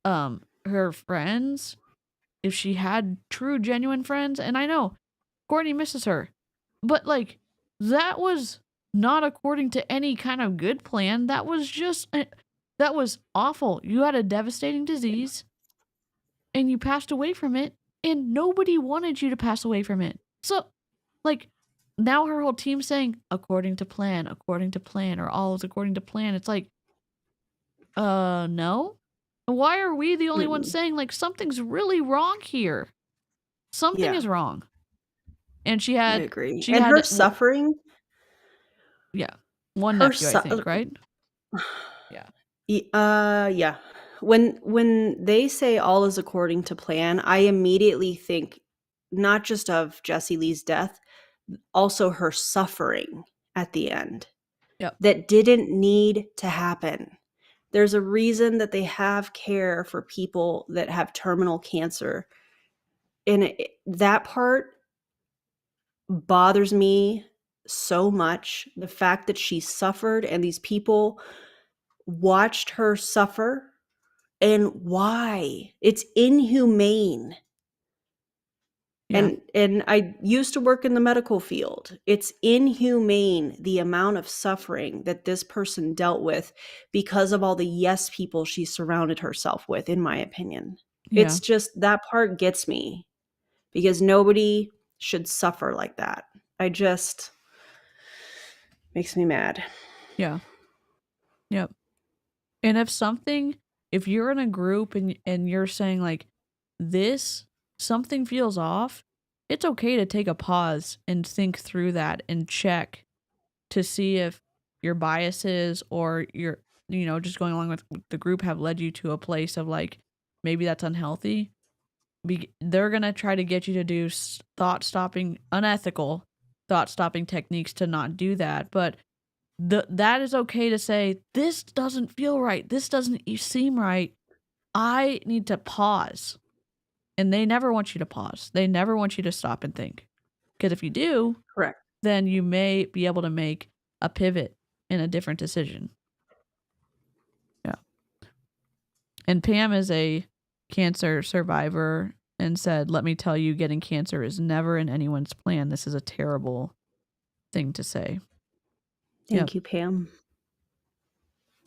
her friends, if she had true, genuine friends. And I know Courtney misses her, but like, that was not according to any kind of good plan. That was just, that was awful. You had a devastating disease and you passed away from it, and nobody wanted you to pass away from it. So, like, now her whole team's saying, according to plan, or all is according to plan. It's like, no? Why are we the only ones saying, like, something's really wrong here? Something is wrong. And she had... I agree. She and had her suffering... Yeah. One nephew, I think, right? Yeah. Yeah. When they say all is according to plan, I immediately think not just of Jessie Lee's death, also her suffering at the end. Yep. That didn't need to happen. There's a reason that they have care for people that have terminal cancer. And that part bothers me so much. The fact that she suffered and these people watched her suffer. And why? It's inhumane. Yeah. And I used to work in the medical field. It's inhumane, the amount of suffering that this person dealt with because of all the yes people she surrounded herself with, in my opinion. Yeah. It's just, that part gets me, because nobody should suffer like that. Makes me mad. Yeah. Yep. And if you're in a group and you're saying, like, something feels off, it's okay to take a pause and think through that and check to see if your biases or your, just going along with the group have led you to a place of, like, maybe that's unhealthy. They're going to try to get you to do unethical thought-stopping techniques to not do that. But that is okay to say, this doesn't feel right. This doesn't seem right. I need to pause. And they never want you to pause. They never want you to stop and think. Because if you do, correct, then you may be able to make a pivot in a different decision. Yeah. And Pam is a cancer survivor and said, "Let me tell you, getting cancer is never in anyone's plan. This is a terrible thing to say." Thank you, Pam.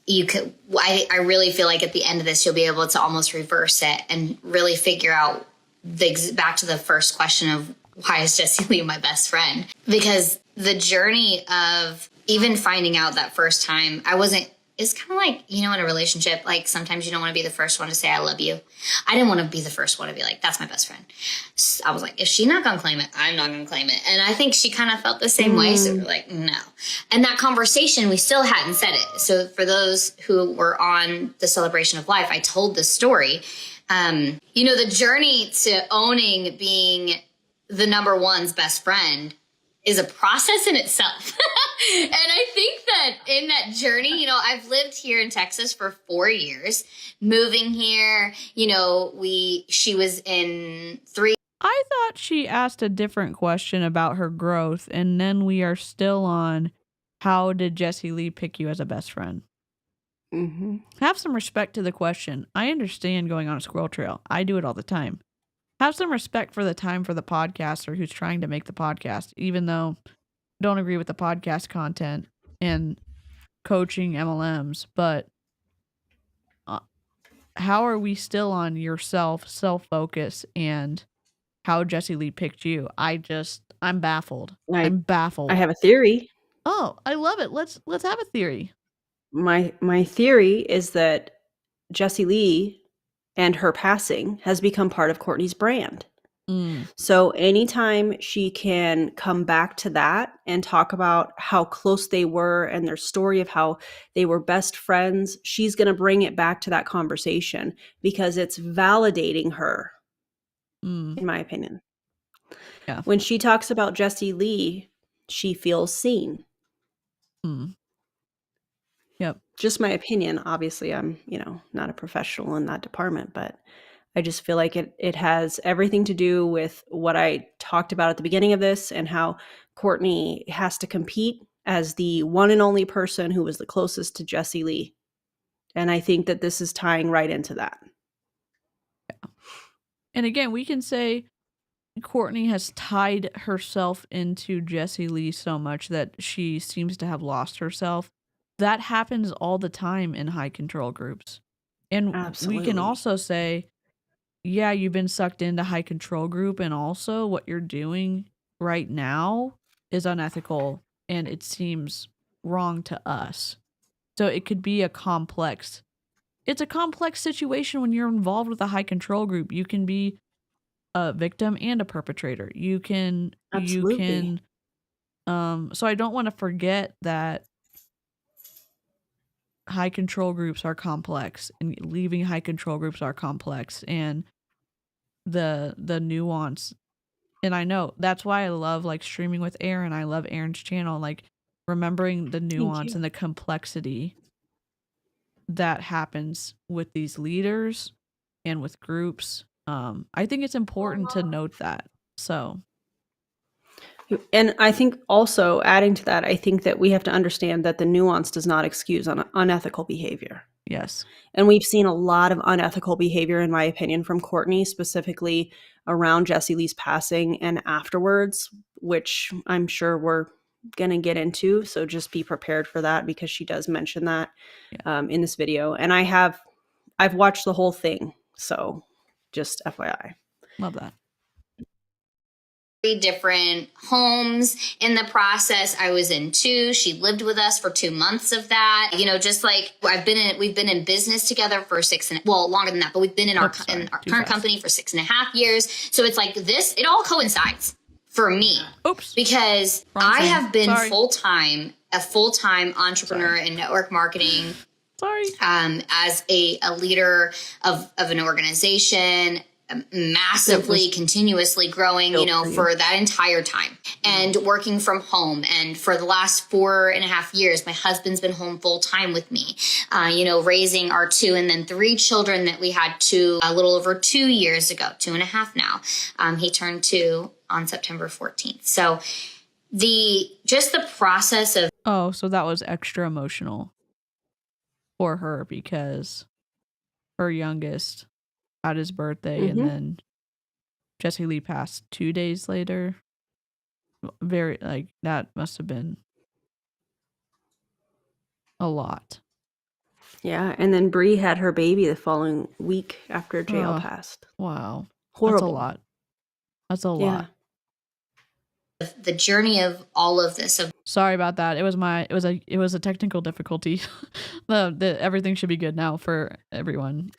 I really feel like at the end of this, you'll be able to almost reverse it and really figure out back to the first question of why is Jessie Lee my best friend? Because the journey of even finding out that first time, it's kind of like, in a relationship, like sometimes you don't want to be the first one to say, I love you. I didn't want to be the first one to be like, that's my best friend. So I was like, if she's not going to claim it, I'm not going to claim it. And I think she kind of felt the same way. So we're like, no. And that conversation, we still hadn't said it. So for those who were on the Celebration of Life, I told this story. The journey to owning being the number one's best friend is a process in itself. And I think that in that journey, I've lived here in Texas for 4 years, moving here, she was in 3. I thought she asked a different question about her growth, and then we are still on how did Jessie Lee pick you as a best friend? Mm-hmm. Have some respect to the question. I understand going on a squirrel trail. I do it all the time. Have some respect for the time for the podcaster who's trying to make the podcast, even though I don't agree with the podcast content and coaching MLMs. But how are we still on yourself, self-focus, and how Jessie Lee picked you? I'm baffled. I'm baffled. I have a theory. Oh, I love it. Let's have a theory. My theory is that Jessie Lee and her passing has become part of Courtney's brand. So anytime she can come back to that and talk about how close they were and their story of how they were best friends, she's going to bring it back to that conversation because it's validating her, in my opinion. Yeah. When she talks about Jessie Lee, she feels seen. Yep. Just my opinion. Obviously, I'm, not a professional in that department, but I just feel like it has everything to do with what I talked about at the beginning of this and how Courtney has to compete as the one and only person who was the closest to Jessie Lee. And I think that this is tying right into that. Yeah. And again, we can say Courtney has tied herself into Jessie Lee so much that she seems to have lost herself. That happens all the time in high control groups. And Absolutely. We can also say, yeah, you've been sucked into high control group, and also what you're doing right now is unethical and it seems wrong to us. So it could be it's a complex situation when you're involved with a high control group. You can be a victim and a perpetrator. Absolutely. So I don't want to forget that high control groups are complex, and leaving high control groups are complex, and the nuance. And I know that's why I love streaming with Erin. I love Erin's channel, remembering the nuance and the complexity that happens with these leaders and with groups. I think it's important to note that. So, and I think also adding to that, I think that we have to understand that the nuance does not excuse unethical behavior. Yes. And we've seen a lot of unethical behavior, in my opinion, from Courtney, specifically around Jessie Lee's passing and afterwards, which I'm sure we're going to get into. So just be prepared for that because she does mention that in this video. And I've watched the whole thing. So just FYI. Love that. Different homes in the process. I was in 2. She lived with us for 2 months of that. Just like we've been in business together for longer than that, but we've been in our current company for 6.5 years. So it's like this, it all coincides for me. Oops. Because I have been a full-time entrepreneur in network marketing. As a leader of an organization, massively, continuously growing, for that entire time and working from home. And for the last 4.5 years, my husband's been home full time with me, raising our 2 and then 3 children that we had a little over 2 years ago, 2.5 now. He turned 2 on September 14th. So the process of. Oh, so that was extra emotional for her because her youngest had his birthday and then Jessie Lee passed 2 days later. Very, like, that must have been a lot. Yeah, and then Bree had her baby the following week after jail passed. Wow. Horrible. That's a lot. That's a lot. The journey of all of this. Sorry about that. It was a technical difficulty. Everything should be good now for everyone's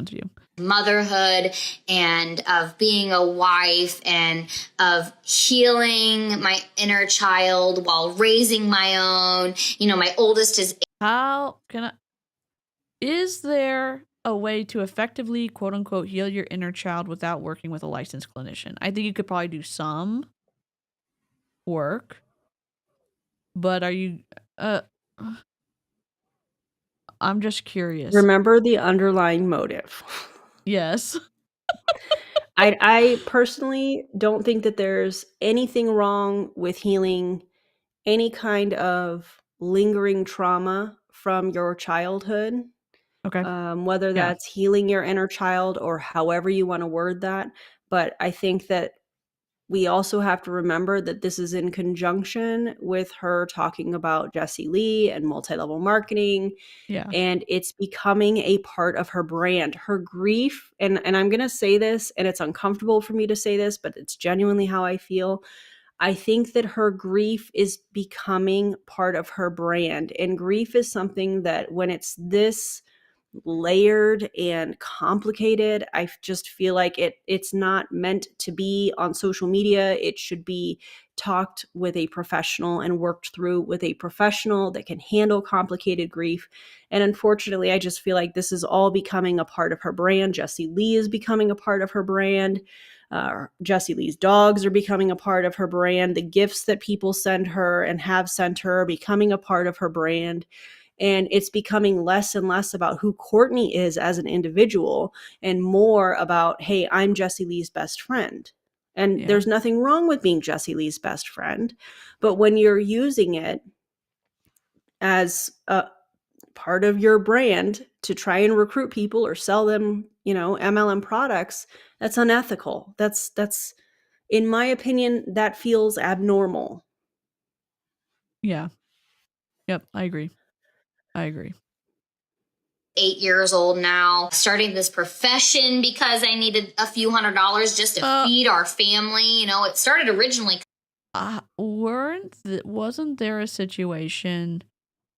view. Motherhood and of being a wife and of healing my inner child while raising my own. You know, my oldest is. Is there a way to effectively, quote unquote, heal your inner child without working with a licensed clinician? I think you could probably do some work, but are you I'm just curious. Remember the underlying motive. Yes. I personally don't think that there's anything wrong with healing any kind of lingering trauma from your childhood. Okay. Whether that's healing your inner child or however you want to word that. But I think that we also have to remember that this is in conjunction with her talking about Jessie Lee and multi-level marketing. Yeah. And it's becoming a part of her brand. Her grief, and I'm going to say this, and it's uncomfortable for me to say this, but it's genuinely how I feel. I think that her grief is becoming part of her brand. And grief is something that when it's this layered and complicated, I just feel like it's not meant to be on social media. It should be talked with a professional and worked through with a professional that can handle complicated grief. And unfortunately, I just feel like this is all becoming a part of her brand. Jessie Lee is becoming a part of her brand. Jessie Lee's dogs are becoming a part of her brand. The gifts that people send her and have sent her are becoming a part of her brand. And it's becoming less and less about who Courtney is as an individual and more about, hey, I'm Jessie Lee's best friend. And there's nothing wrong with being Jessie Lee's best friend. But when you're using it as a part of your brand to try and recruit people or sell them, MLM products, that's unethical. That's in my opinion, that feels abnormal. Yeah. Yep, I agree. 8 years old now, starting this profession because I needed a few $100s just to feed our family. It started originally. Wasn't there a situation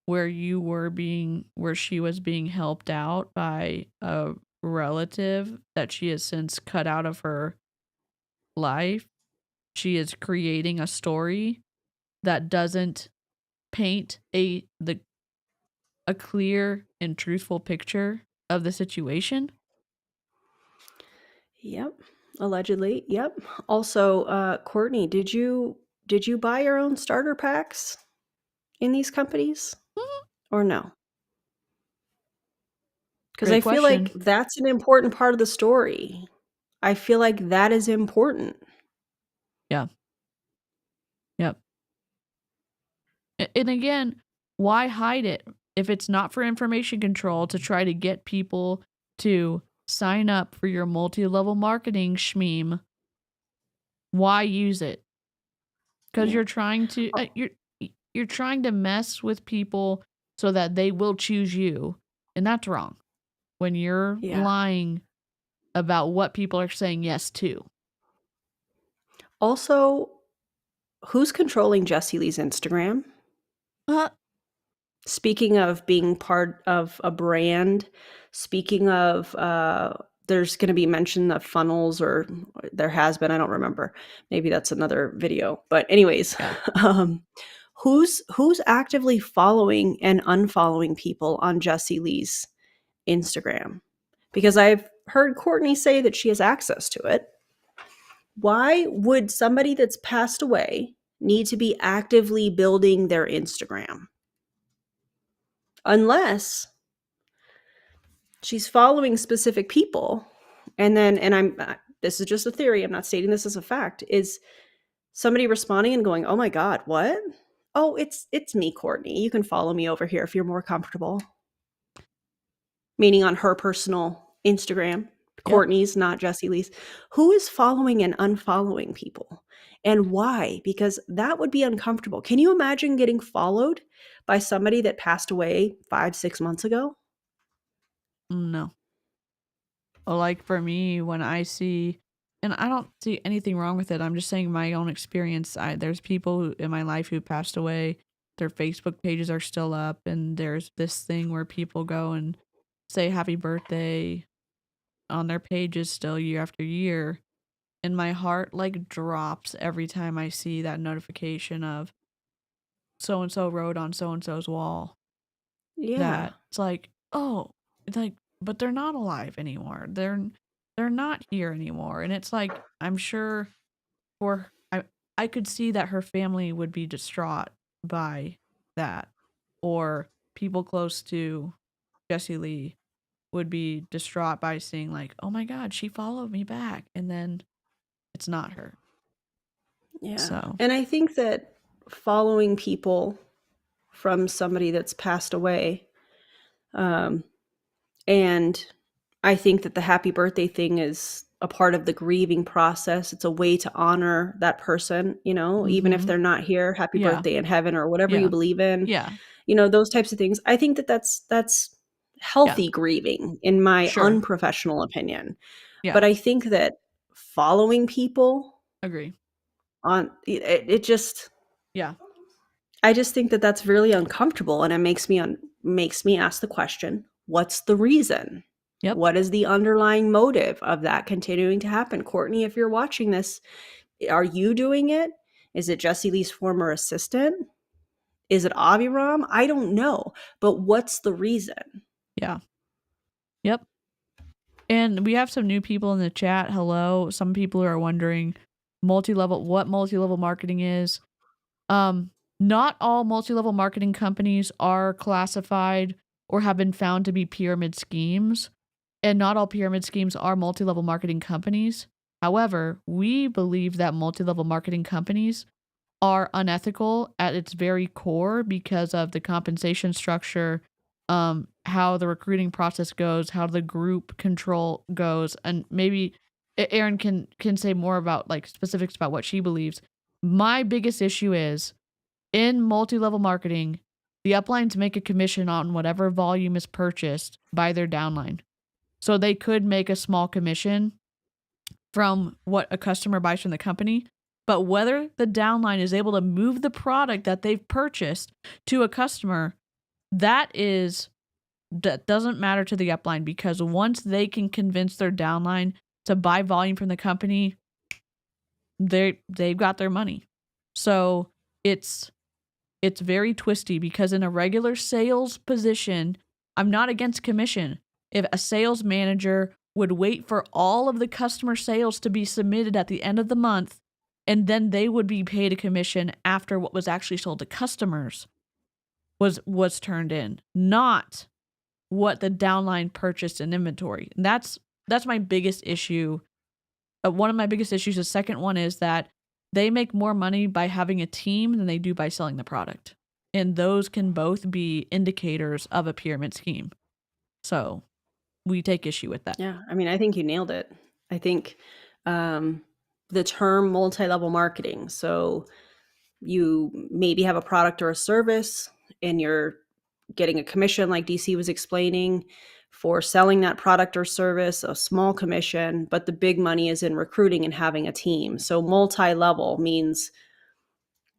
where where she was being helped out by a relative that she has since cut out of her life? She is creating a story that doesn't paint a clear and truthful picture of the situation. Yep. Allegedly. Yep. Also, Courtney, did you buy your own starter packs in these companies or no? Because I feel like that's an important part of the story. I feel like that is important. Yeah. Yep. And again, why hide it if it's not for information control to try to get people to sign up for your multi-level marketing schmeme? Why use it? Because you're trying to you're trying to mess with people so that they will choose you, and that's wrong. When you're lying about what people are saying yes to. Also, who's controlling Jessie Lee's Instagram? Speaking of being part of a brand, speaking of there's going to be mention of funnels, or there has been, I don't remember. Maybe that's another video. But anyways, who's actively following and unfollowing people on Jessie Lee's Instagram? Because I've heard Courtney say that she has access to it. Why would somebody that's passed away need to be actively building their Instagram? Unless she's following specific people, and this is just a theory, I'm not stating this as a fact, is somebody responding and going, oh my God, what? Oh, it's me, Courtney. You can follow me over here if you're more comfortable. Meaning on her personal Instagram. Courtney's, not Jessie Lee's. Who is following and unfollowing people? And why? Because that would be uncomfortable. Can you imagine getting followed by somebody that passed away 5-6 months ago? No. Like for me, when I see, and I don't see anything wrong with it. I'm just saying my own experience. There's people in my life who passed away. Their Facebook pages are still up, and there's this thing where people go and say happy birthday on their pages still year after year. And my heart like drops every time I see that notification of so and so wrote on so and so's wall. Yeah. That it's like, oh, it's like, but they're not alive anymore. They're not here anymore. And it's like, I'm sure I could see that her family would be distraught by that, or people close to Jessie Lee would be distraught by seeing like, oh my God, she followed me back, and then it's not her. Yeah. So, and I think that following people from somebody that's passed away, and I think that the happy birthday thing is a part of the grieving process. It's a way to honor that person, even if they're not here. Happy birthday in heaven, or whatever you believe in. Yeah. Those types of things. I think that that's healthy grieving, in my unprofessional opinion. Yeah. But I think that following people, Agree. on it just, Yeah. I just think that that's really uncomfortable, and it makes me ask the question, what's the reason? Yep. What is the underlying motive of that continuing to happen? Courtney, if you're watching this, are you doing it? Is it Jessie Lee's former assistant? Is it Aviram? I don't know. But what's the reason? Yeah. Yep. And we have some new people in the chat. Hello. Some people are wondering what multi-level marketing is. Not all multi-level marketing companies are classified or have been found to be pyramid schemes. And not all pyramid schemes are multi-level marketing companies. However, we believe that multi-level marketing companies are unethical at its very core because of the compensation structure, how the recruiting process goes, how the group control goes, and maybe Erin can say more about like specifics about what she believes. My biggest issue is in multi-level marketing, the uplines make a commission on whatever volume is purchased by their downline. So they could make a small commission from what a customer buys from the company, but whether the downline is able to move the product that they've purchased to a customer, that doesn't matter to the upline, because once they can convince their downline to buy volume from the company, they've got their money. So it's very twisty, because in a regular sales position, I'm not against commission. If a sales manager would wait for all of the customer sales to be submitted at the end of the month, and then they would be paid a commission after what was actually sold to customers was turned in, not what the downline purchased in inventory. And that's my biggest issue. One of my biggest issues. The second one is that they make more money by having a team than they do by selling the product. And those can both be indicators of a pyramid scheme. So we take issue with that. Yeah. I mean, I think you nailed it. I think the term multi-level marketing. So you maybe have a product or a service, and you're getting a commission, like DeeCee was explaining, for selling that product or service, a small commission, but the big money is in recruiting and having a team. So multi-level means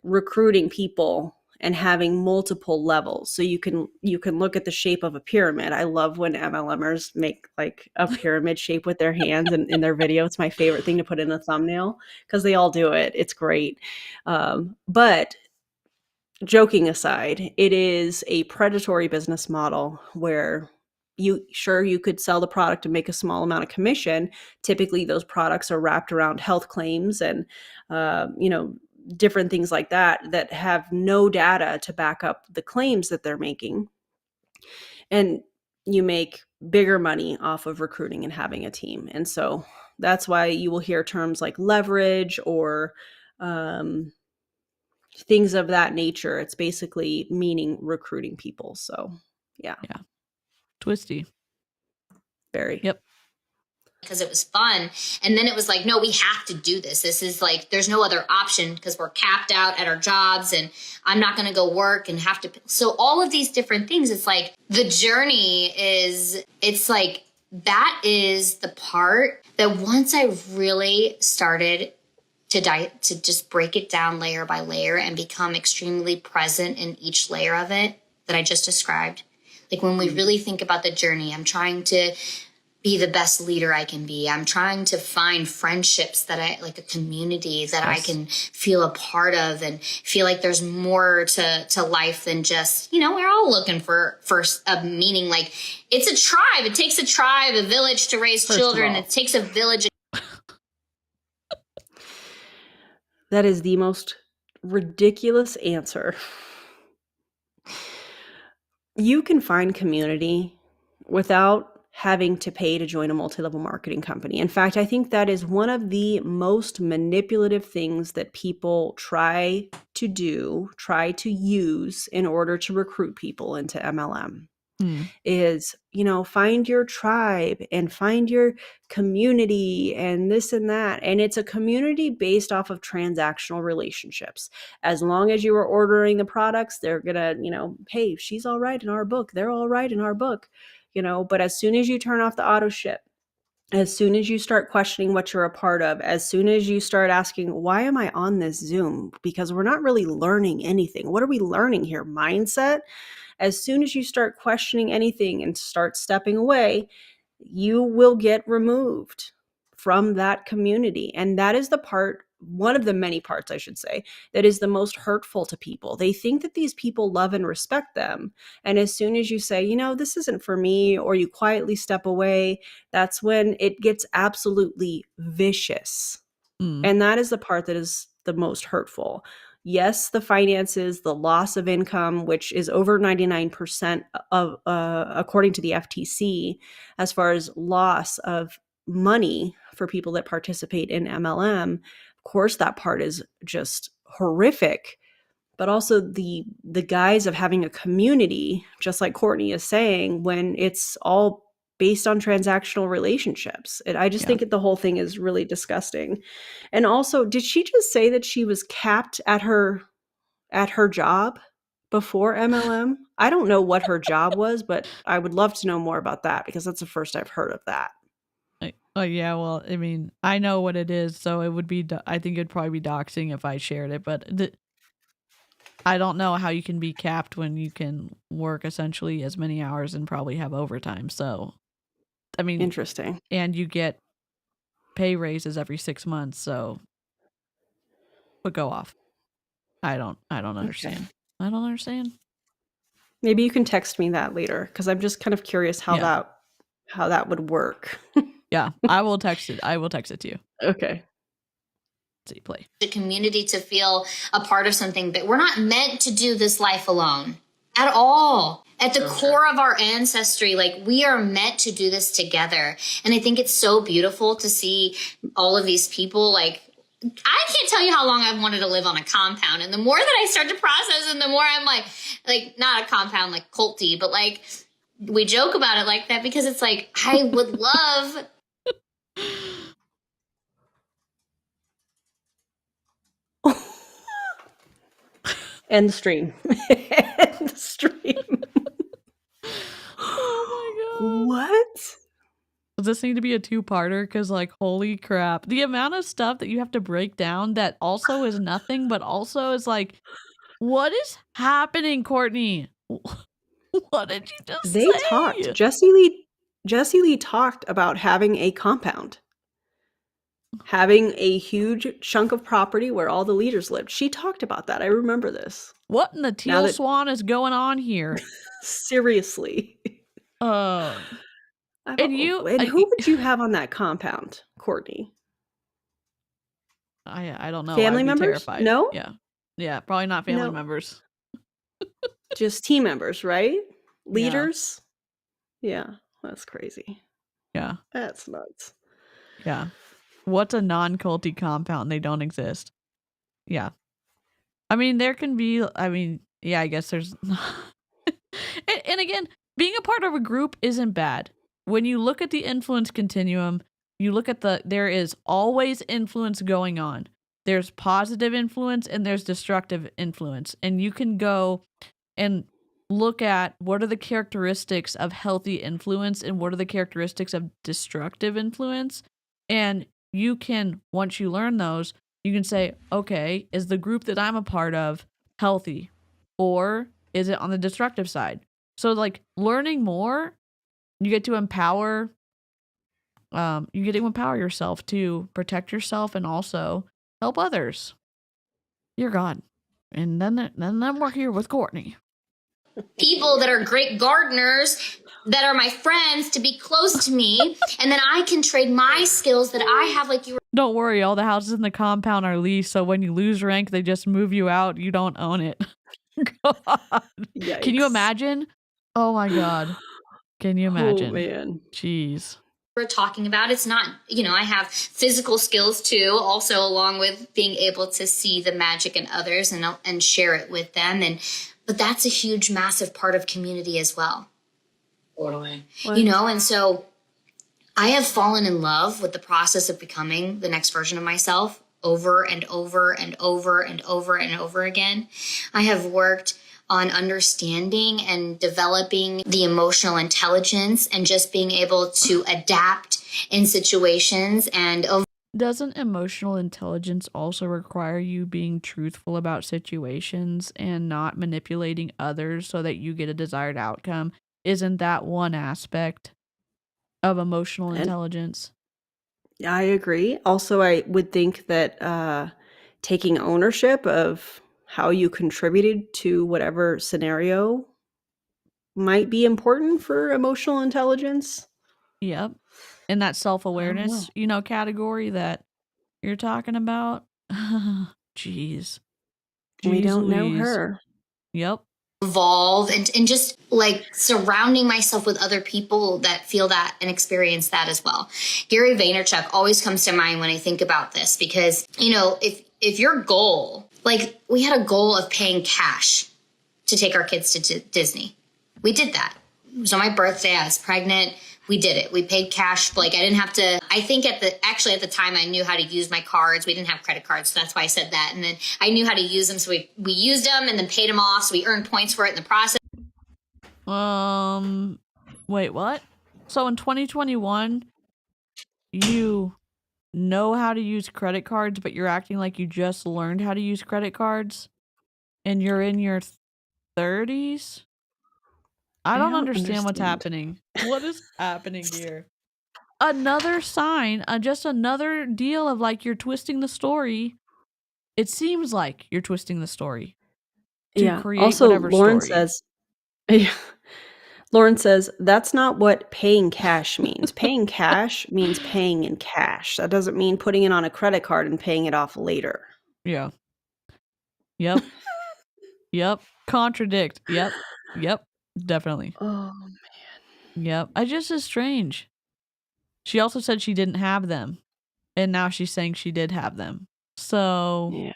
recruiting people and having multiple levels. So you can look at the shape of a pyramid. I love when MLMers make like a pyramid shape with their hands in their video. It's my favorite thing to put in a thumbnail, because they all do it. It's great. But joking aside, it is a predatory business model where you could sell the product and make a small amount of commission. Typically, those products are wrapped around health claims and, different things like that have no data to back up the claims that they're making. And you make bigger money off of recruiting and having a team. And so that's why you will hear terms like leverage or things of that nature. It's basically meaning recruiting people. So yeah. Twisty. Very. Yep. because it was fun. And then it was like, no, we have to do this. This is like, there's no other option because we're capped out at our jobs and I'm not going to go work and have to. So all of these different things, it's like the journey it's like, that is the part that once I really started to just break it down layer by layer and become extremely present in each layer of it that I just described. Like when we really think about the journey, I'm trying to be the best leader I can be. I'm trying to find friendships that I like, a community that I can feel a part of and feel like there's more to life than just, we're all looking for a meaning. Like it's a tribe. It takes a tribe, a village to raise children. It takes a village. That is the most ridiculous answer. You can find community without having to pay to join a multi-level marketing company. In fact, I think that is one of the most manipulative things that people try to use in order to recruit people into MLM. Is, find your tribe and find your community and this and that. And it's a community based off of transactional relationships. As long as you are ordering the products, they're going to, hey, she's all right in our book. They're all right in our book, but as soon as you turn off the auto ship, as soon as you start questioning what you're a part of, as soon as you start asking, why am I on this Zoom? Because we're not really learning anything. What are we learning here? Mindset? As soon as you start questioning anything and start stepping away, you will get removed from that community. And that is one of the many parts, I should say, that is the most hurtful to people. They think that these people love and respect them. And as soon as you say, this isn't for me, or you quietly step away, that's when it gets absolutely vicious. And that is the part that is the most hurtful. Yes, the finances, the loss of income, which is over 99% of, according to the FTC, as far as loss of money for people that participate in MLM. Of course, that part is just horrific. But also the guise of having a community, just like Courtney is saying, when it's all based on transactional relationships. I just think the whole thing is really disgusting. And also, did she just say that she was capped at her job before MLM? I don't know what her job was, but I would love to know more about that because that's the first I've heard of that. Yeah, well, I mean, I know what it is, so it would be, I think it'd probably be doxing if I shared it, but I don't know how you can be capped when you can work essentially as many hours and probably have overtime. So, I mean, interesting. And you get pay raises every 6 months, so but go off. I don't understand. Okay. I don't understand. Maybe you can text me that later because I'm just kind of curious how that would work. Yeah, I will text it. I will text it to you. Okay. So you play. The community to feel a part of something, but we're not meant to do this life alone at all. At the core of our ancestry, like we are meant to do this together. And I think it's so beautiful to see all of these people. Like, I can't tell you how long I've wanted to live on a compound. And the more that I start to process and the more I'm like not a compound, like culty, but like we joke about it like that because it's like, I would love. End stream. End stream. Oh my god. What? Does this need to be a two-parter? Because like, holy crap. The amount of stuff that you have to break down that also is nothing, but also is like, what is happening, Courtney? What did you just say? They talked. Jessie Lee talked about having a compound. Having a huge chunk of property where all the leaders lived. She talked about that. I remember this. What in the teal swan is going on here? Seriously. And who would you have on that compound, Courtney? I don't know. Family members? Terrified. No? Yeah, probably not family members. Just team members, right? Leaders? Yeah, that's crazy. Yeah. That's nuts. Yeah. What's a non-culty compound? They don't exist. Yeah. I mean, there can be, I guess there's... and again, being a part of a group isn't bad. When you look at the influence continuum, you look at there is always influence going on. There's positive influence and there's destructive influence. And you can go and look at what are the characteristics of healthy influence and what are the characteristics of destructive influence. And you can, once you learn those, you can say, okay, is the group that I'm a part of healthy, or is it on the destructive side? So like learning more, you get to empower yourself to protect yourself and also help others. You're God. And then we're here with Courtney. People that are great gardeners that are my friends to be close to me, and then I can trade my skills that I have, like you were. Don't worry, all the houses in the compound are leased, so when you lose rank, they just move you out. You don't own it. God. Can you imagine? Oh my God. Can you imagine? Oh man. Jeez. We're talking about, it's not, I have physical skills too, also along with being able to see the magic in others and share it with them. But that's a huge, massive part of community as well. Totally. And so I have fallen in love with the process of becoming the next version of myself over and over and over and over and over again. I have worked on understanding and developing the emotional intelligence and just being able to adapt in situations. And doesn't emotional intelligence also require you being truthful about situations and not manipulating others so that you get a desired outcome? Isn't that one aspect of emotional intelligence? I agree. Also, I would think that taking ownership of how you contributed to whatever scenario might be important for emotional intelligence. Yep. In that self-awareness, category that you're talking about. Jeez. We don't know her. Yep. Evolve and just like surrounding myself with other people that feel that and experience that as well. Gary Vaynerchuk always comes to mind when I think about this because, if your goal, like we had a goal of paying cash to take our kids to Disney. We did that. It was on my birthday. I was pregnant. We did it. We paid cash. Like I didn't have to, I think at the time I knew how to use my cards. We didn't have credit cards. So that's why I said that. And then I knew how to use them. So we used them and then paid them off. So we earned points for it in the process. Wait, what? So in 2021, you know how to use credit cards, but you're acting like you just learned how to use credit cards and you're in your 30s? I don't understand what's happening. What is happening here? Another sign, just another deal of like you're twisting the story. It seems like you're twisting the story to create also, whatever Lauren story. Lauren says, that's not what paying cash means. Paying cash means paying in cash. That doesn't mean putting it on a credit card and paying it off later. Yeah. Yep. Yep. Contradict. Yep. Definitely. Oh, man. Yep. I just is strange. She also said she didn't have them. And now she's saying she did have them. So, yeah.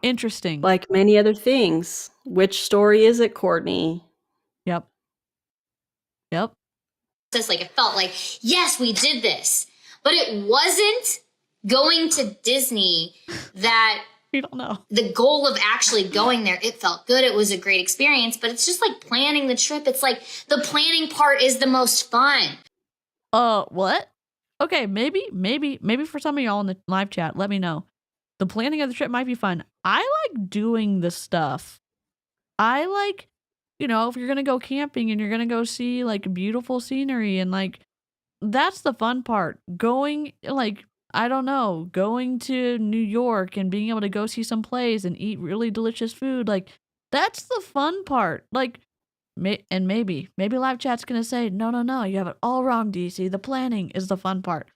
Interesting. Like many other things. Which story is it, Courtney? Yep. Just like it felt like, yes, we did this. But it wasn't going to Disney that we don't know. The goal of actually going there, it felt good. It was a great experience, but it's just like planning the trip. It's like the planning part is the most fun. What? Okay, maybe for some of y'all in the live chat, let me know. The planning of the trip might be fun. I like doing the stuff. I like, if you're going to go camping and you're going to go see like beautiful scenery and like, that's the fun part. Going like, I don't know, going to New York and being able to go see some plays and eat really delicious food. Like, that's the fun part. Like, and maybe live chat's going to say, no, you have it all wrong, DeeCee. The planning is the fun part.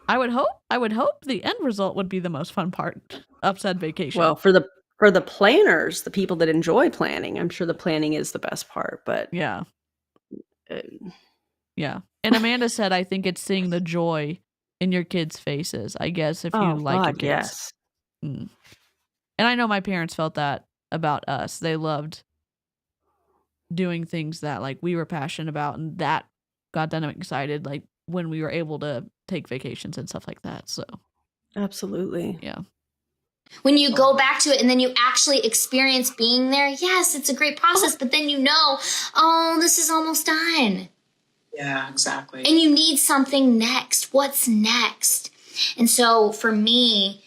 I would hope the end result would be the most fun part of said vacation. Well, for the planners, the people that enjoy planning, I'm sure the planning is the best part, but yeah. Yeah. And Amanda said, I think it's seeing the joy in your kids' faces, I guess, if you like your kids. Yes. And I know my parents felt that about us. They loved doing things that like we were passionate about, and that got them excited. Like when we were able to take vacations and stuff like that. So absolutely. Yeah. When you go back to it and then you actually experience being there, yes, it's a great process, but then oh, this is almost done. Yeah, exactly. And you need something next. What's next? And so for me,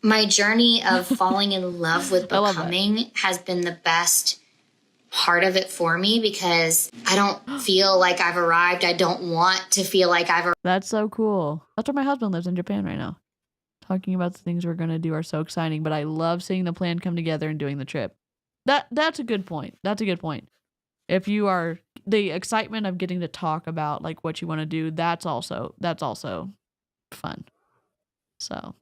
my journey of falling in love with becoming has been the best part of it for me, because I don't feel like I've arrived. I don't want to feel like I've arrived. That's so cool. That's where my husband lives, in Japan right now. Talking about the things we're going to do are so exciting, but I love seeing the plan come together and doing the trip. That's a good point. That's a good point. If you are the excitement of getting to talk about like what you want to do, that's also fun. So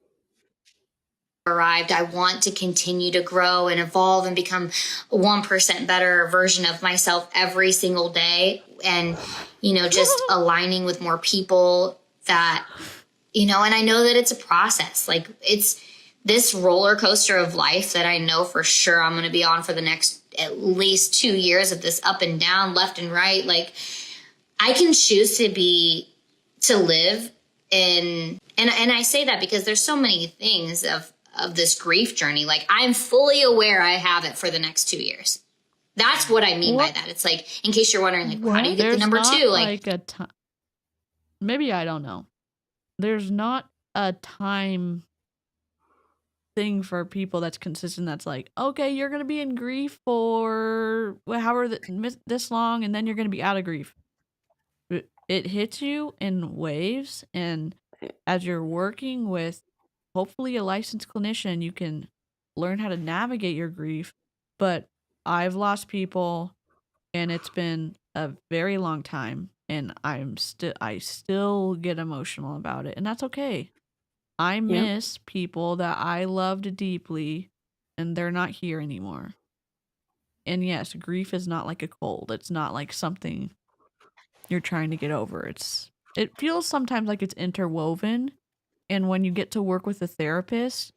arrived. I want to continue to grow and evolve and become a 1% better version of myself every single day. And, just aligning with more people that, and I know that it's a process. Like, it's this roller coaster of life that I know for sure I'm going to be on for the next at least 2 years of this up and down, left and right. Like, I can choose to live in, and I say that because there's so many things of this grief journey. Like, I'm fully aware I have it for the next 2 years. That's what I mean by that. It's like, in case you're wondering, like, how do you get the number 2? Like a time. Maybe I don't know. There's not a time thing for people that's consistent. That's like, okay, you're gonna be in grief for however this long, and then you're gonna be out of grief. It hits you in waves, and as you're working with hopefully a licensed clinician, you can learn how to navigate your grief. But I've lost people, and it's been a very long time, and I still get emotional about it, and that's okay. I miss people that I loved deeply, and they're not here anymore. And yes, grief is not like a cold. It's not like something you're trying to get over. It feels sometimes like it's interwoven. And when you get to work with a therapist,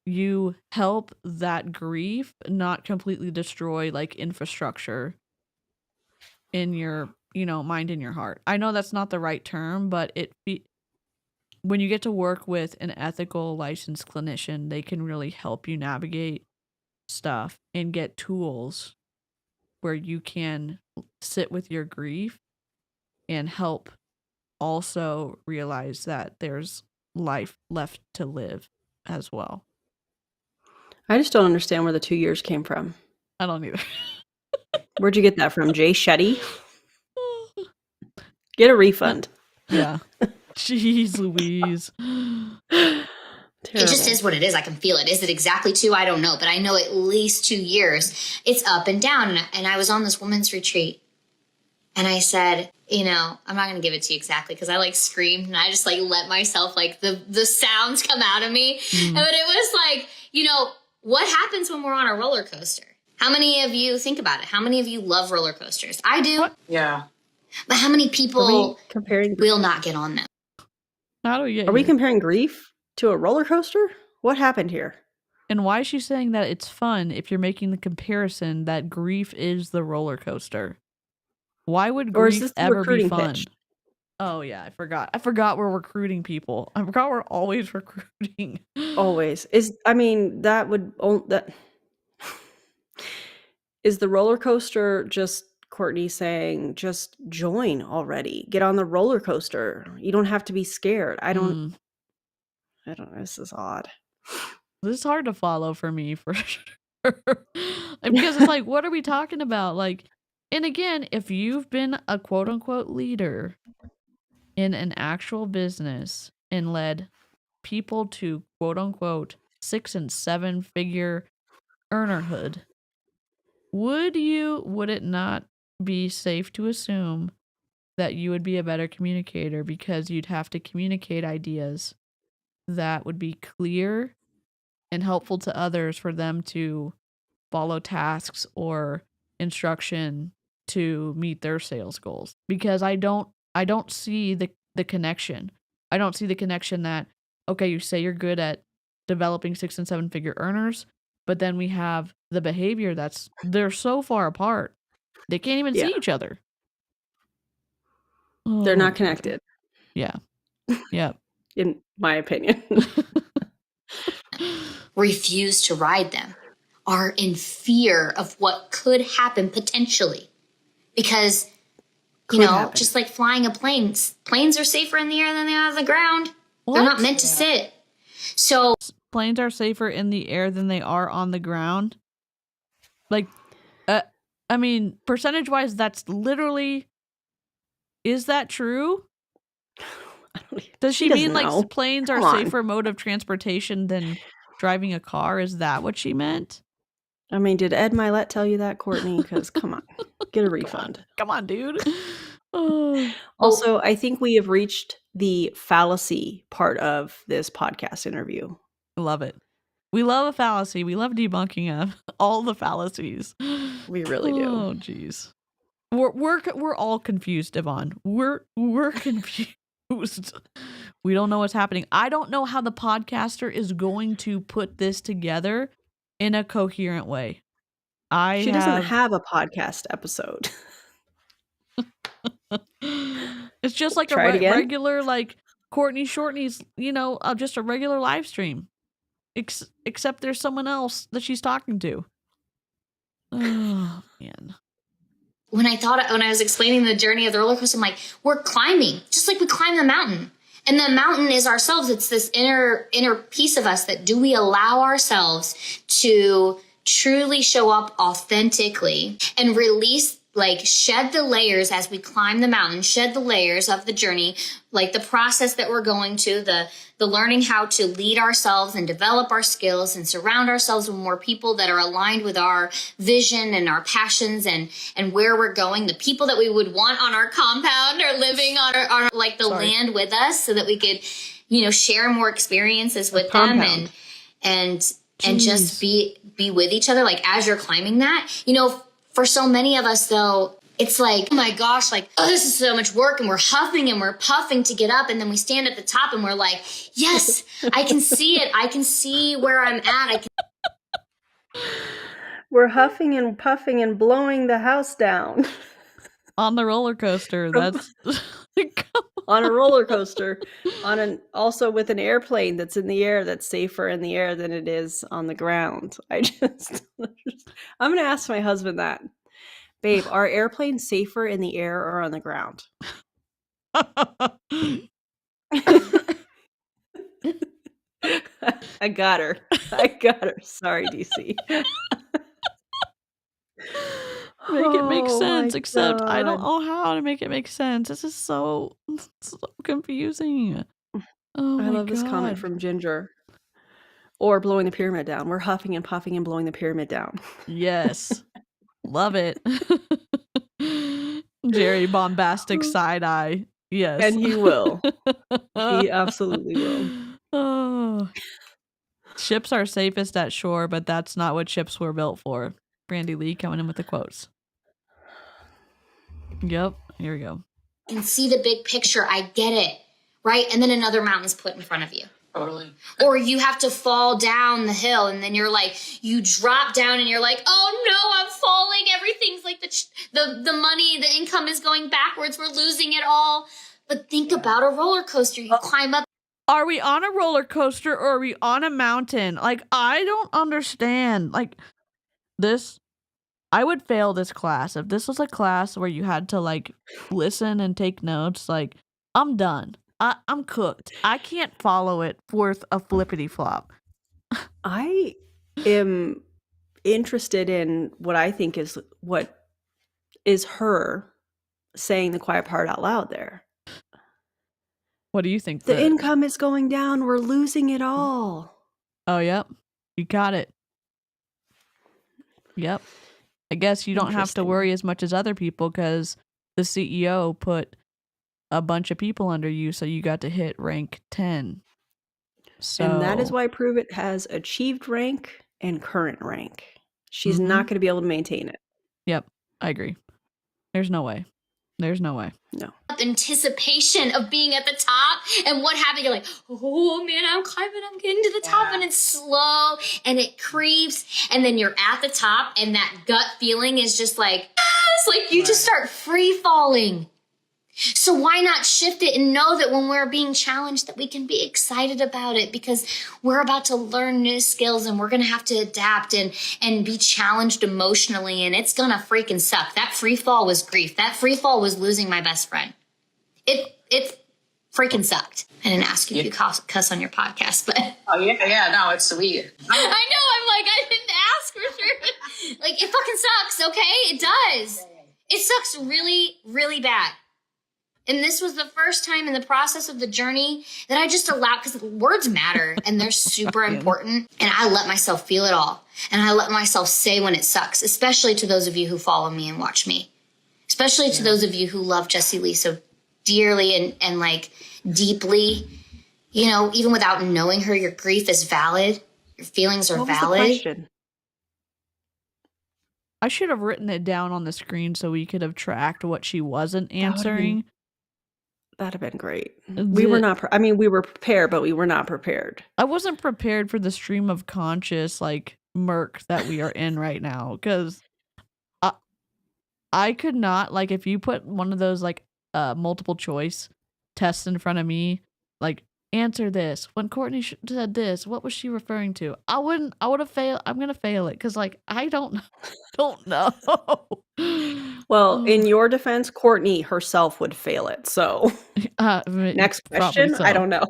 you help that grief not completely destroy like infrastructure in your, mind and your heart. I know that's not the right term, but when you get to work with an ethical licensed clinician, they can really help you navigate stuff and get tools where you can sit with your grief and help also realize that there's life left to live as well. I just don't understand where the 2 years came from. I don't either. Where'd you get that from? Jay Shetty? Get a refund. Yeah. Jeez Louise. It just is what it is. I can feel it. Is it exactly 2? I don't know. But I know at least 2 years. It's up and down. And I was on this women's retreat. And I said, I'm not going to give it to you exactly, because I like screamed and I just like let myself, like the sounds come out of me. But it was like, what happens when we're on a roller coaster? How many of you think about it? How many of you love roller coasters? I do. What? Yeah. But how many people will not get on them? How do we get Are we comparing grief to a roller coaster? What happened here? And why is she saying that it's fun if you're making the comparison that grief is the roller coaster? Why would grief ever be fun? Pitch? Oh, yeah, I forgot. I forgot we're recruiting people. I forgot we're always recruiting. Always. Is the roller coaster just Courtney saying, just join already. Get on the roller coaster. You don't have to be scared. I don't know. This is odd. This is hard to follow for me, for sure. Because it's like, what are we talking about? Like, and again, if you've been a quote unquote leader in an actual business and led people to quote unquote 6 and 7 figure earnerhood, would it not be safe to assume that you would be a better communicator, because you'd have to communicate ideas that would be clear and helpful to others for them to follow tasks or instruction to meet their sales goals? Because I don't see the connection. I don't see the connection that, okay, you say you're good at developing 6 and 7 figure earners, but then we have the behavior they're so far apart. They can't even see each other. They're not connected. Yeah. Yep. In my opinion. Refuse to ride them, are in fear of what could happen potentially. Because, just like flying a plane, planes are safer in the air than they are on the ground. What? They're not meant to sit. So planes are safer in the air than they are on the ground. Like, I mean, percentage-wise, that's literally... Is that true? Does she mean like planes are safer mode of transportation than driving a car? Is that what she meant? I mean, did Ed Milet tell you that, Courtney? Because come on, get a refund. Come on, dude. Also, I think we have reached the fallacy part of this podcast interview. Love it. We love a fallacy. We love debunking all the fallacies. We really do. Oh, jeez. We're all confused, Devon. We're confused. We don't know what's happening. I don't know how the podcaster is going to put this together in a coherent way. She doesn't have a podcast episode. It's just like regular, like Courtney Shortney's, just a regular live stream. Except there's someone else that she's talking to. Oh, man. When I was explaining the journey of the roller coaster, I'm like, we're climbing, just like we climb the mountain. And the mountain is ourselves. It's this inner piece of us that do we allow ourselves to truly show up authentically and release, like shed the layers as we climb the mountain, shed the layers of the journey, like the process that we're going to, the learning how to lead ourselves and develop our skills and surround ourselves with more people that are aligned with our vision and our passions and where we're going, the people that we would want on our compound or living on our like the land with us so that we could, share more experiences with them and just be with each other. Like as you're climbing that, for so many of us though, it's like, oh my gosh, like, oh, this is so much work and we're huffing and we're puffing to get up. And then we stand at the top and we're like, yes, I can see it. I can see where I'm at. We're huffing and puffing and blowing the house down. On the roller coaster. That's on a roller coaster. Also with an airplane that's in the air, that's safer in the air than it is on the ground. I'm going to ask my husband that. Babe, are airplanes safer in the air or on the ground? I got her. Sorry, DeeCee. Make it make sense, except I don't know how to make it make sense. This is so confusing. Oh, I love this comment from Ginger. Or blowing the pyramid down. We're huffing and puffing and blowing the pyramid down. Yes. Love it. Jerry bombastic side eye. Yes. And he will. He absolutely will. Oh. Ships are safest at shore, but that's not what ships were built for. Brandy Lee coming in with the quotes. Yep. Here we go. And see the big picture. I get it. Right? And then another mountain's put in front of you. Totally. Or you have to fall down the hill and then you're like, you drop down and you're like, oh no, I'm falling. Everything's like the money, the income is going backwards. We're losing it all. But think about a roller coaster. You climb up. Are we on a roller coaster or are we on a mountain? Like, I don't understand. Like this, I would fail this class. If this was a class where you had to like listen and take notes, like I'm done. I'm cooked. I can't follow it worth a flippity flop. I am interested in what I think is her saying the quiet part out loud there. What do you think? The income is going down. We're losing it all. Oh, yep. You got it. Yep. I guess you don't have to worry as much as other people because the CEO put a bunch of people under you, so you got to hit rank 10. So, and that is why Prove It has achieved rank and current rank. She's not going to be able to maintain it. Yep, I agree. There's no way. No. Anticipation of being at the top, and what happened? You're like, oh man, I'm climbing, I'm getting to the top, and it's slow and it creeps, and then you're at the top, and that gut feeling is just like, it's like you just start free falling. So why not shift it and know that when we're being challenged that we can be excited about it, because we're about to learn new skills and we're going to have to adapt and be challenged emotionally, and it's going to freaking suck. That free fall was grief. That free fall was losing my best friend. It freaking sucked. I didn't ask you if you cuss on your podcast, but oh yeah, no, it's sweet. I know. I'm like, I didn't ask for sure. Like, it fucking sucks. Okay, it does. It sucks really, really bad. And this was the first time in the process of the journey that I just allowed, because words matter and they're super important. And I let myself feel it all. And I let myself say when it sucks, especially to those of you who follow me and watch me, especially to those of you who love Jessie Lee so dearly and like deeply, you know, even without knowing her, your grief is valid. Your feelings are valid. The question? I should have written it down on the screen so we could have tracked what she wasn't answering. That'd have been great. We were not, we were prepared, but we were not prepared. I wasn't prepared for the stream of conscious, like, murk that we are in right now. Because I could not, like, if you put one of those, like, multiple choice tests in front of me, like, answer this. When Courtney said this, what was she referring to? I would have failed. I'm going to fail it. Because, like, I don't know. Well, in your defense, Courtney herself would fail it. So next question, so. I don't know.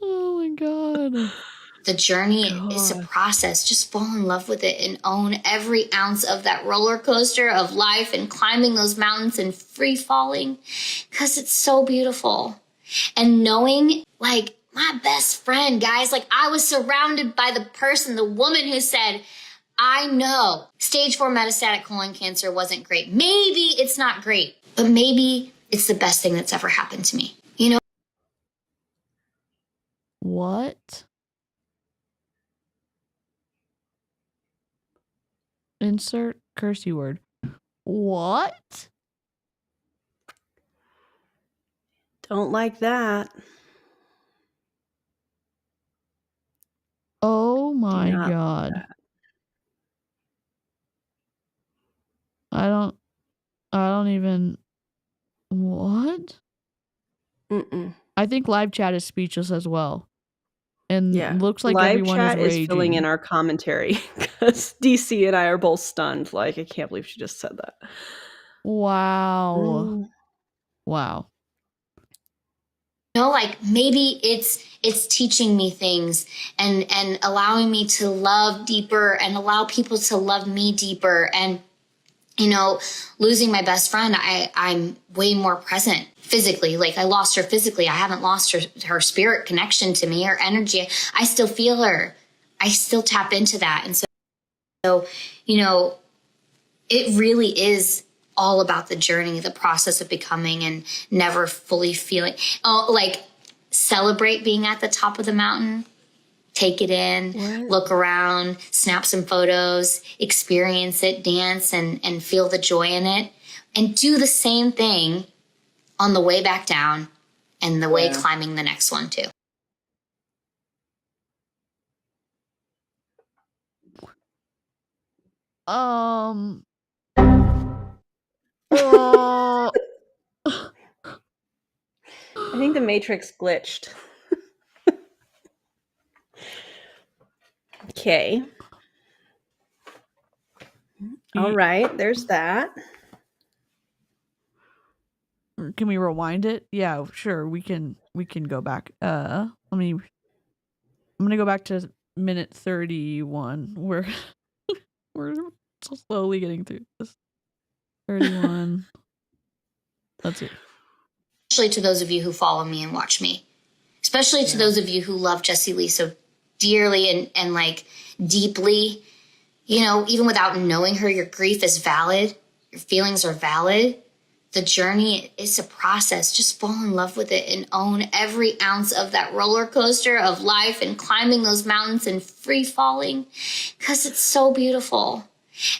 Oh my God. The journey is a process. Just fall in love with it and own every ounce of that roller coaster of life and climbing those mountains and free falling, because it's so beautiful. And knowing, like, my best friend, guys, like, I was surrounded by the person, the woman who said, I know stage 4 metastatic colon cancer wasn't great. Maybe it's not great, but maybe it's the best thing that's ever happened to me. You know? What? Insert cursey word. What? Don't like that. Oh my God. I don't even. What? I think live chat is speechless as well. And looks like live everyone chat is raging. Is filling in our commentary because DeeCee and I are both stunned. Like, I can't believe she just said that. Wow. Wow. You know, like, maybe it's teaching me things and allowing me to love deeper and allow people to love me deeper. And, you know, losing my best friend, I'm way more present physically. Like, I lost her physically. I haven't lost her spirit connection to me, her energy. I still feel her. I still tap into that. And so, you know, it really is all about the journey, the process of becoming and never fully feeling. Like, celebrate being at the top of the mountain. Take it in, look around, snap some photos, experience it, dance, and feel the joy in it. And do the same thing on the way back down and the way climbing the next one too. I think the Matrix glitched. Okay. All right, there's that. Can we rewind it? Yeah, sure. We can go back. I'm gonna go back to minute 31. We're so slowly getting through this. 31. Let's see. Especially to those of you who follow me and watch me. Especially to those of you who love Jessie Lee so dearly and like deeply. You know, even without knowing her, your grief is valid. Your feelings are valid. The journey is a process. Just fall in love with it and own every ounce of that roller coaster of life and climbing those mountains and free falling, because it's so beautiful.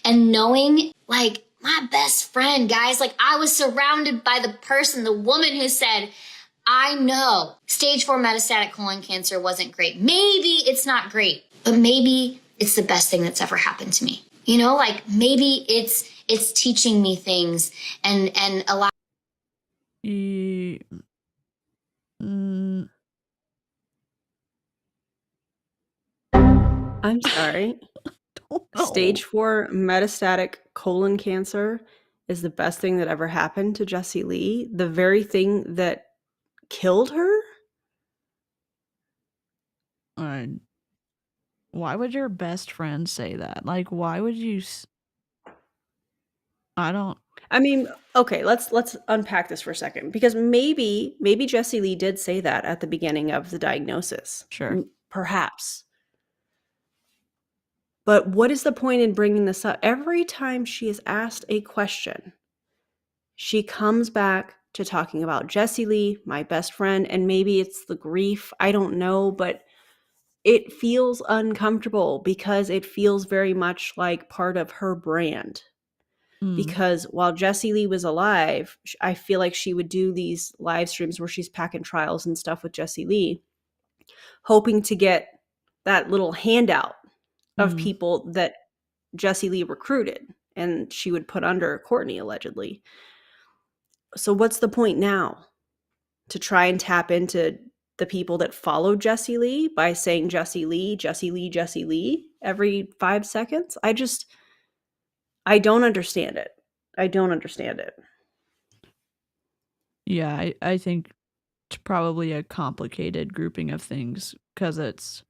And knowing, like, my best friend, guys, like, I was surrounded by the person, the woman who said, I know stage 4 metastatic colon cancer wasn't great. Maybe it's not great, but maybe it's the best thing that's ever happened to me. You know, like, maybe it's teaching me things and allow. I'm sorry. Stage 4 metastatic colon cancer is the best thing that ever happened to Jessie Lee. The very thing that killed her? Why would your best friend say that? Like, why would you? I don't. I mean, okay, let's unpack this for a second, because maybe Jessie Lee did say that at the beginning of the diagnosis. Sure. Perhaps. But what is the point in bringing this up? Every time she is asked a question, she comes back to talking about Jessie Lee, my best friend, and maybe it's the grief. I don't know, but it feels uncomfortable because it feels very much like part of her brand. Because while Jessie Lee was alive, I feel like she would do these live streams where she's packing trials and stuff with Jessie Lee, hoping to get that little handout of people that Jessie Lee recruited and she would put under Courtney, allegedly. So what's the point now? To try and tap into the people that follow Jessie Lee by saying Jessie Lee, Jessie Lee, Jessie Lee every 5 seconds? I don't understand it. I don't understand it. Yeah, I think it's probably a complicated grouping of things because it's,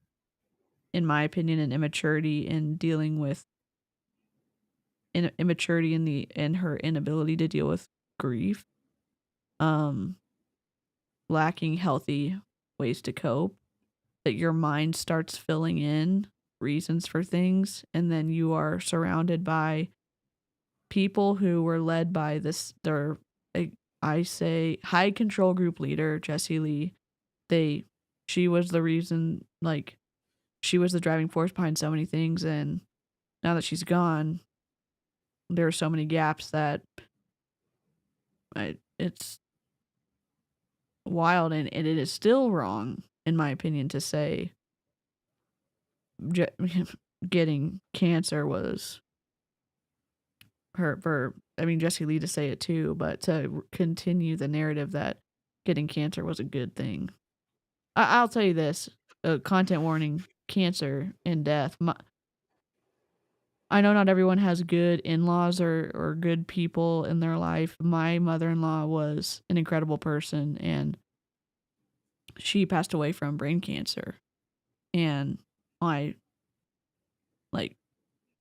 in my opinion, an immaturity in dealing with immaturity in her inability to deal with grief, lacking healthy ways to cope, that your mind starts filling in reasons for things, and then you are surrounded by people who were led by I say high control group leader, Jessie Lee. She was the reason, like, she was the driving force behind so many things, and now that she's gone, there are so many gaps that it's wild, and it is still wrong, in my opinion, to say getting cancer was Jessie Lee to say it too, but to continue the narrative that getting cancer was a good thing. I'll tell you this, content warning, cancer and death. I know not everyone has good in-laws or good people in their life. My mother-in-law was an incredible person, and she passed away from brain cancer. And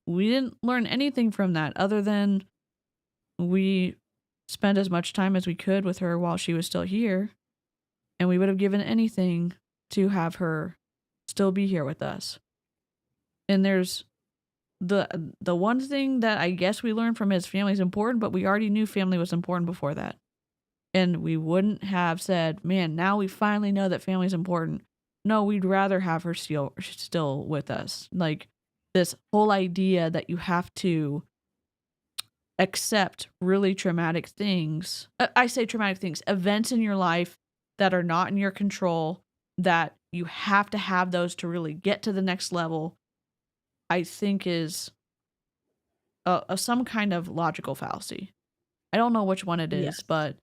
we didn't learn anything from that other than we spent as much time as we could with her while she was still here, and we would have given anything to have her still be here with us. And there's the one thing that I guess we learned from his family is important, but we already knew family was important before that. And we wouldn't have said, man, now we finally know that family's important. No, we'd rather have her still with us. Like, this whole idea that you have to accept really traumatic things. I say traumatic things, events in your life that are not in your control, that you have to have those to really get to the next level, I think is some kind of logical fallacy. I don't know which one it is, Yes. but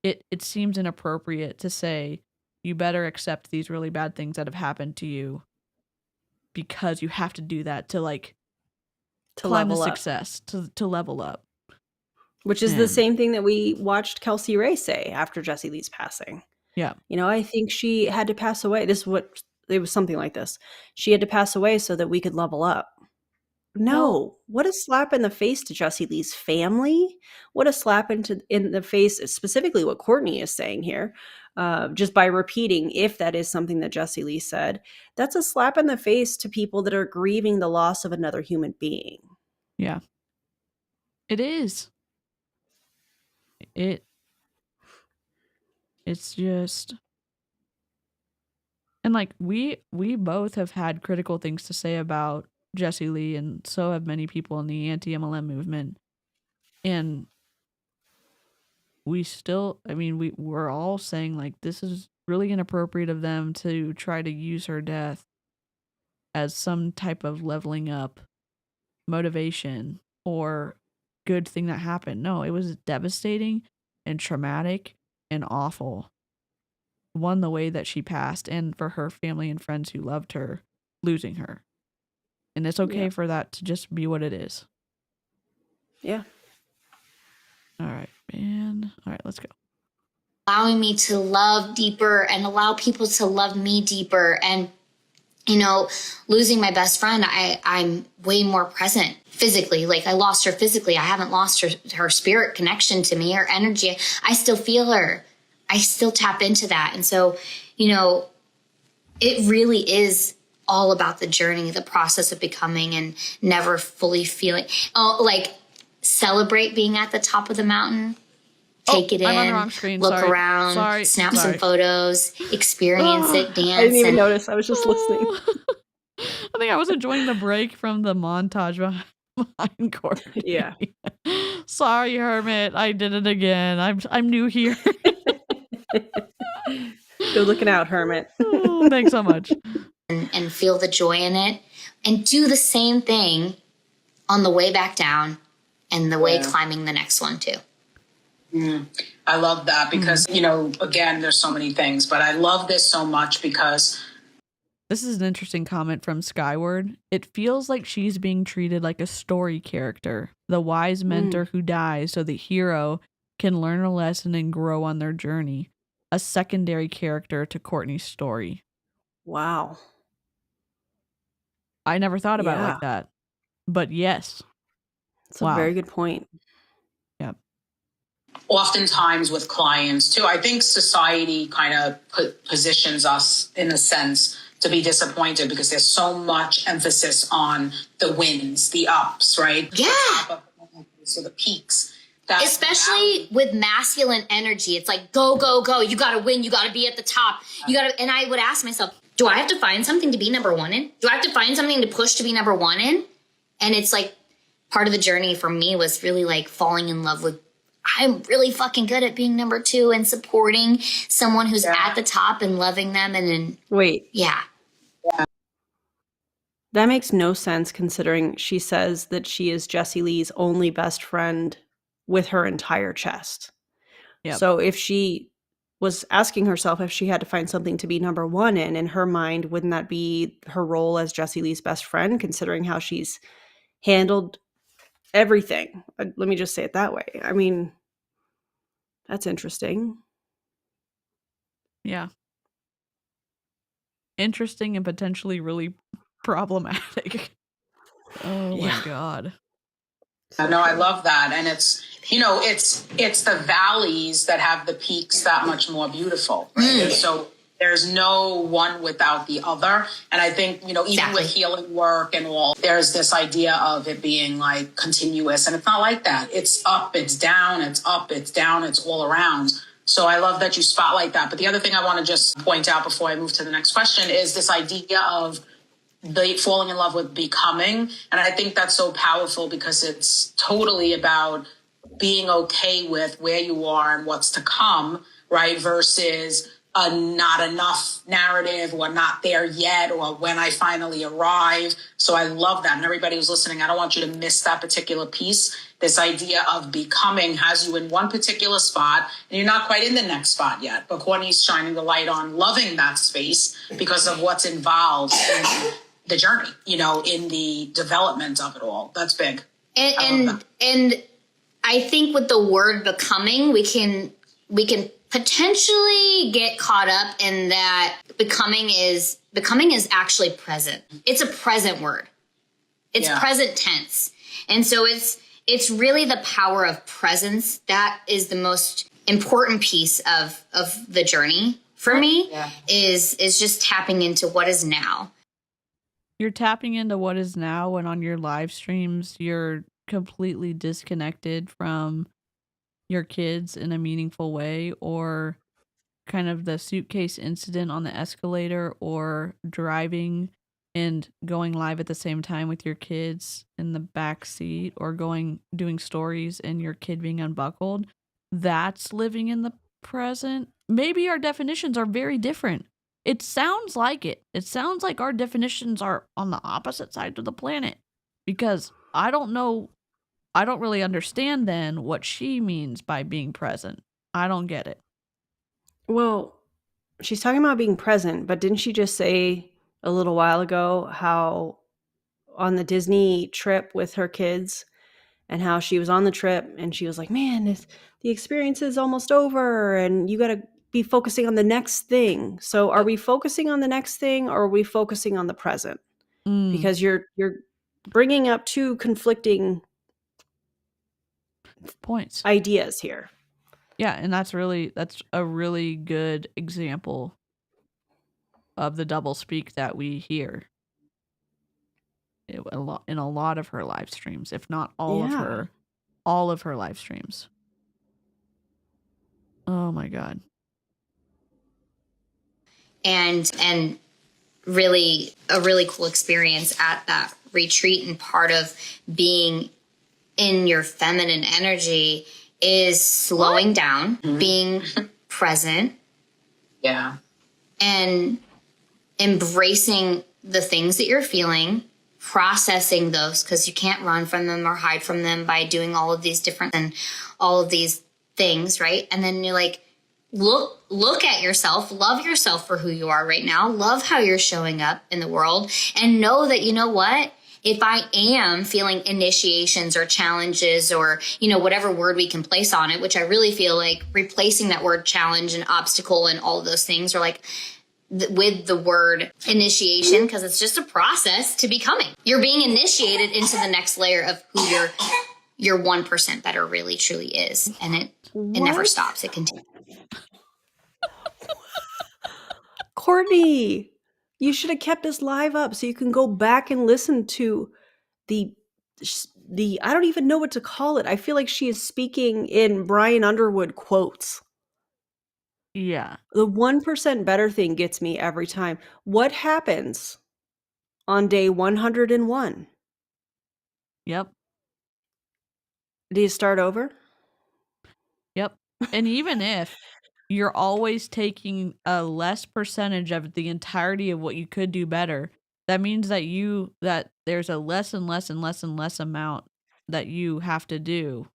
it seems inappropriate to say you better accept these really bad things that have happened to you because you have to do that to climb the success, to level up. Which is the same thing that we watched Kelsey Ray say after Jessie Lee's passing. Yeah. I think she had to pass away. It was something like this. She had to pass away so that we could level up. No, what a slap in the face to Jessie Lee's family. What a slap in the face, specifically what Courtney is saying here, just by repeating, if that is something that Jessie Lee said, that's a slap in the face to people that are grieving the loss of another human being. Yeah. It is. It's just, and we both have had critical things to say about Jessie Lee, and so have many people in the anti-MLM movement. And we're all saying, this is really inappropriate of them to try to use her death as some type of leveling up motivation or good thing that happened. No, it was devastating and traumatic and awful. One, the way that she passed, and for her family and friends who loved her, losing her. And it's okay for that to just be what it is. Yeah. All right, man. All right, let's go. Allowing me to love deeper and allow people to love me deeper. And, you know, losing my best friend, I'm way more present physically. Like, I lost her physically. I haven't lost her spirit connection to me, her energy. I still feel her. I still tap into that. And so, you know, it really is all about the journey, the process of becoming and never fully feeling. Oh, like, celebrate being at the top of the mountain. Take it in, I'm on the wrong screen. look around, snap some photos, experience it, dance. I didn't even notice. I was just listening. I think I was enjoying the break from the montage behind Courtney. Yeah. Sorry, Hermit. I did it again. I'm new here. Good looking out, Hermit. Oh, thanks so much. And feel the joy in it. And do the same thing on the way back down and the way climbing the next one, too. I love that because, you know, again, there's so many things, but I love this so much because... This is an interesting comment from Skyward. It feels like she's being treated like a story character, the wise mentor who dies so the hero can learn a lesson and grow on their journey. A secondary character to Courtney's story. Wow. I never thought about it like that. But yes. It's a very good point. Yep. Oftentimes with clients too, I think society kind of positions us in a sense to be disappointed because there's so much emphasis on the wins, the ups, right? Yeah. So the peaks. Especially with masculine energy. It's like, go, go, go. You got to win. You got to be at the top. You got to, and I would ask myself, do I have to find something to be number one in? Do I have to find something to push to be number one in? And it's like, part of the journey for me was really like falling in love with, I'm really fucking good at being number two and supporting someone who's at the top and loving them. And then, wait. Yeah. That makes no sense considering she says that she is Jessie Lee's only best friend with her entire chest. Yep. So if she was asking herself if she had to find something to be number one in her mind, wouldn't that be her role as Jessie Lee's best friend, considering how she's handled everything? Let me just say it that way. I mean, that's interesting. Yeah. Interesting and potentially really problematic. Oh my God. No, I love that. And it's, you know, it's the valleys that have the peaks that much more beautiful. Right? So there's no one without the other. And I think, you know, even with healing work and all, there's this idea of it being like continuous. And it's not like that. It's up, it's down, it's up, it's down, it's all around. So I love that you spotlight that. But the other thing I want to just point out before I move to the next question is this idea of falling in love with becoming. And I think that's so powerful because it's totally about being okay with where you are and what's to come, right? Versus a not enough narrative or not there yet or when I finally arrive. So I love that. And everybody who's listening, I don't want you to miss that particular piece. This idea of becoming has you in one particular spot and you're not quite in the next spot yet. But Courtney's shining the light on loving that space because of what's involved in the journey, you know, in the development of it all. That's big. And I think with the word becoming, we can potentially get caught up in that becoming is actually present. It's a present word. It's present tense. And so it's really the power of presence that is the most important piece of the journey for me is just tapping into what is now. You're tapping into what is now when on your live streams, you're completely disconnected from your kids in a meaningful way, or kind of the suitcase incident on the escalator, or driving and going live at the same time with your kids in the back seat, or doing stories and your kid being unbuckled. That's living in the present. Maybe our definitions are very different. It sounds like it. It sounds like our definitions are on the opposite side of the planet, because I don't know. I don't really understand then what she means by being present. I don't get it. Well, she's talking about being present, but didn't she just say a little while ago how on the Disney trip with her kids, and how she was on the trip and she was like, man, the experience is almost over and you got to be focusing on the next thing. So are we focusing on the next thing, or are we focusing on the present? Because you're bringing up two conflicting points, ideas here. Yeah, and that's a really good example of the double speak that we hear in a lot of her live streams, if not all of her live streams. Oh my God. And really a really cool experience at that retreat, and part of being in your feminine energy is slowing down, being present. Yeah. And embracing the things that you're feeling, processing those, because you can't run from them or hide from them by doing all of these different and all of these things, right? And then you're like, look at yourself, love yourself for who you are right now, love how you're showing up in the world, and know that, you know what, if I am feeling initiations or challenges or, whatever word we can place on it, which I really feel like replacing that word challenge and obstacle and all of those things, or like with the word initiation, because it's just a process to becoming. You're being initiated into the next layer of who your 1% better really truly is. And it never stops. It continues. Courtney, you should have kept this live up so you can go back and listen to the I don't even know what to call it. I feel like she is speaking in Brian Underwood quotes. Yeah. The 1% better thing gets me every time. What happens on day 101? Yep. Do you start over? Yep. And even if you're always taking a less percentage of the entirety of what you could do better, that means that there's a less and less and less and less amount that you have to do,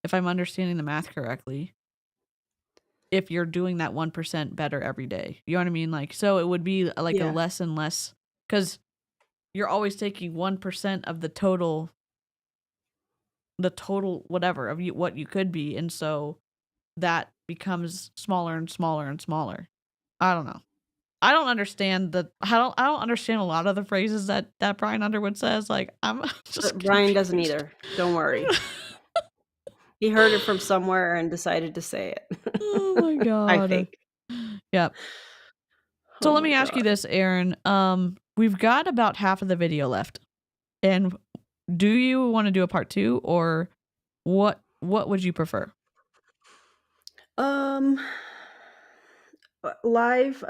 if I'm understanding the math correctly, if you're doing that 1% better every day. You know what I mean? Like, so it would be like a less and less, because you're always taking 1% of the total whatever of what you could be, and so that becomes smaller and smaller and smaller. I don't know. I don't understand I don't understand a lot of the phrases that Brian Underwood says. Like, I'm just Brian doesn't either. Don't worry. He heard it from somewhere and decided to say it. Oh my God. I think. Yep. So let me ask you this, Erin. We've got about half of the video left. And do you want to do a part 2, or what would you prefer? Live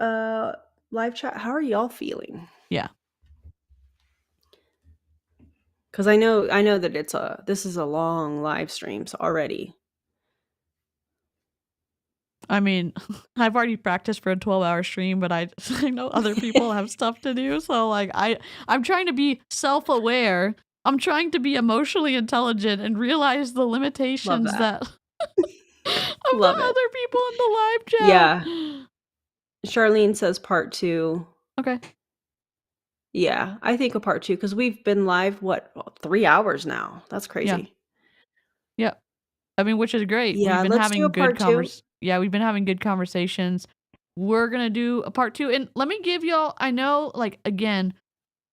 chat. How are y'all feeling? Yeah. Because I know that this is a long live streams already. I mean, I've already practiced for a 12-hour stream, but I know other people have stuff to do. So like I'm trying to be self-aware. I'm trying to be emotionally intelligent and realize the limitations that of the other people in the live chat. Yeah. Charlene says part 2. Okay. Yeah, I think a part 2, because we've been live 3 hours now. That's crazy. Yeah. I mean, which is great. Yeah, we've been having good we've been having good conversations. We're gonna do a part 2, and let me give y'all. I know, like, again,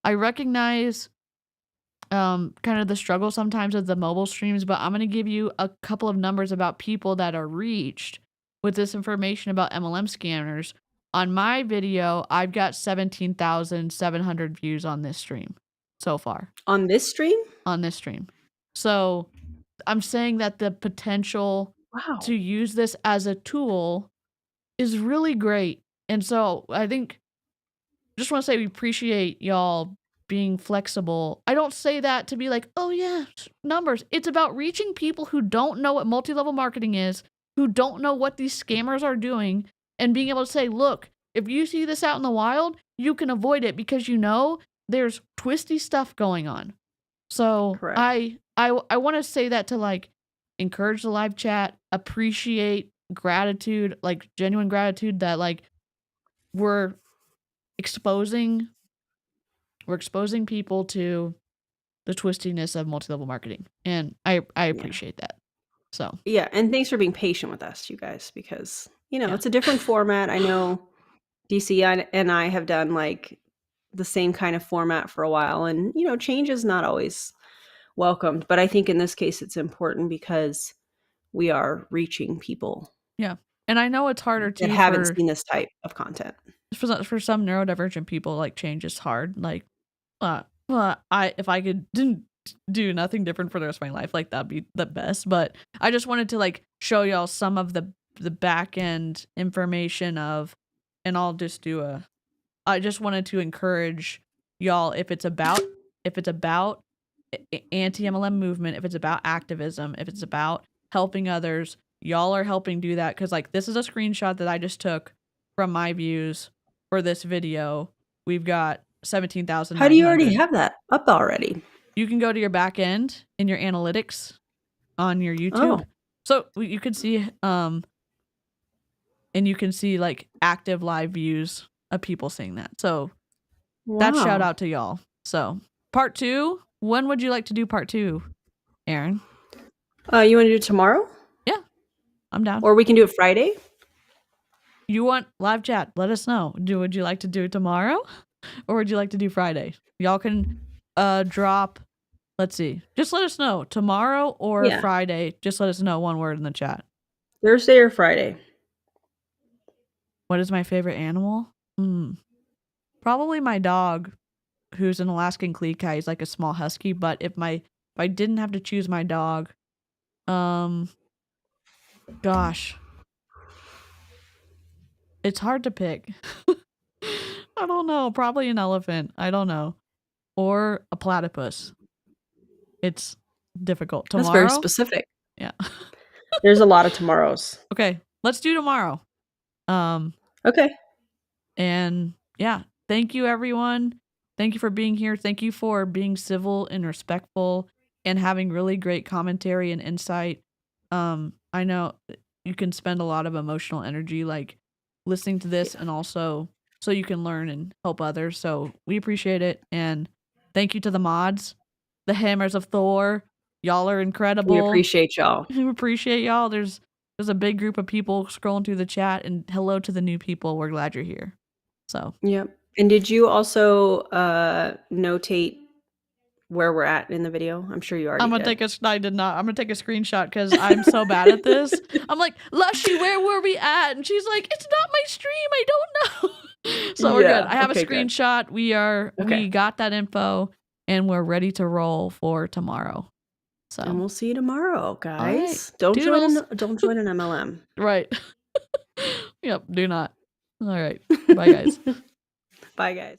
I recognize kind of the struggle sometimes of the mobile streams, but I'm gonna give you a couple of numbers about people that are reached with this information about MLM scanners. On my video, I've got 17,700 views on this stream so far. On this stream? On this stream. So I'm saying that the potential to use this as a tool is really great. And so I think, just want to say we appreciate y'all being flexible. I don't say that to be like, oh yeah, numbers. It's about reaching people who don't know what multi-level marketing is, who don't know what these scammers are doing, and being able to say, look, if you see this out in the wild, you can avoid it because there's twisty stuff going on. So correct. I want to say that to like encourage the live chat, appreciate gratitude, like genuine gratitude that like we're exposing We're exposing people to the twistiness of multi-level marketing. And I appreciate that. So yeah, and thanks for being patient with us, you guys, because it's a different format. I know DeeCee and I have done like the same kind of format for a while, and change is not always welcomed. But I think in this case, it's important because we are reaching people. Yeah, and I know it's harder too that haven't seen this type of content. For some neurodivergent people, like change is hard. Like, if I could do nothing different for the rest of my life, like that'd be the best. But I just wanted to like show y'all some of the back end information of, and I'll just do I just wanted to encourage y'all, if it's about anti-MLM movement, if it's about activism, if it's about helping others, y'all are helping do that. Cause like this is a screenshot that I just took from my views for this video. We've got 17,000. How do you already have that up already? You can go to your back end in your analytics on your YouTube. So you can see, and you can see like active live views of people seeing that. So that shout out to y'all. So part 2, when would you like to do part 2, Erin? You want to do it tomorrow? Yeah, I'm down. Or we can do it Friday. You want live chat? Let us know. Would you like to do it tomorrow, or would you like to do Friday? Y'all can drop. Let's see. Just let us know tomorrow or Friday. Just let us know one word in the chat. Thursday or Friday. What is my favorite animal? Probably my dog, who's an Alaskan Kleekai. He's like a small husky. But if I didn't have to choose my dog, gosh. It's hard to pick. I don't know. Probably an elephant. I don't know. Or a platypus. It's difficult. Tomorrow? That's very specific. Yeah. There's a lot of tomorrows. Okay. Let's do tomorrow. Okay. And yeah. Thank you, everyone. Thank you for being here. Thank you for being civil and respectful and having really great commentary and insight. I know you can spend a lot of emotional energy like listening to this and also so you can learn and help others. So we appreciate it. And thank you to the mods, the Hammers of Thor. Y'all are incredible. We appreciate y'all. We appreciate y'all. There's a big group of people scrolling through the chat, and hello to the new people. We're glad you're here. So yep. And did you also notate where we're at in the video? I'm sure you already did. I did not. I'm gonna take a screenshot because I'm so bad at this. I'm like, Lushy, where were we at? And she's like, it's not my stream. I don't know. So we're good. I have a screenshot. Good. We got that info and we're ready to roll for tomorrow. So and we'll see you tomorrow, guys. Right. Don't join an MLM. Right. Yep. Do not. All right. Bye, guys. Bye, guys.